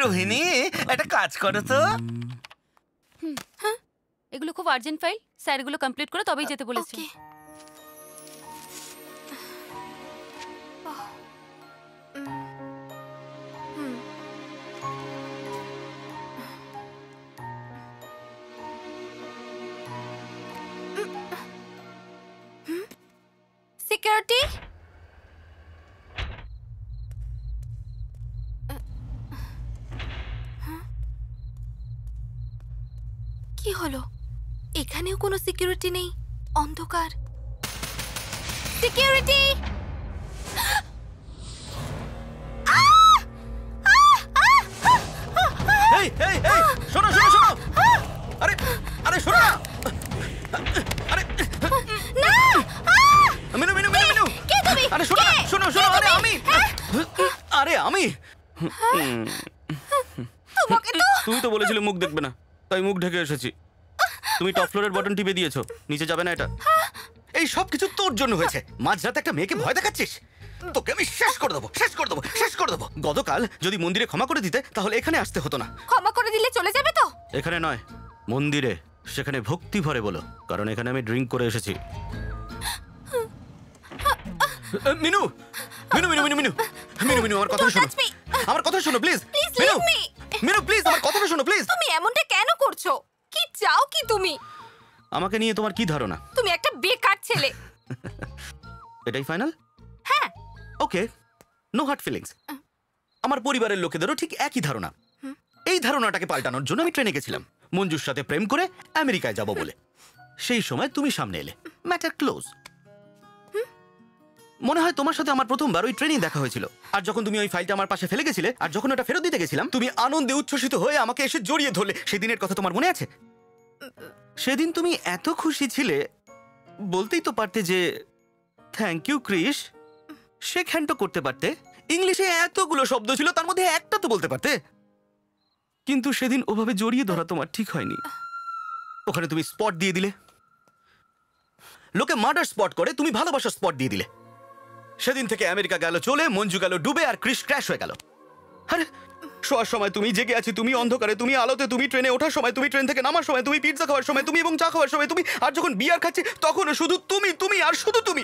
Speaker 4: রোহিণী, একটা কাজ করো তো।
Speaker 9: এগুলো খুব আর্জেন্ট ফাইল, স্যার এগুলো কমপ্লিট করে তবেই যেতে বলেছে।
Speaker 1: সিকিউরিটি, কি হলো? এখানেও কোনো সিকিউরিটি নেই, অন্ধকার। সিকিউরিটি,
Speaker 11: এই এই এই শোনো শোনো শোনো। আরে আরে শোনো না। আরে
Speaker 1: না।
Speaker 11: মিনু মিনু মিনু মিনু।
Speaker 1: কে তুমি?
Speaker 11: আরে শোনো না, শোনো শোনো। আরে আমি, আরে আমি।
Speaker 1: তোমাকে তো
Speaker 11: তুমি তো বলেছিলে মুখ দেখবে না, তাই মুখ ঢেকে এসেছি। তুমি টপ ফ্লোরের বটন টিপে দিয়েছো, নিচে যাবে না এটা। এই সব কিছু তোর জন্য হয়েছে। মাঝরাতে একটা মেয়েকে ভয় দেখাচ্ছিস? তোকে আমি শেষ করে দেবো, শেষ করে দেবো, শেষ করে দেবো। গতকাল যদি মন্দিরে ক্ষমা করে দিতে তাহলে এখানে আসতে হতো না।
Speaker 1: ক্ষমা করে দিলে চলে যাবে তো?
Speaker 11: এখানে নয়, মন্দিরে। সেখানে ভক্তি ভরে বলো, কারণ এখানে আমি ড্রিঙ্ক করে এসেছি। মিনু মিনু মিনু মিনু মিনু মিনু মিনু আমার কথা শোনো, আমার কথা শোনো প্লিজ। মিনু মিনু প্লিজ আমার কথাটা শোনো প্লিজ।
Speaker 1: তুমি এমনটা কেন করছো? কি চাও কি তুমি?
Speaker 11: আমাকে নিয়ে তোমার কি ধারণা?
Speaker 1: তুমি একটা বেকার ছেলে।
Speaker 11: এটাই ফাইনাল?
Speaker 1: হ্যাঁ।
Speaker 11: ওকে, নো হার্ট ফিলিংস। আমার পরিবারের লোকেদেরও ঠিক একই ধারণা। এই ধারণাটাকে পাল্টানোর জন্য আমি ট্রেনে গেছিলাম মঞ্জুর সাথে প্রেম করে আমেরিকায় যাব বলে। সেই সময় তুমি সামনে এলে, ম্যাটার ক্লোজ। মনে হয় তোমার সাথে আমার প্রথমবার ওই ট্রেনেই দেখা হয়েছিল। আর যখন তুমি ওই ফাইলটা আমার পাশে ফেলে গেছিলে, আর যখন ওটা ফেরত দিতে গেছিলাম, তুমি আনন্দে উচ্ছ্বসিত হয়ে আমাকে এসে জড়িয়ে ধরলে। সেদিনের কথা তোমার মনে আছে? সেদিন তুমি এত খুশি ছিলে, বলতেই তো পারতে যে থ্যাংক ইউ ক্রিস। শেক হ্যান্ডও করতে পারতে। ইংলিশে এতগুলো শব্দ ছিল, তার মধ্যে একটা তো বলতে পারতে। কিন্তু সেদিন ওভাবে জড়িয়ে ধরা তোমার ঠিক হয়নি। ওখানে তুমি স্পট দিয়ে দিলে। লোকে মার্ডার স্পট করে, তুমি ভালোবাসার স্পট দিয়ে দিলে। সেদিন থেকে আমেরিকা গেল চলে, মঞ্জু গেল ডুবে, আর ক্রিস ক্র্যাশ হয়ে গেল। আরে শোয়ার সময় তুমি, জেগে আছি তুমি, অন্ধকারে তুমি, আলোতে তুমি, ট্রেনে ওঠার সময় তুমি, ট্রেন থেকে নামার সময় তুমি, পিৎজা খাওয়ার সময় তুমি, এবং চা খাওয়ার সময় তুমি, আর যখন বিয়ার খাচ্ছি তখনও শুধু তুমি, তুমি আর শুধু তুমি।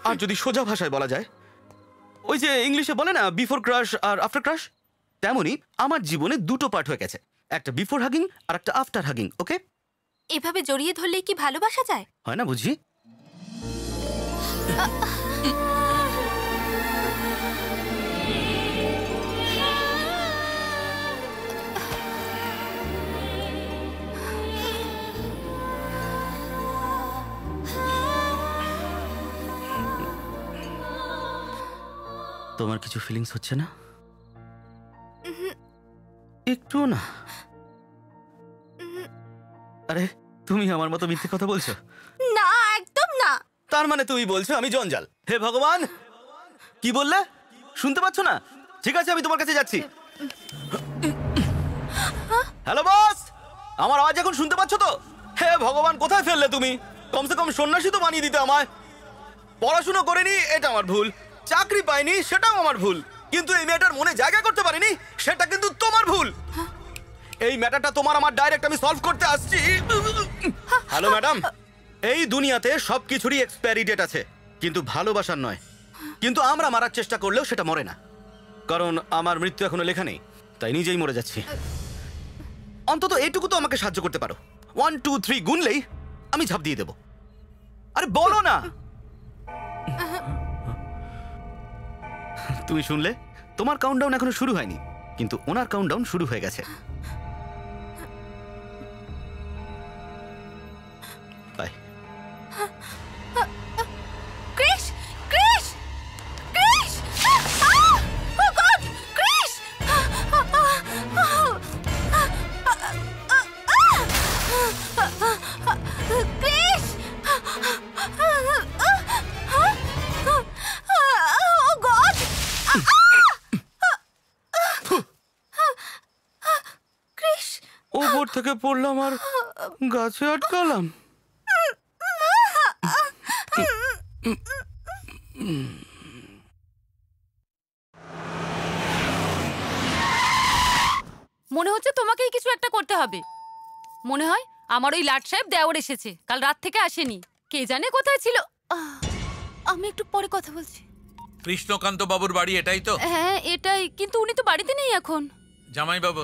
Speaker 11: আর যদি সোজা ভাষায় বলা যায়, ওই যে ইংলিশে বলে না বিফোর ক্রাশ আর আফটার ক্রাশ, তেমনি আমার জীবনে দুটো পার্ট হয়ে গেছে, একটা বিফোর হাগিং আর একটা আফটার হাগিং। ওকে,
Speaker 1: এভাবে জড়িয়ে ধরলেই কি ভালোবাসা যায়?
Speaker 11: হয় না বুঝি? তোমার কিছু ফিলিংস হচ্ছে না? একটু না? আরে তুমি আমার মতো মিথ্যে কথা বলছো?
Speaker 1: না, একদম না।
Speaker 11: তার মানে তুমি বলছো আমি জঞ্জাল? হে ভগবান, কি বললে? শুনতে পাচ্ছ না? ঠিক আছে, আমি তোমার কাছে যাচ্ছি। হ্যালো বস, আমার আওয়াজ এখন শুনতে পাচ্ছ তো? হে ভগবান, কোথায় ফেললে তুমি? কমসে কম সন্ন্যাসী তো বানিয়ে দিতে আমায়। পড়াশুনো করিনি, এটা আমার ভুল। চাকরি পাইনি, সেটাও আমার ভুল। কিন্তু এই মেয়েটার মনে জায়গা করতে পারিনি, সেটা কিন্তু তোমার ভুল। এই ম্যাটারটা তোমার আমার ডাইরেক্ট আমি সলভ করতে আসছি। হ্যালো ম্যাডাম, এই দুনিয়াতে সবকিছুরই এক্সপায়ারি ডেট আছে, কিন্তু ভালোবাসার নয়। কিন্তু আমরা মারার চেষ্টা করলেও সেটা মরে না। কারণ আমার মৃত্যু এখনো লেখা নেই, তাই নিজেই মরে যাচ্ছি। অন্তত এটুকু তো আমাকে সাহায্য করতে পারো। 1 2 3 গুনলেই আমি ঝাঁপ দিয়ে দেব। আরে বলো না। তুমি শুনলে? তোমার কাউন্টডাউন এখনো শুরু হয়নি, কিন্তু ওনার কাউন্টডাউন শুরু হয়ে গেছে। Bye.
Speaker 10: Krish, Krish, Krish! Oh God, Krish! Krish! Oh God! Krish!
Speaker 11: ওপর থেকে পড়লাম আর গাছে আটকালাম।
Speaker 9: মনে হচ্ছে তোমাকেই কিছু একটা করতে হবে। মনে হয় আমার ওই লাট সাহেব দেওর এসেছে, কাল রাত থেকে আসেনি। কে জানে কোথায় ছিল। আমি একটু পরে কথা বলছি।
Speaker 12: কৃষ্ণকান্ত বাবুর বাড়ি এটাই তো?
Speaker 9: হ্যাঁ এটাই, কিন্তু উনি তো বাড়িতে নেই এখন।
Speaker 12: জামাই বাবু,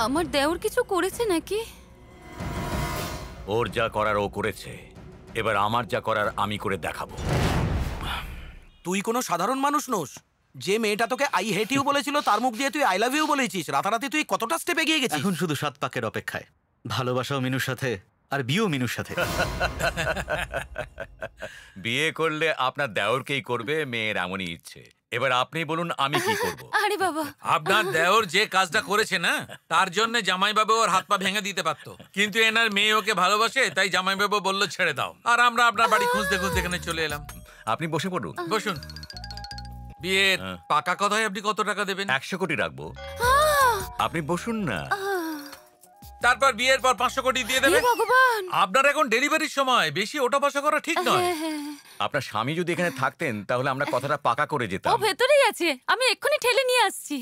Speaker 9: আমার দেওর কিছু করেছে নাকি?
Speaker 13: ওর যা করার ও করেছে, এবার আমার যা করার আমি করে দেখাবো।
Speaker 5: তুই কোনো সাধারণ মানুষ নোস। যে মেয়েটা তোকে আই হেট ইউ বলেছিল তার মুখ দিয়ে তুই আই লাভ ইউ বলেছিস। রাতারাতি তুই কতটা স্টেপ এগিয়ে গেছিস।
Speaker 11: এখন শুধু 7 পাকের অপেক্ষায়। ভালোবাসাও মিনুর সাথে, আর বিয়েও মিনুর সাথে।
Speaker 13: বিয়ে করলে আপনার দেওরকেই করবে, মেয়ের এমনই ইচ্ছে। এবার আপনি বলুন আমি কি করব?
Speaker 9: আরে বাবা,
Speaker 12: আপনার দেওর যে কাজটা করেছে না, তার জন্য জামাইবাবু ওর হাত পা ভেঙে দিতে পারতো, কিন্তু এনার মেয়ে ওকে ভালোবাসে, তাই জামাইবাবু বললো ছেড়ে দাও। আর আমরা আপনার বাড়ি খুঁজতে খুঁজতে এখানে চলে এলাম।
Speaker 13: আপনি বসে পড়ুন।
Speaker 12: বসুন। বিয়ের পাকা কথায় আপনি কত টাকা দেবেন?
Speaker 13: 100 কোটি রাখবো। আপনি বসুন না।
Speaker 12: তারপর বিয়ের পর 500 কোটি দিয়ে দেবেন।
Speaker 9: ভগবান,
Speaker 12: আপনার এখন ডেলিভারির সময়, বেশি ওটা বসা করা ঠিক নয়।
Speaker 13: আপনার স্বামী যদি এখানে থাকতেন তাহলে আমরা কথাটা পাকা করে
Speaker 9: ও
Speaker 13: যেতাম।
Speaker 9: ভেতরেই আছে, আমি এক্ষুনি ঠেলে নিয়ে আসছি।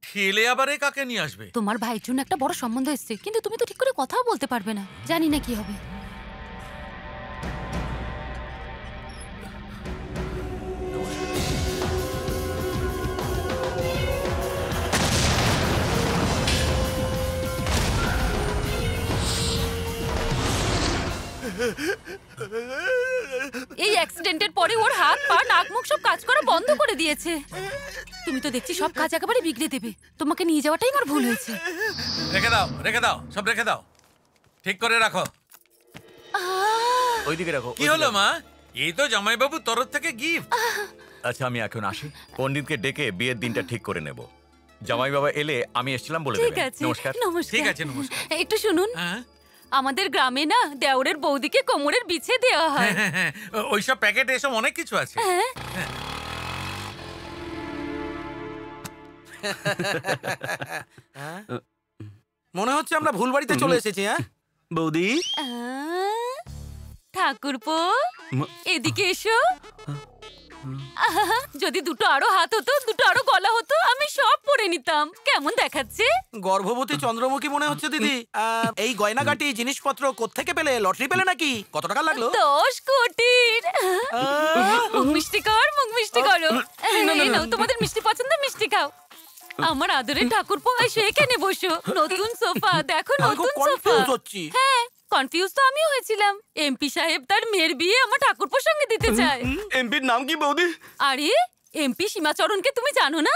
Speaker 12: ঠেলে আবার এ কাকে নিয়ে আসবে?
Speaker 9: তোমার ভাইয়ের জন্য একটা বড় সম্বন্ধ এসছে, কিন্তু তুমি তো ঠিক করে কথাও বলতে পারবে না। জানি না কি হবে। এই অ্যাক্সিডেন্টের পরে ওর হাত পা নাক মুখ সব কাজ করা বন্ধ করে দিয়েছে। তুমি তো দেখছি সব কাজ একেবারে বিগড়ে দেবে। তোমাকে নিয়ে যাওয়াটাই আমার ভুল হয়েছে।
Speaker 12: রেখে দাও, রেখে দাও, সব রেখে দাও, ঠিক করে রাখো।
Speaker 13: ওইদিকে রাখো।
Speaker 12: কি হলো মা? এই তো জামাইবাবুর তরফ থেকে গিফট।
Speaker 13: আচ্ছা আমি এখন আসি, পণ্ডিতকে ডেকে বিয়ের দিনটা ঠিক করে নেব। জামাই বাবা এলে আমি এসেছিলাম বলে
Speaker 9: ঠিক
Speaker 13: দেবেন।
Speaker 9: আছে,
Speaker 13: নমস্কার।
Speaker 9: নমস্কার।
Speaker 12: ঠিক আছে, নমস্কার।
Speaker 9: একটু শুনুন, আমাদের গ্রামে না দেওরের বৌদিকে কোমরের বিছে দেওয়া হয়।
Speaker 12: ওইসব প্যাকেটে এসব অনেক কিছু আছে।
Speaker 9: হ্যাঁ।
Speaker 5: মনে হচ্ছে আমরা ভুল বাড়িতে চলে এসেছি। হ্যাঁ
Speaker 11: বৌদি,
Speaker 9: ঠাকুরপো এদিকে এসো। যদি দুটো আরো হাত হতো, দুটো আরো গলা হতো, আমি সব পরে নিতাম। কেমন দেখাচ্ছে?
Speaker 5: গর্ভবতী চন্দ্রমুখী মনে হচ্ছে দিদি। এই গয়নাগাটি জিনিসপত্র কোত্থেকে পেলে? লটারি পেলে নাকি? কত টাকা লাগলো?
Speaker 9: 10 কোটির। মুখ মিষ্টি কর, মুখ মিষ্টি করো। এই নাও, তোমাদের মিষ্টি পছন্দ, মিষ্টি খাও। আমার আদরের ঠাকুরপো, এসে এখানে বসো। নতুন সোফা দেখো, নতুন সোফা। হ্যাঁ, কনফিউজ তো আমিও হয়েছিলাম। এমপি সাহেব তার মেয়ের বিয়ে আমার ঠাকুরপোর সঙ্গে দিতে চায়।
Speaker 11: এমপির নাম কি বৌদি?
Speaker 9: আরে এমপি সীমাচরণকে তুমি জানো না?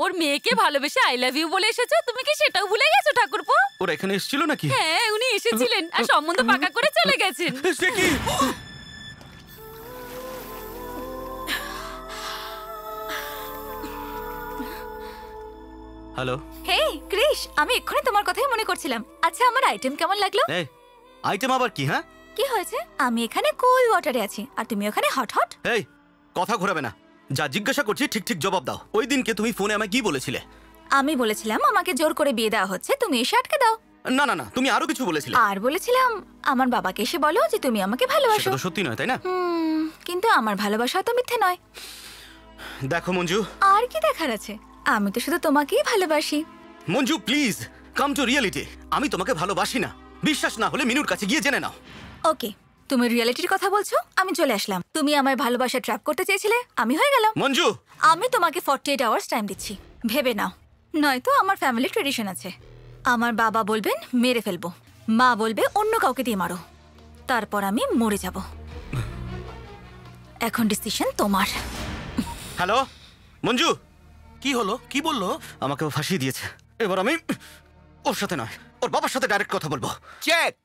Speaker 9: ওর মেয়েকে ভালোবেসে আই লাভ ইউ বলে এসেছো। তুমি কি সেটাও ভুলে গেছো ঠাকুরপো?
Speaker 11: ওরা এখানে এসেছিল নাকি?
Speaker 9: হ্যাঁ, উনি এসেছিলেন আর সম্বন্ধ পাকা করে চলে গেছেন।
Speaker 11: সে কি? হ্যালো।
Speaker 10: হে ক্রিশ, আমি এক্ষুনি তোমার কথাই মনে করছিলাম। আচ্ছা, আমার আইটেম কেমন লাগলো?
Speaker 11: এই আইটেম আবার কি? হ্যাঁ,
Speaker 10: কি হয়েছে? আমি এখানে কোল ওয়াটারে আছি আর তুমি ওখানে হট হট।
Speaker 11: এই কথা ঘোরাবে না। যা জিজ্ঞাসা করছি ঠিক ঠিক জবাব দাও। ওই দিনকে তুমি ফোনে আমায় কি বলেছিলে?
Speaker 10: আমি বলেছিলাম আমাকে জোর করে বিয়ে দেওয়া হচ্ছে, তুমি এসে আটকে দাও।
Speaker 11: না না না, তুমি আরো কিছু বলেছিলে।
Speaker 10: আর বলেছিলাম আমার বাবাকে এসে বলো যে তুমি আমাকে ভালোবাসো।
Speaker 11: সেটা তো সত্যি নয়, তাই না?
Speaker 10: কিন্তু আমার ভালোবাসা তো মিথ্যে নয়।
Speaker 11: দেখো মঞ্জু,
Speaker 10: আর কি দেখার আছে? আমি তো শুধু তোমাকেই ভালোবাসি।
Speaker 11: Manju please come to reality. আমি তোমাকে ভালোবাসি না। বিশ্বাস না হলে মিনুর কাছে গিয়ে জেনে নাও।
Speaker 10: ওকে, তুমি রিয়েলিটির কথা বলছো? আমি চলে আসলাম। তুমি আমার ভালোবাসা ট্র্যাপ করতে চেয়েছিলে, আমি হয়ে গেলাম।
Speaker 11: মঞ্জু,
Speaker 10: আমি তোমাকে 48 আওয়ার্স টাইম দিচ্ছি, ভেবে নাও। নয়তো আমার ফ্যামিলি ট্রেডিশন আছে, আমার বাবা বলবেন মেরে ফেলবো, মা বলবে অন্য কাউকে দিয়ে মারো, তারপর আমি মরে যাব। এখন ডিসিশন তোমার।
Speaker 11: হ্যালো মঞ্জু।
Speaker 5: কি হলো? কি বললো?
Speaker 11: আমাকে ও ফাঁসিয়ে দিয়েছে। এবার আমি ওর সাথে নয়, ওর বাবার সাথে ডাইরেক্ট কথা বলবো।
Speaker 14: চেক।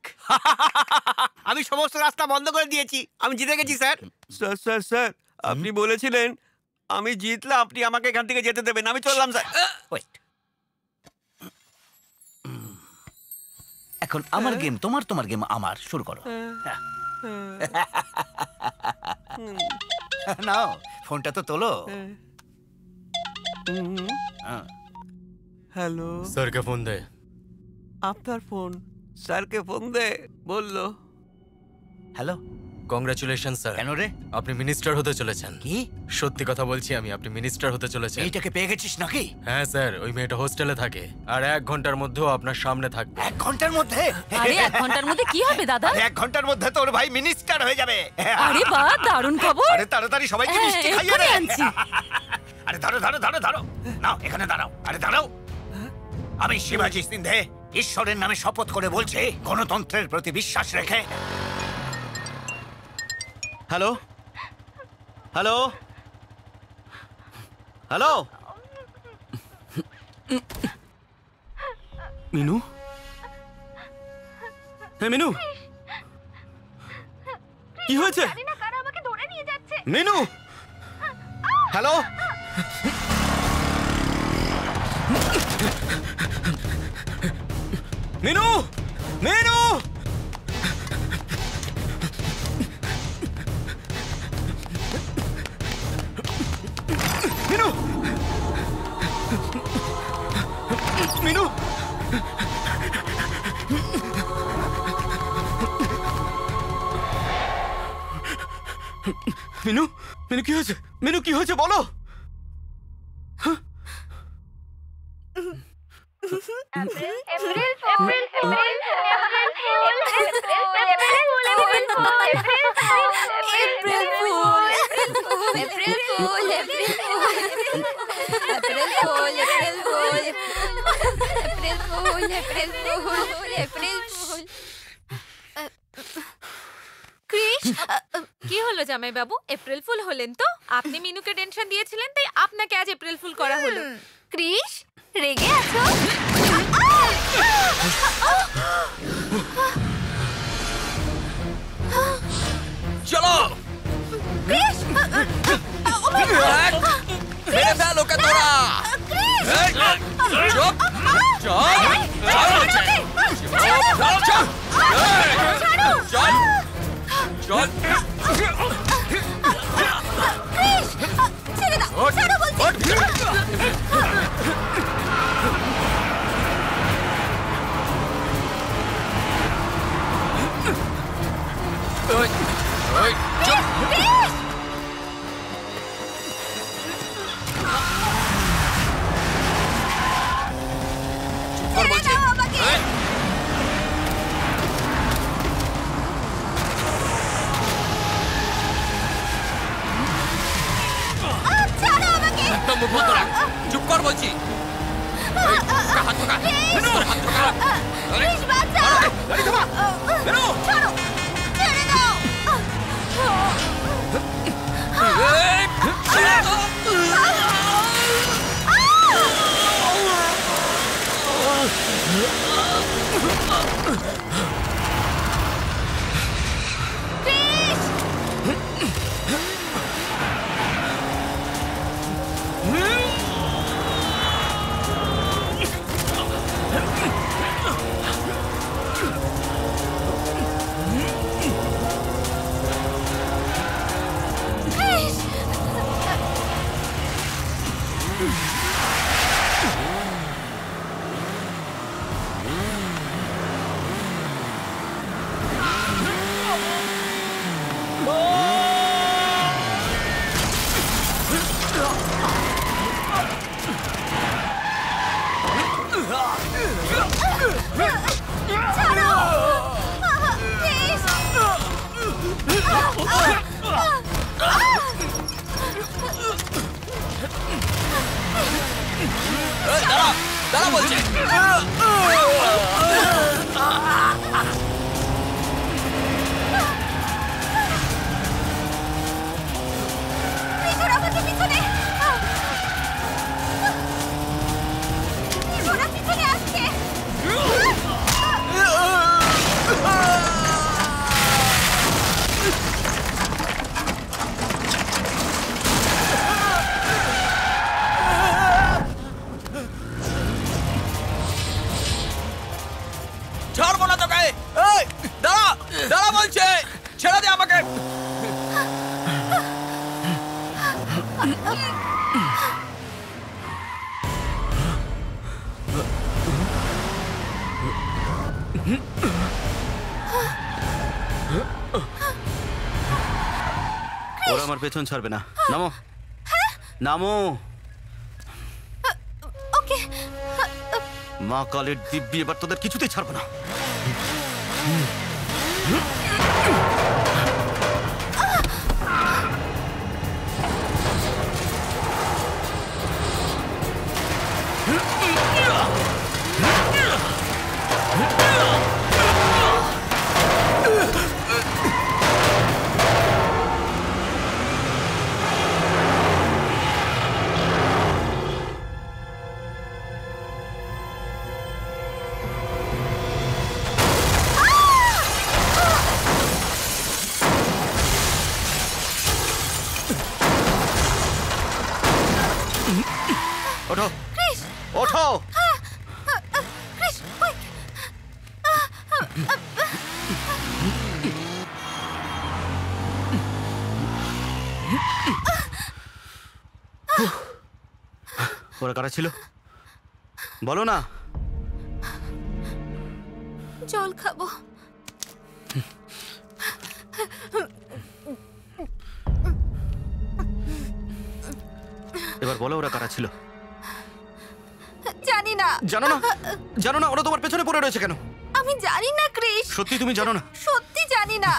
Speaker 14: আমি সমস্ত রাস্তা বন্ধ করে দিয়েছি, আমি জিতে গেছি স্যার। স্যার স্যার স্যার, আপনি বলেছিলেন আমি জিতলে আপনি আমাকে এখান থেকে যেতে দেবেন। আমি চললাম স্যার।
Speaker 3: ওয়েট, এখন আমার গেম তোমার, তোমার গেম আমার। শুরু করো। নাও ফোনটা তো তোলো।
Speaker 14: হ্যালো,
Speaker 6: স্যারকে ফোন দে।
Speaker 14: আপনার ফোন? স্যারকে ফোন দে বললো।
Speaker 3: Hello,
Speaker 6: congratulation sir.
Speaker 3: কেন রে?
Speaker 6: আপনি মিনিস্টার হতে চলেছেন।
Speaker 3: কি?
Speaker 6: সত্যি কথা বলছি আমি, আপনি মিনিস্টার হতে চলেছেন।
Speaker 3: এইটাকে পেয়ে গেছিস নাকি?
Speaker 6: হ্যাঁ স্যার, ওই মেয়েটা হোস্টেলে থাকে আর 1 ঘন্টার মধ্যেও আপনার সামনে থাকবে।
Speaker 3: 1 ঘন্টার মধ্যে?
Speaker 9: আরে 1 ঘন্টার মধ্যে কি হবে দাদা?
Speaker 3: 1 ঘন্টার মধ্যে তোর ভাই মিনিস্টার হয়ে যাবে।
Speaker 9: আরে বাহ, দারুণ খবর।
Speaker 3: আরে তাড়াতাড়ি সবাইকে মিষ্টি খাইয়ে দে। আরে ধরো ধরো ধরো ধরো, নাও এখানে দাঁড়াও। আরে দাঁড়াও, আমি শিবাজি সিন্ধে ঈশ্বরের নামে শপথ করে বলছি, গণতন্ত্রের প্রতি বিশ্বাস রেখে।
Speaker 11: হ্যালো হ্যালো হ্যালো মিনু, হ্যাঁ মিনু, কি হয়েছে? মিনু, হ্যালো মিনু, মিনু, মিনু, মিনু, মিনু, মিনু কি হয়েছে? মিনু কি হয়েছে বলো।
Speaker 15: কি হলো জামাই বাবু, এপ্রিল ফুল হলেন তো? আপনি মিনুকে টেনশন দিয়েছিলেন তাই আপনাকে আজ এপ্রিল ফুল করা হলো।
Speaker 10: ক্রিশ, রেগে আছো?
Speaker 5: চলো
Speaker 10: ক্রিশ,
Speaker 5: মেরে ফেল ওকে তোরা। চুপ চল চল চল
Speaker 10: ছেড়ে দাও, ছাড়ো বলছি।
Speaker 5: চুপ কর বলছি। দাঁড়া বলছে।
Speaker 1: ত্রিপুরা আমাদের পিছনে! ত্রিপুরা পিছনে আসছে!
Speaker 5: ছাড়বো না তোকে। এই দাঁড়া, দাঁড়া বলছে, ছেড়ে দে আমাকে।
Speaker 11: ওরা আমার পেছন ছাড়বে না। নামো, নামো।
Speaker 1: ওকে।
Speaker 11: মা কালের দিব্যি, এবার তোদের কিছুতেই ছাড়বো না। ওঠো, ওঠো।
Speaker 1: Chris, quick!
Speaker 11: ওরা কারা ছিল বলো না।
Speaker 1: জল খাবো।
Speaker 11: এবার বলো ওরা কারা ছিল।
Speaker 1: জানি না।
Speaker 11: জানো না? জানো না ওরা তোমার পেছনে পড়ে রয়েছে কেন?
Speaker 1: আমি জানি না ক্রিস।
Speaker 11: সত্যি তুমি জানো না?
Speaker 1: সত্যি জানি না।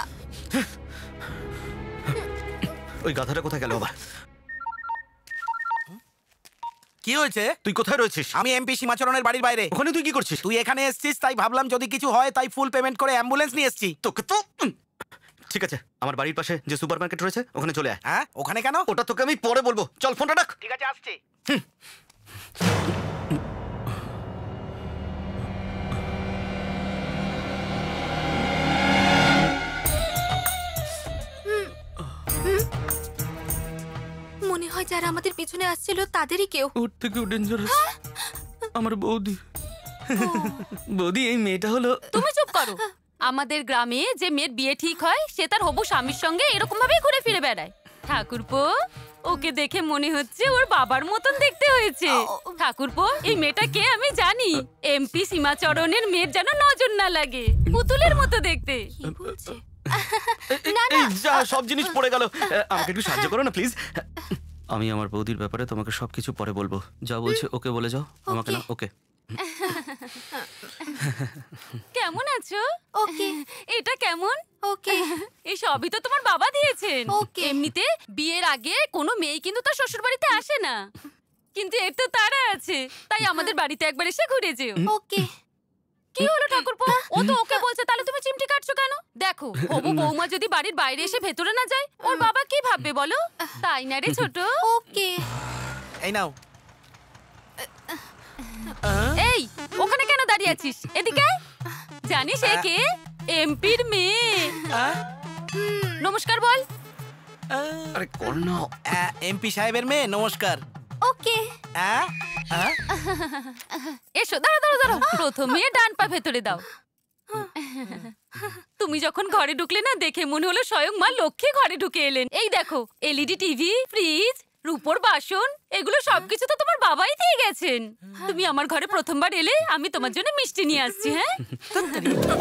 Speaker 11: ওই গাধাটা কোথায় গেল আবার?
Speaker 5: কি হয়েছে?
Speaker 11: তুই কোথায় রয়েছিস?
Speaker 5: আমি এমপি সীমাচরণের বাড়ির বাইরে।
Speaker 11: ওখানে তুই কি করছিস?
Speaker 5: তুই এখানে এসেছিস তাই ভাবলাম যদি কিছু হয় তাই ফুল পেমেন্ট করে অ্যাম্বুলেন্স নিয়ে এসেছি।
Speaker 11: তোকে তো ঠিক আছে, আমার বাড়ির পাশে যে সুপারমার্কেট রয়েছে ওখানে চলে আয়।
Speaker 5: হ্যাঁ, ওখানে কেন?
Speaker 11: ওটা তোকে আমি পরে বলবো, চল ফোনটা রাখ।
Speaker 5: ঠিক আছে, আসছি।
Speaker 1: মনে হয় যারা আমাদের পিছনে আসছিল তাদেরই কেউ।
Speaker 11: ওর থেকেও ডেঞ্জারাস আমার বৌদি। বৌদি, এই মেয়েটা হলো।
Speaker 9: তুমি চুপ করো। আমাদের গ্রামে যে মেয়ের বিয়ে ঠিক হয় সে তার হবু স্বামীর সঙ্গে এরকম ভাবে ঘুরে ফিরে বেড়ায়। ঠাকুরপো, ওকে দেখে মনে হচ্ছে ওর বাবার মতন দেখতে হয়েছে। ঠাকুরপো, এই মেয়েটাকে আমি জানি। এমপি সীমাচরণের মেয়ের যেন নজর না লাগে, পুতুলের মতো দেখতে।
Speaker 11: এই যা, সব জিনিস পড়ে গেল। আমাকে একটু সাহায্য করো না প্লিজ। আমি আমার বৌদির ব্যাপারে তোমাকে সবকিছু পরে বলবো। যা বলছে ওকে বলে যাও, আমাকে না। ওকে।
Speaker 9: কেমন আছো?
Speaker 1: ওকে।
Speaker 9: এটা কেমন?
Speaker 1: ওকে।
Speaker 9: এই সবই তো তোমার বাবা দিয়েছেন।
Speaker 1: ওকে।
Speaker 9: এমনিতে বিয়ের আগে কোনো মেয়ে কিন্তু তার শ্বশুর বাড়িতে আসে না, কিন্তু এর তো তারা আছে, তাই আমাদের বাড়িতে একবার এসে ঘুরে যেও।
Speaker 1: ওকে।
Speaker 9: কি হলো ঠাকুরপো? ও তো ওকে বলছে, তাহলে তুমি চিমটি কাটছো কেন? দেখো, হবু বৌমা যদি বাড়ির বাইরে এসে ভেতরে না যায়, ওর বাবা কি ভাববে বলো? তাই না রে ছোট?
Speaker 1: ওকে।
Speaker 5: এই নাও।
Speaker 9: এই, ওখানে কেন দাঁড়িয়ে আছিস? এদিকে আয়। জানিস এ কে? এমপির মেয়ে। নমস্কার বল।
Speaker 11: আরে কর না।
Speaker 5: এমপি সাহেবের মেয়ে, নমস্কার।
Speaker 1: ওকে।
Speaker 9: এসো, দাঁড়া দাঁড়া দাঁড়া। প্রথমে ডান পা ভেতরে দাও। তুমি যখন ঘরে ঢুকলে না, দেখে মনে হলো স্বয়ং মা লক্ষ্মী ঘরে ঢুকে এলেন। এই দেখো, এলইডি টিভি, ফ্রিজ, রূপোর বাসন, এগুলো সবকিছু তো তোমার বাবাই দিয়ে গেছেন। তুমি আমার ঘরে প্রথমবার এলে, আমি তোমার জন্য মিষ্টি নিয়ে আসছি। হ্যাঁ,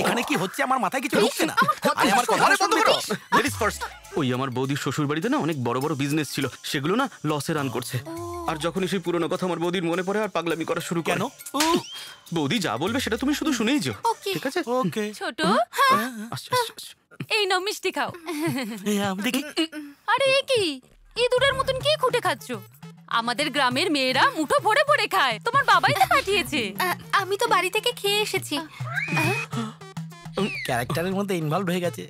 Speaker 5: এখানে কি হচ্ছে আমার মাথায় কিছু ঢুকছে না। আরে আমার কথা বন্ধ করো।
Speaker 11: Ladies first. ওই আমার বৌদির শ্বশুর বাড়িতে না অনেক বড় বড় বিজনেস ছিল, সেগুলো না লসে রান করছে। আর যখনই সেই পুরনো কথা আমার বৌদির মনে পড়ে, আর পাগলামি করা শুরু করে। বৌদি যা বলবে সেটা তুমি শুধু শুনেই যাও, ঠিক আছে?
Speaker 5: ওকে।
Speaker 9: ছোট, এই নাও মিষ্টি খাও।
Speaker 5: দেখি।
Speaker 9: আরে এ কি ইঁদুরের মতন কি খুঁটে খাচ্ছো? আমাদের গ্রামের মেয়েরা মুঠো ভরে ভরে খায়, তোমার বাবাই তো পাঠিয়েছে।
Speaker 1: আমি তো বাড়ি থেকে খেয়ে এসেছি।
Speaker 5: ক্যারেক্টারের মধ্যে ইনভলভ হয়ে গেছে।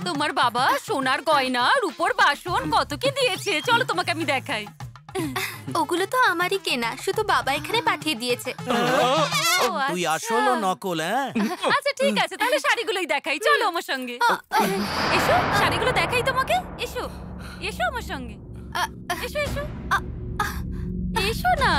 Speaker 9: তোমার বাবা সোনার গয়না, রূপোর বাসন কত কি দিয়েছে, চলো তোমাকে আমি দেখাই।
Speaker 1: ওগুলো তো আমারই কেনা, শুধু বাবা এখানে পাঠিয়ে দিয়েছে।
Speaker 5: তুই আসল ও নকল? হ্যাঁ,
Speaker 9: আচ্ছা ঠিক আছে, তাহলে শাড়িগুলোই দেখাই, চলো আমার সঙ্গে। এসো, শাড়িগুলো দেখাই তোমাকে। এসো এসো আমার সঙ্গে, এসো এসো এসো না।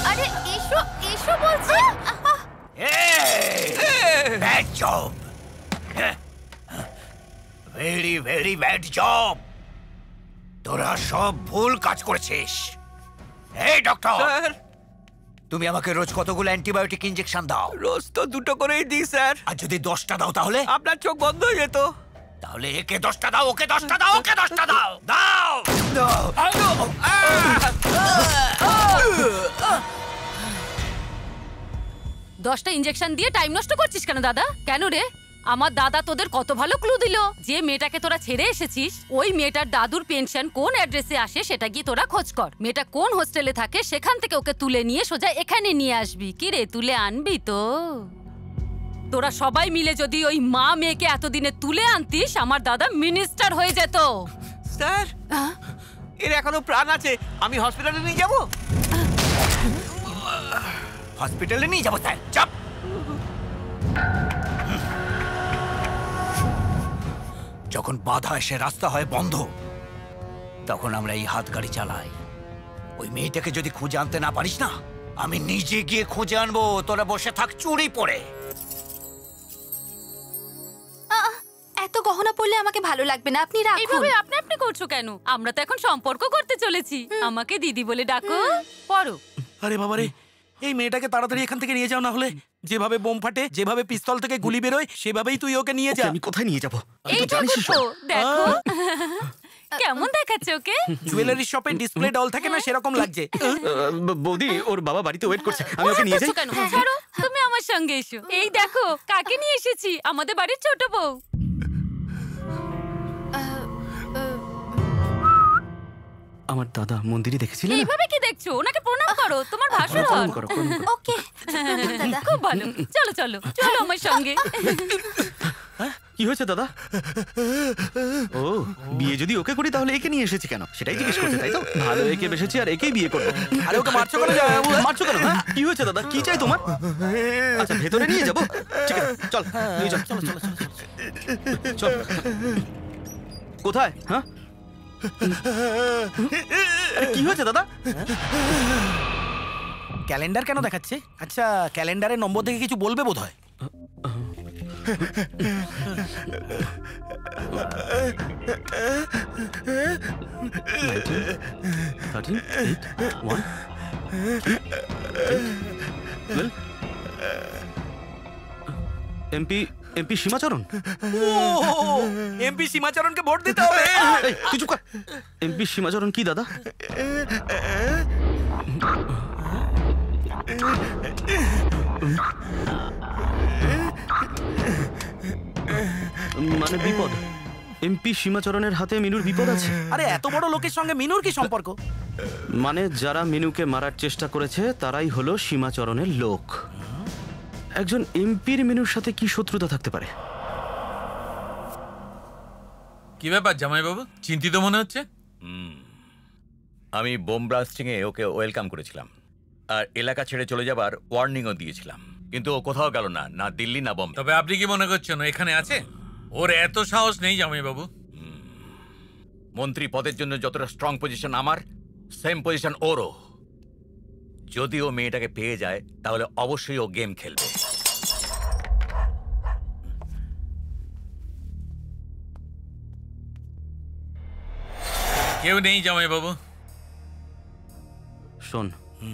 Speaker 1: আরে এসো এসো বলছি।
Speaker 3: Bad job, very very bad job. তোরা সব ভুল কাজ করেছিস। এই ডক্টর, তুমি আমাকে রোজ কতগুলো অ্যান্টিবায়োটিক ইনজেকশন দাও?
Speaker 14: রোজ তো 2টো করেই দিই স্যার।
Speaker 3: আর যদি 10টা দাও তাহলে?
Speaker 14: আপনার চোখ বন্ধ হয়ে যেত।
Speaker 3: তাহলে একে 10টা দাও, ওকে 10টা দাও, ওকে 10টা দাও, দাও।
Speaker 9: 10টা ইনজেকশন দিয়ে টাইম নষ্ট করছিস কেন দাদা? কেন রে? আমার দাদা তোদের কত ভালো ক্লু দিল। যে মেয়েটাকে তোরা ছেড়ে এসেছিস, ওই মেয়েটার দাদুর পেনশন কোন অ্যাড্রেসে আসে সেটা গিয়ে তোরা খোঁজ কর। মেয়েটা কোন হোস্টেলে থাকে সেখান থেকে ওকে তুলে নিয়ে সোজা এখানে নিয়ে আসবি। কি রে, তুলে আনবি তো? তোরা সবাই মিলে যদি ওই মা মেয়েকে এতদিনে তুলে আনতিস, আমার দাদা মিনিস্টার হয়ে যেত।
Speaker 14: স্যার, এর এখনো প্রাণ আছে, আমি হসপিটালে নিয়ে যাব।
Speaker 3: হসপিটালে নিয়ে যাবো স্যার? চাপ। যখন বাধা এসে রাস্তা হয় বন্ধ, তখন আমরা এই হাত গাড়ি চালাই। ওই মেয়েটাকে যদি খুঁজে আনতে না পারিস না, আমি নিজে গিয়ে খুঁজে আনবো। তোরা বসে থাক চুরি পড়ে।
Speaker 1: এত গহনা পড়লে আমাকে ভালো লাগবে না, আপনি রাখুন।
Speaker 9: এইভাবে আপনি আপনি করছো কেন? আমরা তো এখন সম্পর্ক করতে চলেছি। আমাকে দিদি বলে ডাকো। পড়ো।
Speaker 5: আরে বাবারে, এই মেয়েটাকে তাড়াতাড়ি এখান থেকে নিয়ে যাও, না হলে যেভাবে বোম ফাটে, যেভাবে পিস্তল থেকে গুলি বেরোয়, সেভাবেই তুই ওকে নিয়ে যা।
Speaker 11: আমি কোথায় নিয়ে যাব?
Speaker 9: এইটা তো দেখো কেমন দেখাচ্ছে ওকে।
Speaker 5: জুয়েলারি শপে ডিসপ্লে ডল থাকে না, সেরকম লাগছে।
Speaker 11: বৌদি, ওর বাবা বাড়িতে ওয়েট করছে, আমি ওকে নিয়ে যাই।
Speaker 9: কেন? ছাড়ো, তুমি আমার সঙ্গে এসো। এই দেখো কাকে নিয়ে এসেছি, আমাদের বাড়ির ছোট বউ।
Speaker 11: আমার দাদা মন্দিরে দেখেছিলেন?
Speaker 9: এইভাবে কি দেখছো? ওনাকে প্রণাম করো, তোমার ভাসুর হন।
Speaker 1: ওকে,
Speaker 9: খুব ভালো। চলো চলো চলো আমার সঙ্গে।
Speaker 11: কি হয়েছে দাদা? ও, বিয়ে যদি ওকে করি তাহলে একে নিয়ে এসেছি কেন সেটাই জিজ্ঞেস করতে, তাই তো? ভালো একে বেসেছি আর একেই বিয়ে করবো।
Speaker 5: আরে ওকে মারছো কেন?
Speaker 11: মারছো কেন? কি হয়েছে দাদা? কি চাই তোমার? আচ্ছা, ভেতরে নিয়ে যাবো। ঠিক আছে, চল নিয়ে চল। চল চল চল। কোথায়? হ্যাঁ, কি হয়েছে দাদা?
Speaker 5: ক্যালেন্ডার কেন দেখাচ্ছে? আচ্ছা, ক্যালেন্ডারের নম্বর দেখে কিছু বলবে বোধ হয়।
Speaker 11: এমপি সীমাচরণ।
Speaker 5: এমপি সীমাচরণকে ভোট দিতে হবে।
Speaker 11: তুই চুপ কর। এমপি সীমাচরণ কি দাদা? মানে বিপদ? এমপি সীমাচরণের হাতে মিনুর বিপদ আছে?
Speaker 5: আরে এত বড় লোকের সঙ্গে মিনুর কি সম্পর্ক?
Speaker 11: মানে যারা মিনুকে মারার চেষ্টা করেছে তারাই হলো সীমাচরণের লোক। একজন এমপির মিনুর সাথে কি শত্রুতা থাকতে পারে?
Speaker 12: কি ব্যাপার জামাইবাবু, চিন্তিত মনে হচ্ছে?
Speaker 13: আমি বোম ব্লাস্টিং এ ওকে ওয়েলকাম করেছিলাম, আর এলাকা ছেড়ে চলে যাবার ওয়ার্নিংও দিয়েছিলাম, কিন্তু ও কোথাও গেল না, না দিল্লি না বোম্বে।
Speaker 12: তবে আপনি কি মনে করছেন ও এখানে আছে? ওর এত সাহস নেই জামাইবাবু।
Speaker 13: মন্ত্রী পদের জন্য যতটা স্ট্রং পজিশন আমার, সেম পজিশন ওরও। যদি ও মেয়েটাকে পেয়ে যায় তাহলে অবশ্যই ও গেম খেলবে।
Speaker 12: কেউ নেই জামাইবাবু।
Speaker 11: শোন,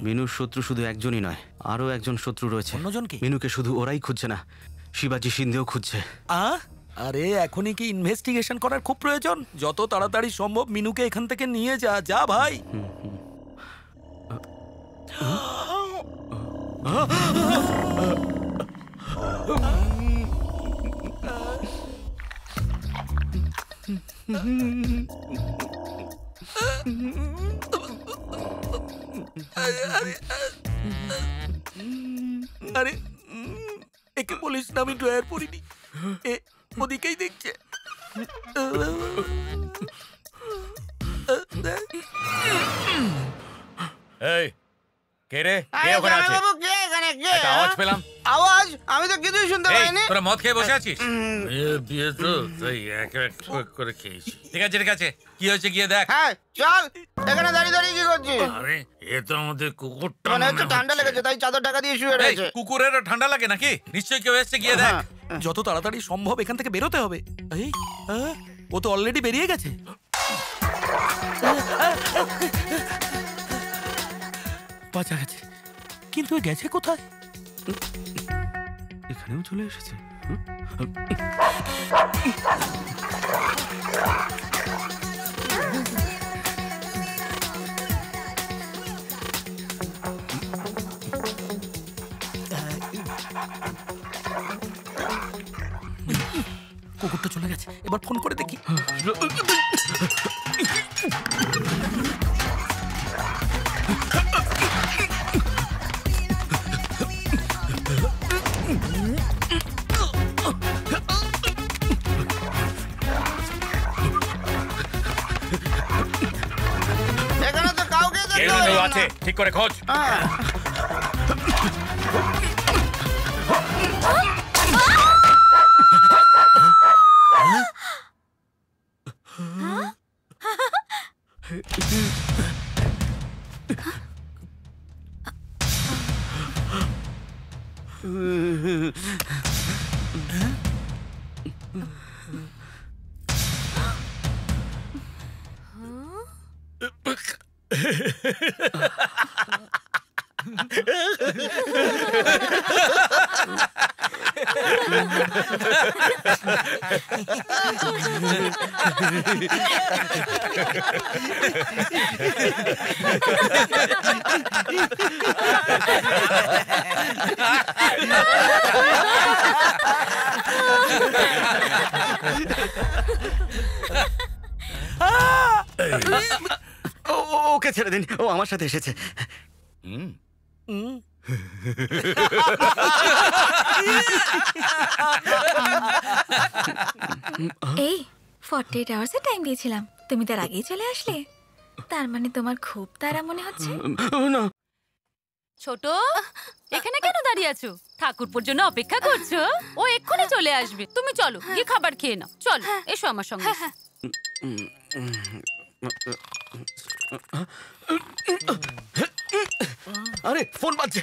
Speaker 11: মিনুর শত্রু শুধু একজনই নয়, আরো একজন শত্রু রয়েছে।
Speaker 5: অন্যজন কি?
Speaker 11: মিনুকে শুধু ওরাই খুঁজছে না, শিবাজি সিন্ধেও খুঁজছে।
Speaker 5: আরে এখনই কি ইনভেস্টিগেশন করার খুব প্রয়োজন? যত তাড়াতাড়ি সম্ভব মিনুকে এখান থেকে নিয়ে যা। যা ভাই। আরে একে বলিস না আমি ড্রয়ার পরিনি, এ ওদিকেই দেখছে।
Speaker 13: এই কে রে? কে ওখানে আছে? একটা আওয়াজ পেলাম।
Speaker 8: আওয়াজ? আমি তো কিছুই শুনতে পাইনি।
Speaker 12: তোরা মদ খেয়ে বসে আছিস? বিয়ে তো তাই এক এক করে খেয়েছি। ঠিক আছে ঠিক আছে, কি হয়েছে গিয়ে দেখ।
Speaker 8: হ্যাঁ চল, এখানে দাঁড়িয়ে দাঁড়িয়ে কি করছিস?
Speaker 12: আরে এ তো আমাদের কুকুরটা
Speaker 8: মানে হচ্ছে ঠান্ডা লেগেছে তাই চাদর ঢাকা দিয়ে শুয়ে রয়েছে।
Speaker 12: কুকুরেরও ঠান্ডা লাগে নাকি? নিশ্চয়ই কেউ এসছে, গিয়ে দেখ।
Speaker 5: যত তাড়াতাড়ি সম্ভব এখান থেকে বেরোতে হবে। এই ও তো অলরেডি বেরিয়ে গেছে। বাঁচা গেছে, কিন্তু ও গেছে কোথায়?
Speaker 11: এখানেও চলে এসেছে।
Speaker 5: কুকুরটা চলে গেছে, এবার ফোন করে দেখি।
Speaker 8: এখানে তো কাউকে
Speaker 13: কেউ আছে, ঠিক করে খোঁজ।
Speaker 11: ওকে ছেড়ে দিন, ও আমার সাথে এসেছে।
Speaker 10: এই 48 আওয়ার্সের টাইম দিয়েছিলাম, তুমি তার আগেই চলে আসলে। তার মানে তোমার খুব তাড়া মনে হচ্ছে।
Speaker 11: না
Speaker 9: ছোট, এখানে কেন দাঁড়িয়ে আছো? ঠাকুরপুর জন্য অপেক্ষা করছো? ও এক্ষুনি চলে আসবে। তুমি চলো, গিয়ে খাবার খেয়ে নাও। চলো, এসো আমার সঙ্গে।
Speaker 11: আরে ফোন বাজছে।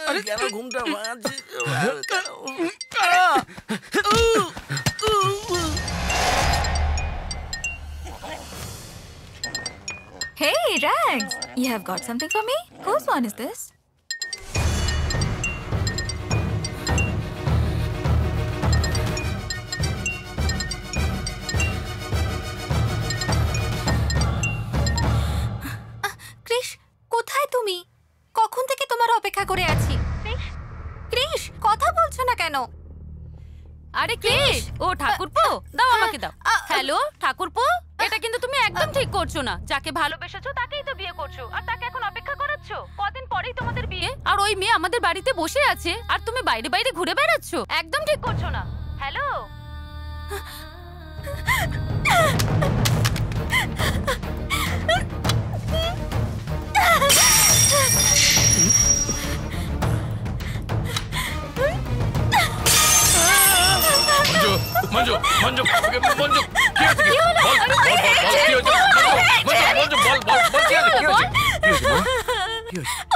Speaker 5: আরে কেন ঘুমটা ভাঙছে?
Speaker 10: Hey, Rags, you have got something for me? Whose one is this?
Speaker 1: Krrish, কোথায় তুমি? কখন থেকে তোমার অপেক্ষা করে আছি। ক্রিশ, কথা বলছো না কেন?
Speaker 9: আরে ক্রিশ, ও ঠাকুরপো, দাও আমাকে দাও। হ্যালো ঠাকুরপো, এটা কিন্তু তুমি একদম ঠিক করছো না। যাকে ভালোবেসেছো তাকেই তো বিয়ে করছো, আর তাকে এখন অপেক্ষা করাচ্ছো। কদিন পরেই তোমাদের বিয়ে, আর ওই মেয়ে আমাদের বাড়িতে বসে আছে, আর তুমি বাইরে বাইরে ঘুরে বেড়াচ্ছো। একদম ঠিক করছো না। হ্যালো,
Speaker 13: মঞ্জু, মঞ্জু, মঞ্জু, কি হয়েছে? মঞ্জু, বল, কি হয়েছে?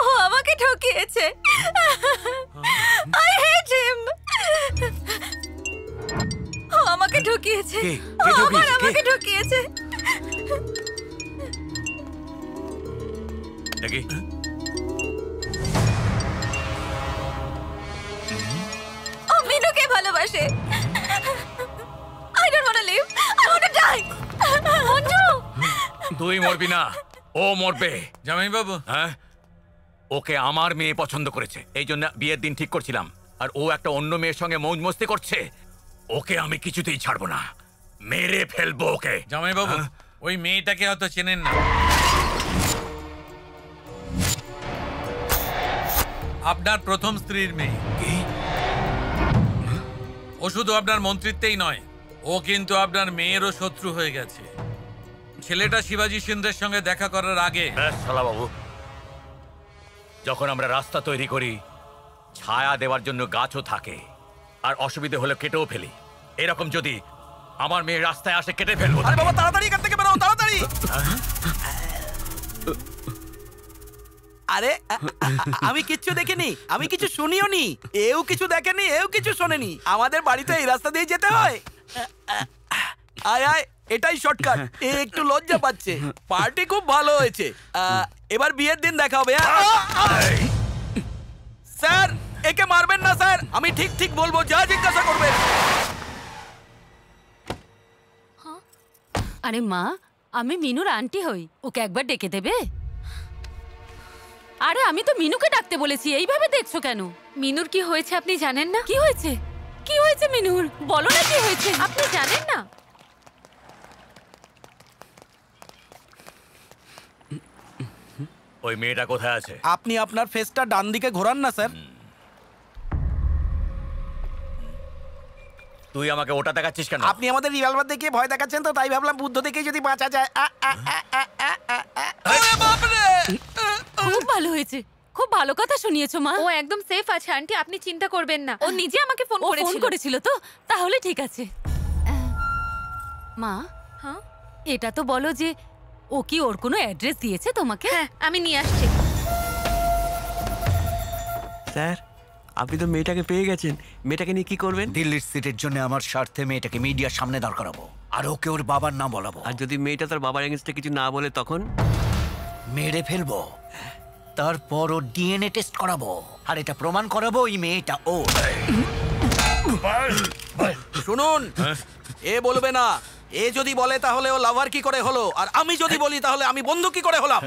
Speaker 10: ও আমাকে ঠকিয়েছে। I hate him. ও আমাকে ঠকিয়েছে। আমাকে ঠকিয়েছে।
Speaker 13: দেখি
Speaker 10: ও মিনুকে ভালোবাসে। I don't want to live. I want to die. Manju,
Speaker 13: তুই মরবি না, ও মরবে।
Speaker 12: জামাই বাবু,
Speaker 13: হ্যাঁ, ওকে আমার মেয়ে পছন্দ করেছে, এই জন্য বিয়ের দিন ঠিক করছিলাম। আর ও একটা অন্য মেয়ের সঙ্গে মৌজ মস্তি করছে। ওকে আমি কিছুতেই ছাড়বো না। মেরে ফেলবো ওকে।
Speaker 12: জামাই বাবু, ওই মেয়েটাকে হয়তো চেনেন না। আপনার প্রথম স্ত্রীর মেয়ে। ও শুধু আপনার মন্ত্রিত্বেই নয়, ও কিন্তু আপনার মেয়েরও শত্রু হয়ে গেছে। ছেলেটা শিবাজি সিন্ধের সঙ্গে দেখা করার আগে।
Speaker 13: শালা বাবু, যখন আমরা রাস্তা তৈরি করি ছায়া দেওয়ার জন্য গাছও থাকে, আর অসুবিধে হলে কেটেও ফেলি। এরকম যদি আমার মেয়ে রাস্তায় আসে কেটে ফেলবো।
Speaker 5: আরে বাবা তাড়াতাড়ি এখান থেকে বেরো, তাড়াতাড়ি। আরে আমি কিচ্ছু দেখিনি, আমি কিছু শুনিও নি, এও কিছু দেখেনি, এও কিছু শোনেনি। আমাদের বাড়িতে এই রাস্তা দিয়ে যেতে হয়। আয় আয়, এটাই শর্টকাট। এ একটু লজ্জা পাচ্ছে। পার্টি খুব ভালো হয়েছে। এবার বিয়ের দিন দেখা হবে। স্যার, একে মারবেন না স্যার, আমি ঠিক ঠিক বলবো, যা জিজ্ঞাসা করবেন।
Speaker 9: আরে মা, আমি মিনুর আন্টি হই, ওকে একবার ডেকে দেবে? আরে আমি তো মিনুকে ডাকতে বলেছি, এইভাবে দেখছো কেন?
Speaker 15: মিনুর কি হয়েছে আপনি জানেন না?
Speaker 9: কি হয়েছে? কি হয়েছে মিনুর? বলো না কি হয়েছে।
Speaker 15: আপনি জানেন না?
Speaker 13: ওই মেয়েটা কোথায় আছে?
Speaker 5: আপনি আপনার ফেসটা ডান দিকে ঘোরান না স্যার।
Speaker 13: তুই আমাকে ওটা দেখাচ্ছিস কেন?
Speaker 5: আপনি আমাদের রিভলভার দেখে ভয় দেখাচ্ছেন, তো তাই ভাবলাম বুদ্ধ দেখে যদি বাঁচা যায়।
Speaker 9: খুব ভালো হয়েছে, খুব ভালো কথা শুনিয়েছো মা।
Speaker 15: ও একদম সেফ আছে আন্টি, আপনি চিন্তা করবেন না। ও নিজে আমাকে ফোন
Speaker 9: করেছিল তো, তাহলে ঠিক আছে। মা,
Speaker 15: হ্যাঁ,
Speaker 9: এটা তো বলো যে ও কি ওর কোনো অ্যাড্রেস দিয়েছে তোমাকে?
Speaker 15: হ্যাঁ, আমি নিয়ে আসছি।
Speaker 14: স্যার, আপনি তো মেয়েটাকে পেয়ে গেছেন, মেয়েটাকে নিয়ে কি করবেন?
Speaker 3: দিল্লির সিটের জন্য আমার স্বার্থে মেয়েটাকে মিডিয়ার সামনে দাঁড় করাবো, আর ওকে ওর বাবার নাম বলাবো।
Speaker 14: আর যদি মেয়েটা তার বাবার এগেইনস্টে কিছু না বলে তখন
Speaker 3: মেরে ফেলবো, তারপর ও ডিএনএ টেস্ট করাবো, আর এটা প্রমাণ করাবো এই মেয়েটা ও।
Speaker 5: শুনুন, এ বলবে না। এ যদি বলে তাহলে ও লাভার কি করে হলো, আর আমি যদি বলি তাহলে আমি বন্ধু কি করে হলাম?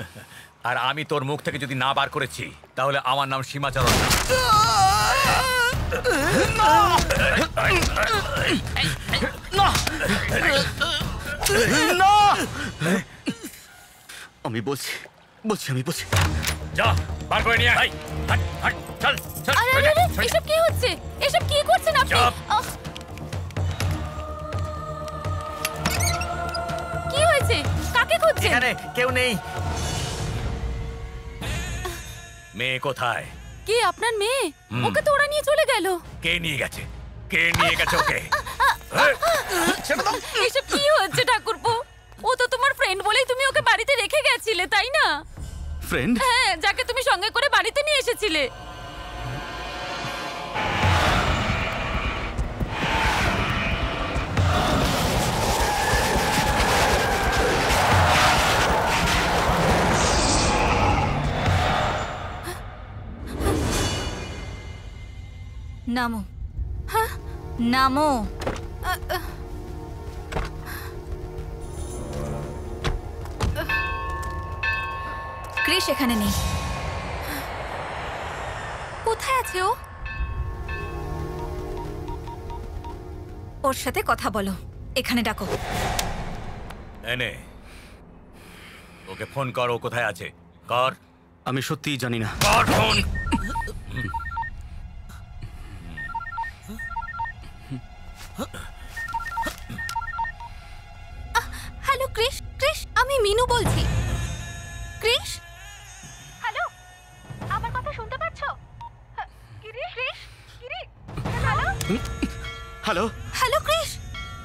Speaker 13: আর আমি তোর মুখ থেকে যদি না বার করেছি তাহলে আমার নাম সীমাচরণ না।
Speaker 11: আমি বলছি আমি বলছি।
Speaker 13: যা বার করে নিয়ে আয়। চল চল।
Speaker 9: আরে এসব কি হচ্ছে? এসব কি করছেন আপনি? কি হয়েছে? কাকে খুঁজছেন?
Speaker 13: এখানে কেউ নেই। মেয়ে কোথায়?
Speaker 9: কে আপনার মেয়ে? ওকে তো ওরা নিয়ে চলে গেল।
Speaker 13: কে নিয়ে গেছে? কে নিয়ে গেছে ওকে?
Speaker 9: এসব কি হচ্ছে ঠাকুরপো? ও তো তোমার ফ্রেন্ড বলেই তুমি ওকে বাড়িতে রেখে গেছিলে, তাই না?
Speaker 11: ফ্রেন্ড?
Speaker 9: হ্যাঁ, যাকে তুমি সঙ্গে করে বাড়িতে নিয়ে এসেছিলে।
Speaker 10: নামো, নামো। ক্রিশ এখানে নেই। কোথায় আছে ও? ওর সাথে কথা বলো, এখানে ডাকো।
Speaker 13: এনে ওকে ফোন কর, ও কোথায় আছে? কর।
Speaker 11: আমি সত্যিই জানি না।
Speaker 13: কর ফোন।
Speaker 1: হ্যালো ক্রিশ, ক্রিশ আমি মিনু বলছি। ক্রিশ, হ্যালো, আমার কথা শুনতে পাচ্ছো? Krish, hello,
Speaker 11: hello
Speaker 1: hello Krish,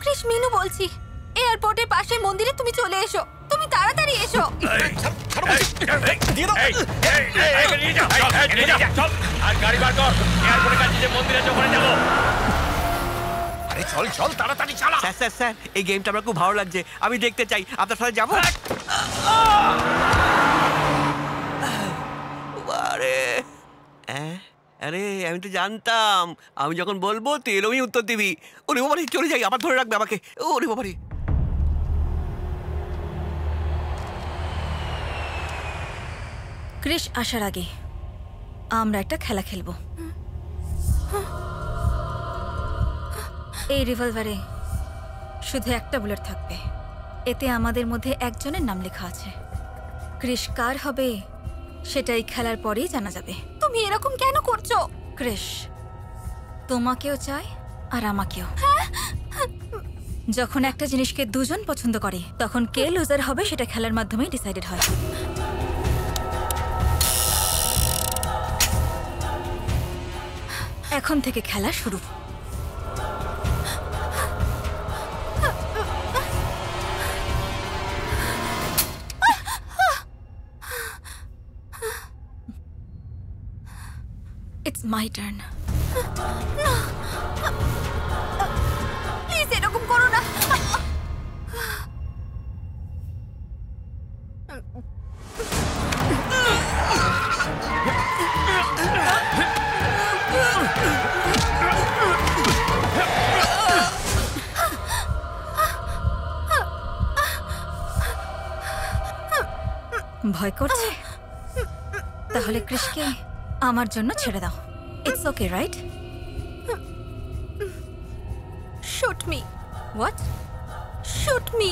Speaker 1: Krish Minu বলছি। এয়ারপোর্টের পাশে মন্দিরে তুমি চলে এসো, তুমি তাড়াতাড়ি এসো।
Speaker 14: চল চল তাড়াতাড়ি চালা। স্যার স্যার স্যার, এই গেমটা আমার খুব ভালো লাগছে, আমি দেখতে চাই, আপনার সাথে যাবো। আরে আরে, আমি তো জানতাম আমি যখন বলবো তুই এরকমই উত্তর দিবি। ওরে বাবারে, চলে যাই, আবার ধরে রাখবে আমাকে। ওরে বাবারে।
Speaker 10: ক্রিশ আসার আগে আমরা একটা খেলা খেলবো। এই রিভলভারে শুধু একটা বুলেট থাকবে। এতে আমাদের মধ্যে একজনের নাম লেখা আছে। ক্রিশ কার হবে সেটাই খেলার পরেই জানা যাবে। তুমি এরকম কেন করছো? ক্রিশ তোমাকেও চাই আর আমাকেও। যখন একটা জিনিসকে দুজন পছন্দ করে তখন কে লুজার হবে সেটা খেলার মাধ্যমেই ডিসাইডেড হয়। এখন থেকে খেলা শুরু। It's my turn.
Speaker 1: প্লিজ এরকম করো না।
Speaker 10: ভয় করছে? তাহলে ক্রিশকে আমার জন্য ছেড়ে দাও। It's okay, right?
Speaker 1: Shoot me.
Speaker 10: What?
Speaker 1: Shoot me.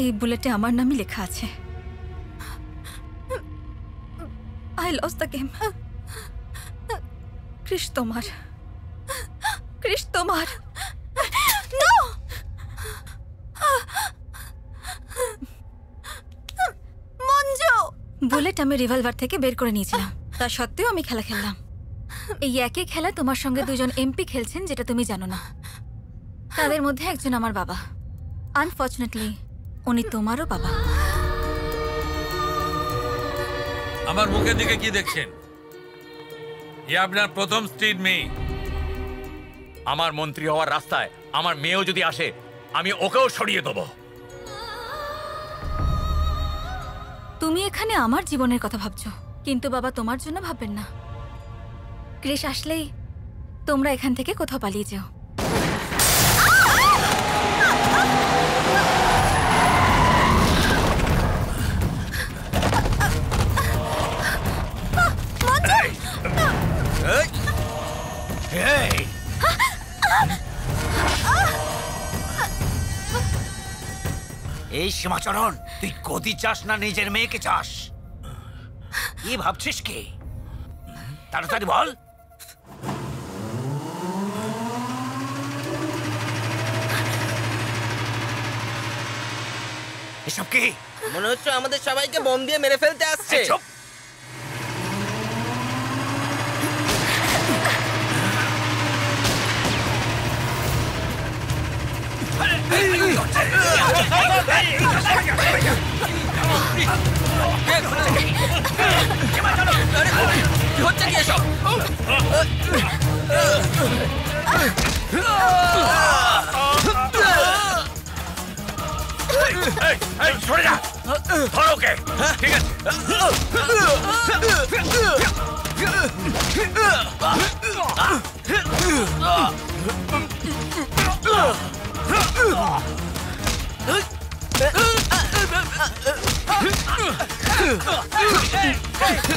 Speaker 10: এই বুলেটে আমার নামই লেখা আছে। I lost the game. Krrish তোমার। ক্রিশ তোমার।
Speaker 1: No! মঞ্জু!
Speaker 10: বুলেট আমি রিভলভার থেকে বের করে নিয়েছিলাম। তা সত্ত্বেও আমি খেলা খেললাম। এই একই খেলা তোমার সঙ্গে দুজন এমপি খেলছেন, যেটা তুমি জানো না। তাদের মধ্যে একজন আমার বাবা। আনফর্চুনেটলি উনি তোমারও বাবা।
Speaker 12: আমার মুখের দিকে কি দেখছেন? এ আপনার প্রথম স্ত্রীর মেয়ে।
Speaker 13: আমার মন্ত্রী হওয়ার রাস্তায় আমার মেয়েও যদি আসে আমি ওকেও সরিয়ে দেবো।
Speaker 10: তুমি এখানে আমার জীবনের কথা ভাবছো, কিন্তু বাবা তোমার জন্য ভাববেন না। ক্রিশ আসলেই তোমরা এখান থেকে কোথাও পালিয়ে যাও।
Speaker 3: এই সীমাচরণ, তুই গদি চাস না নিজের মেয়েকে চাস? কি ভাবছিস কি? তাড়াতাড়ি বল। এসব কি?
Speaker 6: মনে হচ্ছে আমাদের সবাইকে বোম দিয়ে মেরে ফেলতে আসছে।
Speaker 5: হচ্ছে কি এসব?
Speaker 13: সরে যা, ধর ওকে। ঠিক আছে।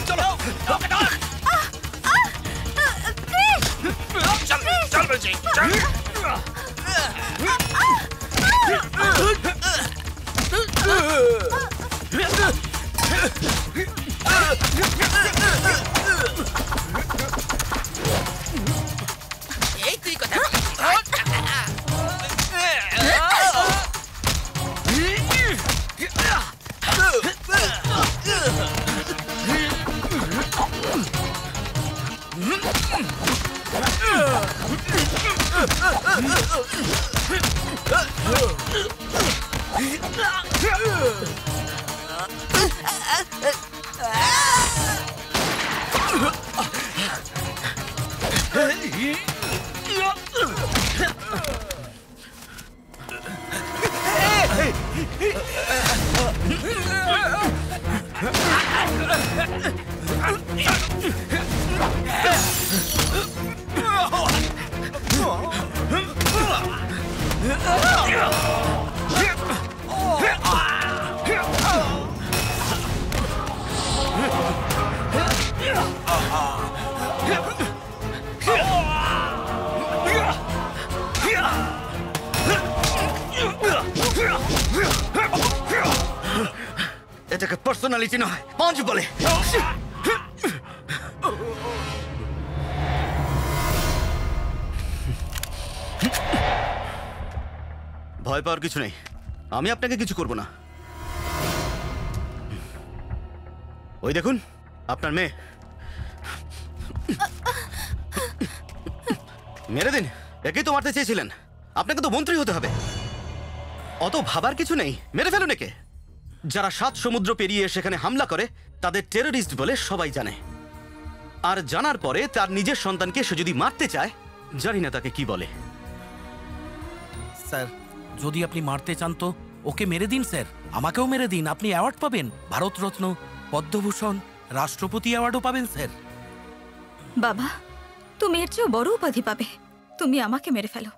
Speaker 5: চলো, ওকে ধর। চল বলছি, চল।
Speaker 6: এই তুই কথা
Speaker 11: এটাকে পার্সোনালিটি নয়, পাঁচ বলে। ভয় পাওয়ার কিছু নেই, আমি আপনাকে কিছু করব না। ওই দেখুন আপনার মেয়ে, মেরে দিন। একেই তো মারতে চেয়েছিলেন, আপনাকে তো মন্ত্রী হতে হবে। অত ভাবার কিছু নেই, মেরে ফেলুন একে। যারা 7 সমুদ্র পেরিয়ে সেখানে হামলা করে তাদের টেররিস্ট বলে সবাই জানে। আর জানার পরে তার নিজের সন্তানকে সে যদি মারতে চায়, জানি না তাকে কি বলে।
Speaker 5: স্যার, যদি আপনি মারতে চান তো ওকে মেরে দিন স্যার। আমাকেও মেরে দিন, আপনি অ্যাওয়ার্ড পাবেন, ভারতরত্ন, পদ্মভূষণ, রাষ্ট্রপতি অ্যাওয়ার্ডও পাবেন স্যার।
Speaker 10: বাবা, তুমি এর চেয়েও বড় উপাধি পাবে। তুমি আমাকে মেরে ফেলো।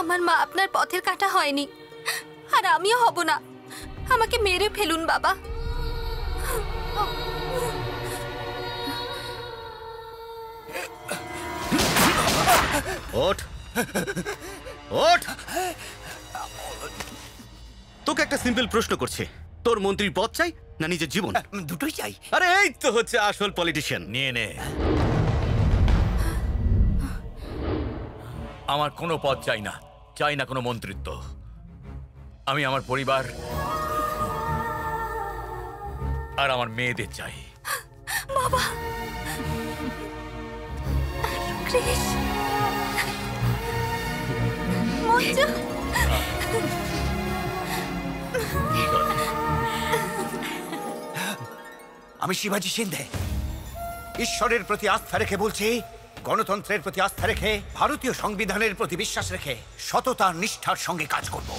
Speaker 1: আমার মা আপনার পথের কাঁটা হয়নি, আর আমিও হব না। আমাকে মেরে ফেলুন বাবা।
Speaker 11: ওঠ, ওঠ। তোকে একটা সিম্পল প্রশ্ন করছে, তোর মন্ত্রীর পদ চাই না নিজের জীবন?
Speaker 14: দুটোই চাই।
Speaker 11: আরে এই তো হচ্ছে আসল পলিটিশিয়ান।
Speaker 13: নিয়ে নে। আমার কোনো পদ চাই না, চাই না কোনো মন্ত্রিত্ব। আমি আমার পরিবার আর আমার মেয়েদের চাই।
Speaker 10: বাবা, ক্রিস, মঞ্জু।
Speaker 3: আমি শিবাজি সিন্ধে ঈশ্বরের প্রতি আস্থা রেখে বলছি, গণতন্ত্রের প্রতি আস্থা রেখে, ভারতীয় সংবিধানের প্রতি বিশ্বাস রেখে সততা নিষ্ঠার সঙ্গে কাজ করব।